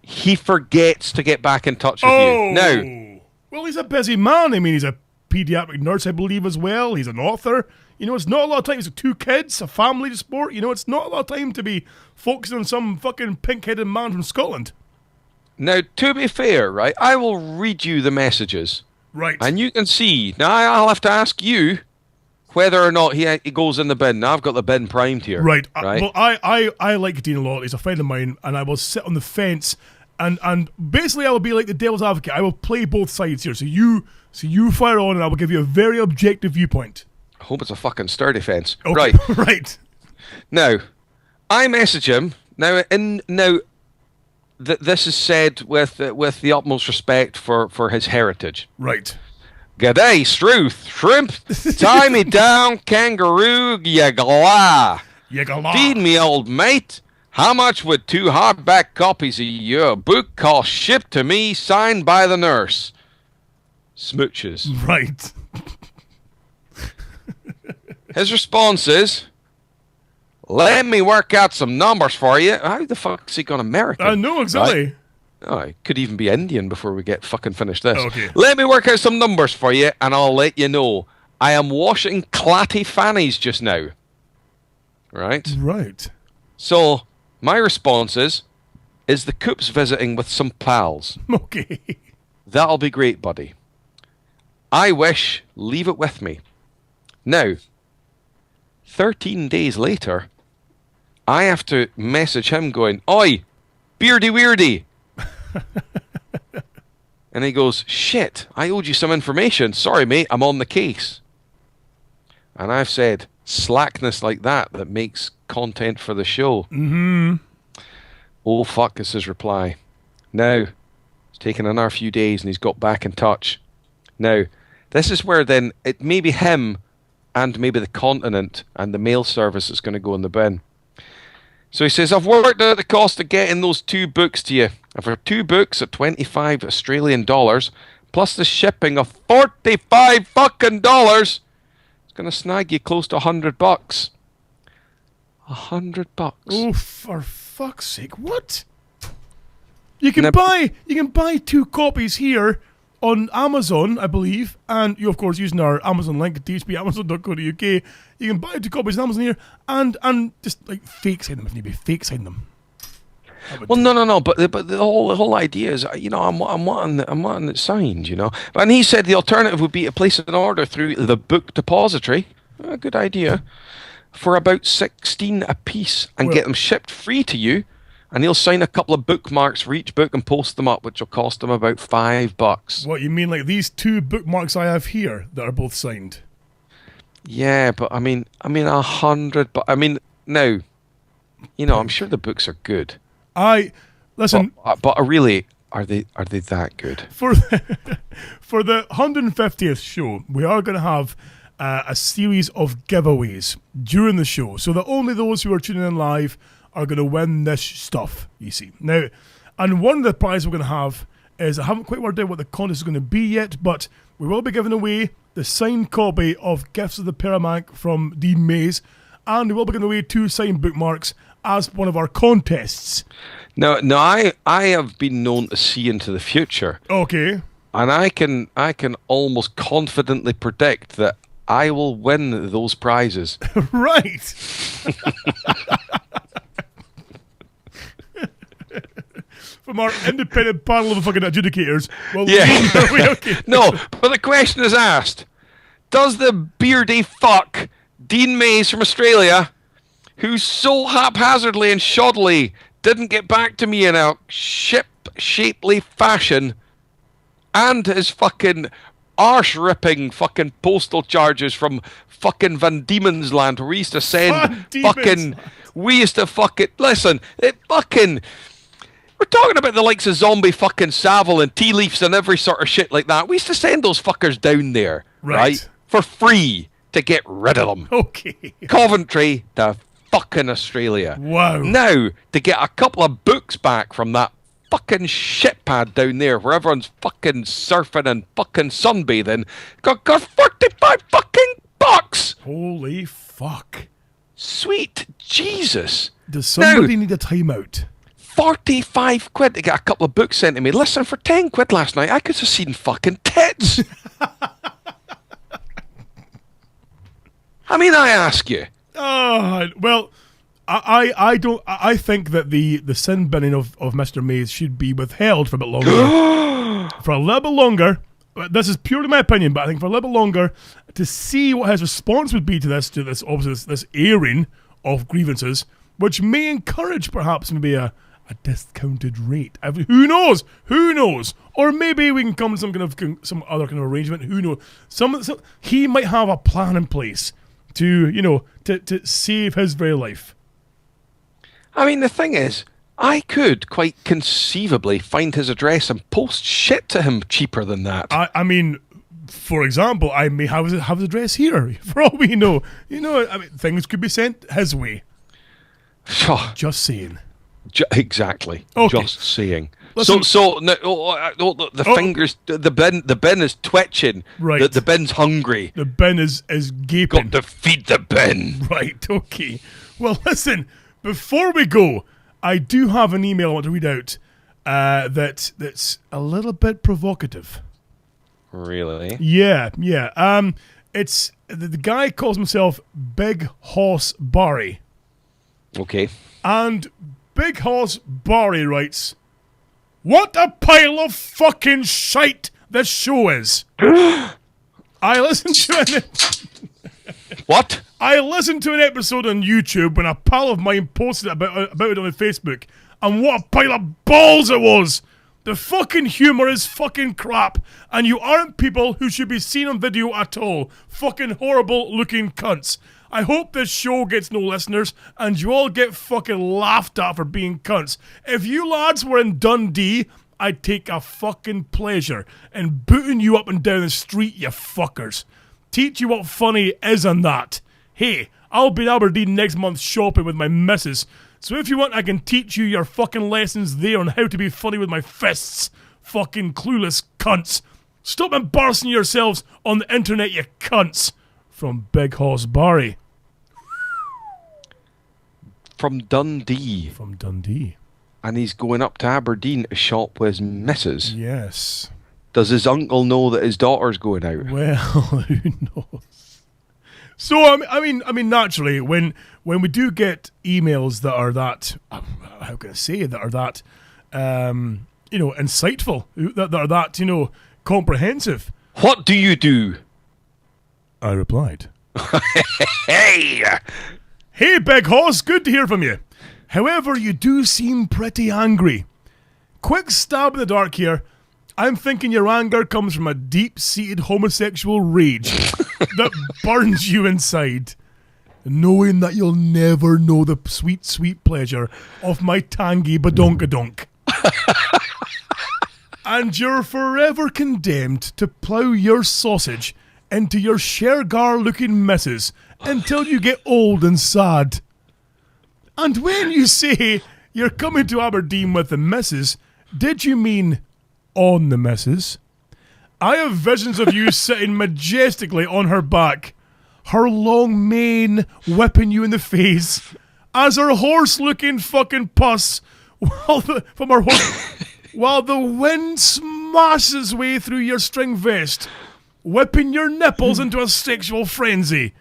he forgets to get back in touch with you. Now, well, he's a busy man. I mean, he's a pediatric nurse, I believe, as well. He's an author. You know, it's not a lot of time. He's got 2 kids, a family to support. You know, it's not a lot of time to be focusing on some fucking pink-headed man from Scotland. now, to be fair, right, I will read you the messages. Right. And you can see. Now, I'll have to ask you whether or not he goes in the bin. Now, I've got the bin primed here. Right. Right. Well, I like Dean a lot. He's a friend of mine, and I will sit on the fence, and basically I will be like the devil's advocate. I will play both sides here. So you fire on, and I will give you a very objective viewpoint. I hope it's a fucking sturdy fence. Okay. Right. Right. Now, I message him. Now, this is said with the utmost respect for his heritage. Right. G'day, Struth, Shrimp, tie me down, kangaroo, yagla. Yagala. Feed me, old mate. How much would 2 hardback copies of your book cost shipped to me, signed by the nurse? Smooches. Right. His response is, let me work out some numbers for you. How the fuck's he gone American? I know, exactly. Right? Oh, it could even be Indian before we get fucking finished this. Okay. Let me work out some numbers for you, and I'll let you know. I am washing clatty fannies just now. Right? Right. So, my response is the Coop's visiting with some pals. Okay. That'll be great, buddy. I wish, leave it with me. Now, 13 days later, I have to message him going, oi, beardy weirdy. And he goes, shit, I owed you some information. Sorry, mate, I'm on the case. And I've said, slackness like that makes content for the show. Mm-hmm. Oh, fuck, is his reply. Now, it's taken another few days and he's got back in touch. Now, this is where then it may be him and maybe the continent and the mail service is going to go in the bin. So he says, I've worked out the cost of getting those 2 books to you. And for 2 books at 25 Australian dollars, plus the shipping of 45 fucking dollars, it's going to snag you close to $100. $100. Oh, for fuck's sake! What? You can Now- buy 2 copies here on Amazon, I believe, and you of course using our Amazon link at thpamazon.co.uk. You can buy 2 copies on Amazon here and just like fake sign them if need be. Fake sign them. Well, no. But the whole idea is, you know, I'm wanting it signed, you know. And he said the alternative would be to place an order through the book depository. A good idea. For about 16 a piece and Well- get them shipped free to you. And he'll sign a couple of bookmarks for each book and post them up, which will cost him about $5. What you mean, like these 2 bookmarks I have here that are both signed? Yeah, but I mean, $100. But I mean, now, you know, I'm sure the books are good. Listen. But really, are they that good? For for the 150th show, we are going to have a series of giveaways during the show, so that only those who are tuning in live are going to win this stuff, you see. Now, and one of the prizes we're going to have is, I haven't quite worked out what the contest is going to be yet, but we will be giving away the signed copy of Gifts of the Paramank from Dean Mays, and we will be giving away 2 signed bookmarks as one of our contests. No, I have been known to see into the future. Okay. And I can almost confidently predict that I will win those prizes. Right. From our independent panel of fucking adjudicators. Well, Yeah. okay. No, but the question is asked. Does the beardy fuck Dean Mays from Australia, who so haphazardly and shoddily didn't get back to me in a ship-shapely fashion, and his fucking arse-ripping fucking postal charges from fucking Van Diemen's Land, where we used to send Van Diemen's fucking... Land. We used to fucking... Listen, it fucking... We're talking about the likes of Zombie fucking Savile and Tea Leaves and every sort of shit like that. We used to send those fuckers down there, Right. right? For free to get rid of them. Okay. Coventry to fucking Australia. Wow. Now, to get a couple of books back from that fucking shit pad down there where everyone's fucking surfing and fucking sunbathing, got 45 fucking bucks! Holy fuck. Sweet Jesus. Does somebody need a timeout? 45 quid to get a couple of books sent to me. Listen, for 10 quid last night, I could have seen fucking tits. I mean, I ask you. Well, I don't. I think that the sin binning of Mr. Mays should be withheld for a bit longer. For a little bit longer. This is purely my opinion, but I think for a little bit longer to see what his response would be to this obviously this airing of grievances, which may encourage perhaps maybe a discounted rate. Who knows? Who knows? Or maybe we can come to some other kind of arrangement. Who knows? Some he might have a plan in place to to save his very life. I mean, the thing is, I could quite conceivably find his address and post shit to him cheaper than that. I mean, for example, I may have his address here. For all we know, I mean, things could be sent his way. Just saying. Exactly. Okay. Just saying. Listen, The fingers, the bin is twitching. Right. The bin's hungry. The bin is gaping. Got to feed the bin. Right. Okay. Well, listen. Before we go, I do have an email I want to read out that's a little bit provocative. Really? Yeah. It's the guy calls himself Big Hoss Barry. Okay. And Big Hoss Barry writes, "What a pile of fucking shite this show is." I listened to it. What? I listened to an episode on YouTube when a pal of mine posted about it on Facebook, and what a pile of balls it was! The fucking humour is fucking crap, and you aren't people who should be seen on video at all. Fucking horrible looking cunts. I hope this show gets no listeners, and you all get fucking laughed at for being cunts. If you lads were in Dundee, I'd take a fucking pleasure in booting you up and down the street, you fuckers. Teach you what funny is and that. Hey, I'll be in Aberdeen next month shopping with my missus, so if you want I can teach you your fucking lessons there on how to be funny with my fists. Fucking clueless cunts. Stop embarrassing yourselves on the internet, you cunts. From Big Hoss Barry. From Dundee. From Dundee. And he's going up to Aberdeen to shop with his missus. Yes. Does his uncle know that his daughter's going out? Well, who knows? So I mean, naturally, when we do get emails that are that, how can I say, that are that, insightful, that are that, comprehensive. What do you do? I replied, Hey! "Hey, Big Hoss, good to hear from you. However, you do seem pretty angry. Quick stab in the dark here. I'm thinking your anger comes from a deep-seated homosexual rage that burns you inside, knowing that you'll never know the sweet, sweet pleasure of my tangy badonkadonk. And you're forever condemned to plough your sausage into your Shergar-looking missus until you get old and sad. And when you say you're coming to Aberdeen with the missus, did you mean on the missus? I have visions of you sitting majestically on her back, her long mane whipping you in the face, as her horse-looking fucking pus while the wind smashes way through your string vest, whipping your nipples into a sexual frenzy,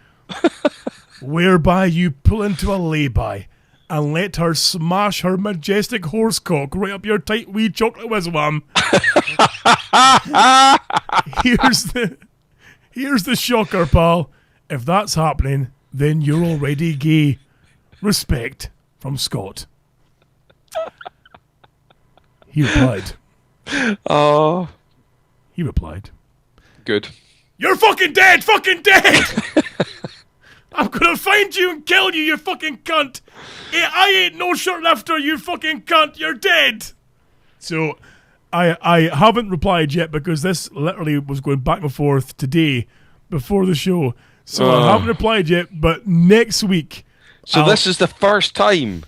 whereby you pull into a lay-by and let her smash her majestic horsecock right up your tight wee chocolate wizwam. Here's the shocker, pal. If that's happening, then you're already gay. Respect, from Scott." He replied. Oh. He replied, Good. "You're fucking dead! Fucking dead! I'm gonna find you and kill you, you fucking cunt! I ain't no shirt after you fucking cunt! You're dead!" So, I haven't replied yet because this literally was going back and forth today before the show. So I haven't replied yet, but next week So this is the first time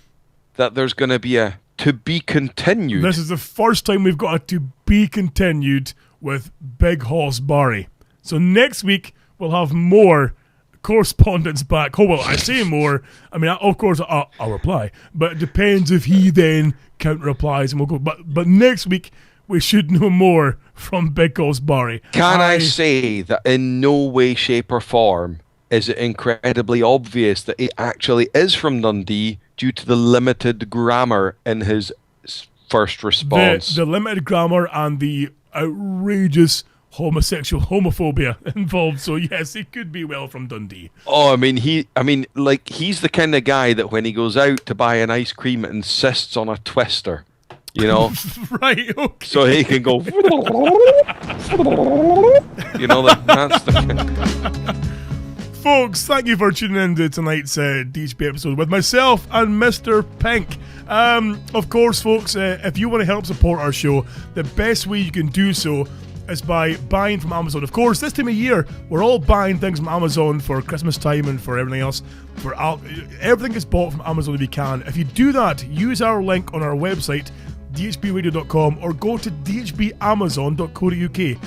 that there's going to be a to be continued. This is the first time we've got a to be continued with Big Hoss Barry. So next week we'll have more correspondence back. Oh, well, I say more. I mean, of course, I'll reply. But it depends if he then counter-replies and we'll go. But next week we should know more from Big Hoss Barry. Can I say that in no way, shape or form is it incredibly obvious that he actually is from Dundee due to the limited grammar in his first response? The limited grammar and the outrageous homophobia involved. So yes, he could be well from Dundee. Oh, I mean, he's the kind of guy that when he goes out to buy an ice cream insists on a twister, you know? Right, okay. So he can go, you know, that's the... Folks, thank you for tuning in to tonight's DHB episode with myself and Mr. Pink. Of course, folks, if you want to help support our show, the best way you can do so is by buying from Amazon. Of course, this time of year, we're all buying things from Amazon for Christmas time and for everything else. Everything is bought from Amazon if you can. If you do that, use our link on our website, dhbradio.com, or go to dhbamazon.co.uk.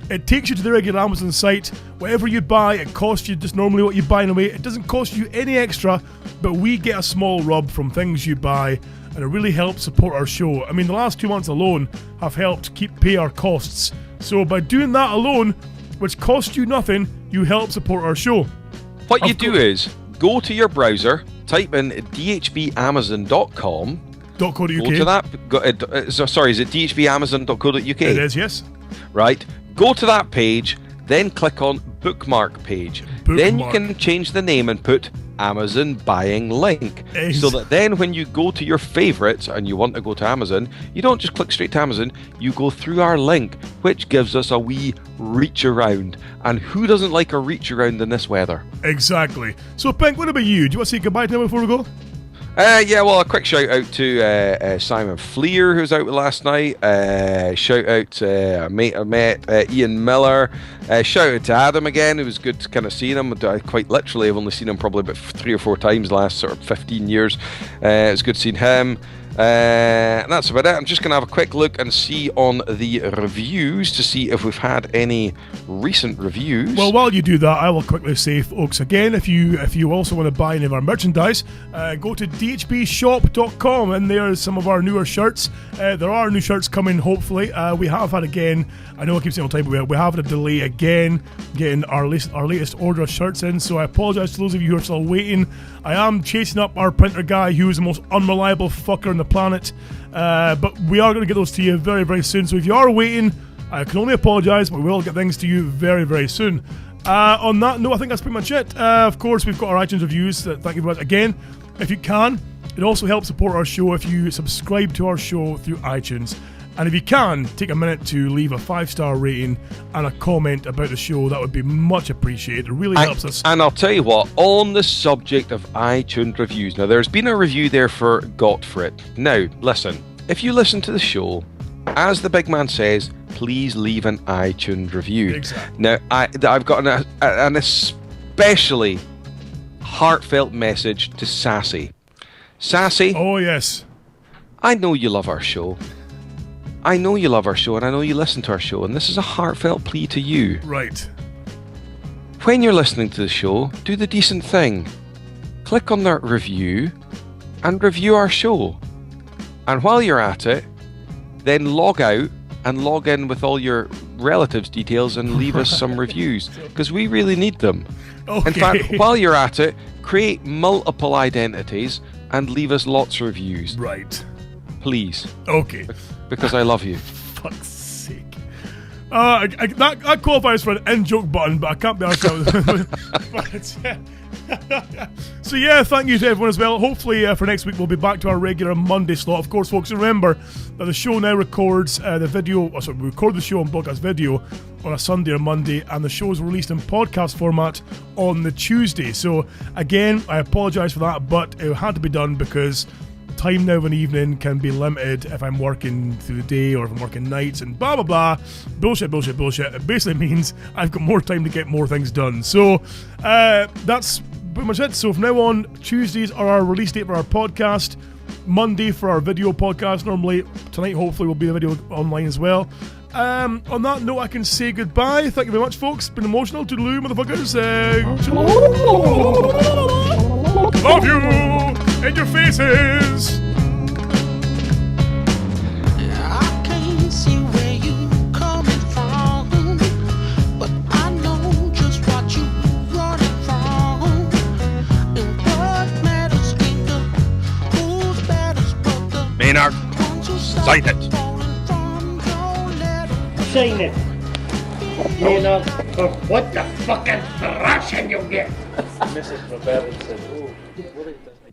It takes you to the regular Amazon site. Whatever you buy, it costs you just normally what you buy in a way. It doesn't cost you any extra, but we get a small rub from things you buy, and it really helps support our show. I mean, the last 2 months alone have helped pay our costs. So by doing that alone, which costs you nothing, you help support our show. What you do is go to your browser, type in dhbamazon.com. .co.uk. Go to that. Sorry, is it dhbamazon.co.uk? It is, yes. Right. Go to that page, then click on bookmark page. Then you can change the name and put Amazon buying link. So that then when you go to your favorites and you want to go to Amazon, you don't just click straight to Amazon, you go through our link, which gives us a wee reach around. And who doesn't like a reach around in this weather? Exactly. So Pink, what about you? Do you want to say goodbye to them before we go? Yeah, well, a quick shout out to Simon Fleer, who was out last night. Shout out to a mate I met, Ian Miller. Shout out to Adam again. It was good to kind of see him. Quite literally, I've only seen him probably about 3 or 4 times the last sort of 15 years. It was good seeing him. And that's about it. I'm just going to have a quick look and see on the reviews to see if we've had any recent reviews. Well, while you do that, I will quickly say, folks, again, if you also want to buy any of our merchandise, go to dhbshop.com, and there's some of our newer shirts. There are new shirts coming, hopefully. We have had, again, I know I keep saying all the time, but we have had a delay again getting our latest order of shirts in, so I apologise to those of you who are still waiting. I am chasing up our printer guy, who is the most unreliable fucker on the planet, but we are going to get those to you very, very soon. So if you are waiting, I can only apologise, but we will get things to you very, very soon. On that note, I think that's pretty much it. Of course, we've got our iTunes reviews. Thank you very much. Again, if you can, it also helps support our show if you subscribe to our show through iTunes. And if you can, take a minute to leave a 5-star rating and a comment about the show. That would be much appreciated. It really helps us. And I'll tell you what, on the subject of iTunes reviews, now there's been a review there for Gottfried. Now, listen, if you listen to the show, as the big man says, please leave an iTunes review. Exactly. Now, I've got an especially heartfelt message to Sassy. Sassy. Oh, yes. I know you love our show. I know you love our show, and I know you listen to our show, and this is a heartfelt plea to you. Right. When you're listening to the show, do the decent thing. Click on that review and review our show. And while you're at it, then log out and log in with all your relatives' details and leave us some reviews, because we really need them. Okay. In fact, while you're at it, create multiple identities and leave us lots of reviews. Right. Please. Okay. Because I love you. Fuck's sake. That qualifies for an in-joke button, but I can't be honest with it. So yeah, thank you to everyone as well. Hopefully for next week we'll be back to our regular Monday slot. Of course, folks, remember that the show now records the video. We record the show on broadcast video on a Sunday or Monday, and the show is released in podcast format on the Tuesday. So again, I apologise for that, but it had to be done because time now of an evening can be limited if I'm working through the day or if I'm working nights and blah blah blah. Bullshit. It basically means I've got more time to get more things done. So that's pretty much it. So from now on, Tuesdays are our release date for our podcast. Monday for our video podcast. Normally, tonight hopefully will be a video online as well. On that note, I can say goodbye. Thank you very much, folks. Been emotional. Toodaloo, motherfuckers. Love you in your faces. I can't see where you coming from, but I know just what you running from. And what matters ain't the who's batters, but the Maynard, ones who sign it. falling from your letter. Sign it. You know, for what the fucking thrashing you get. Mrs. Robertson said, oh, what is that?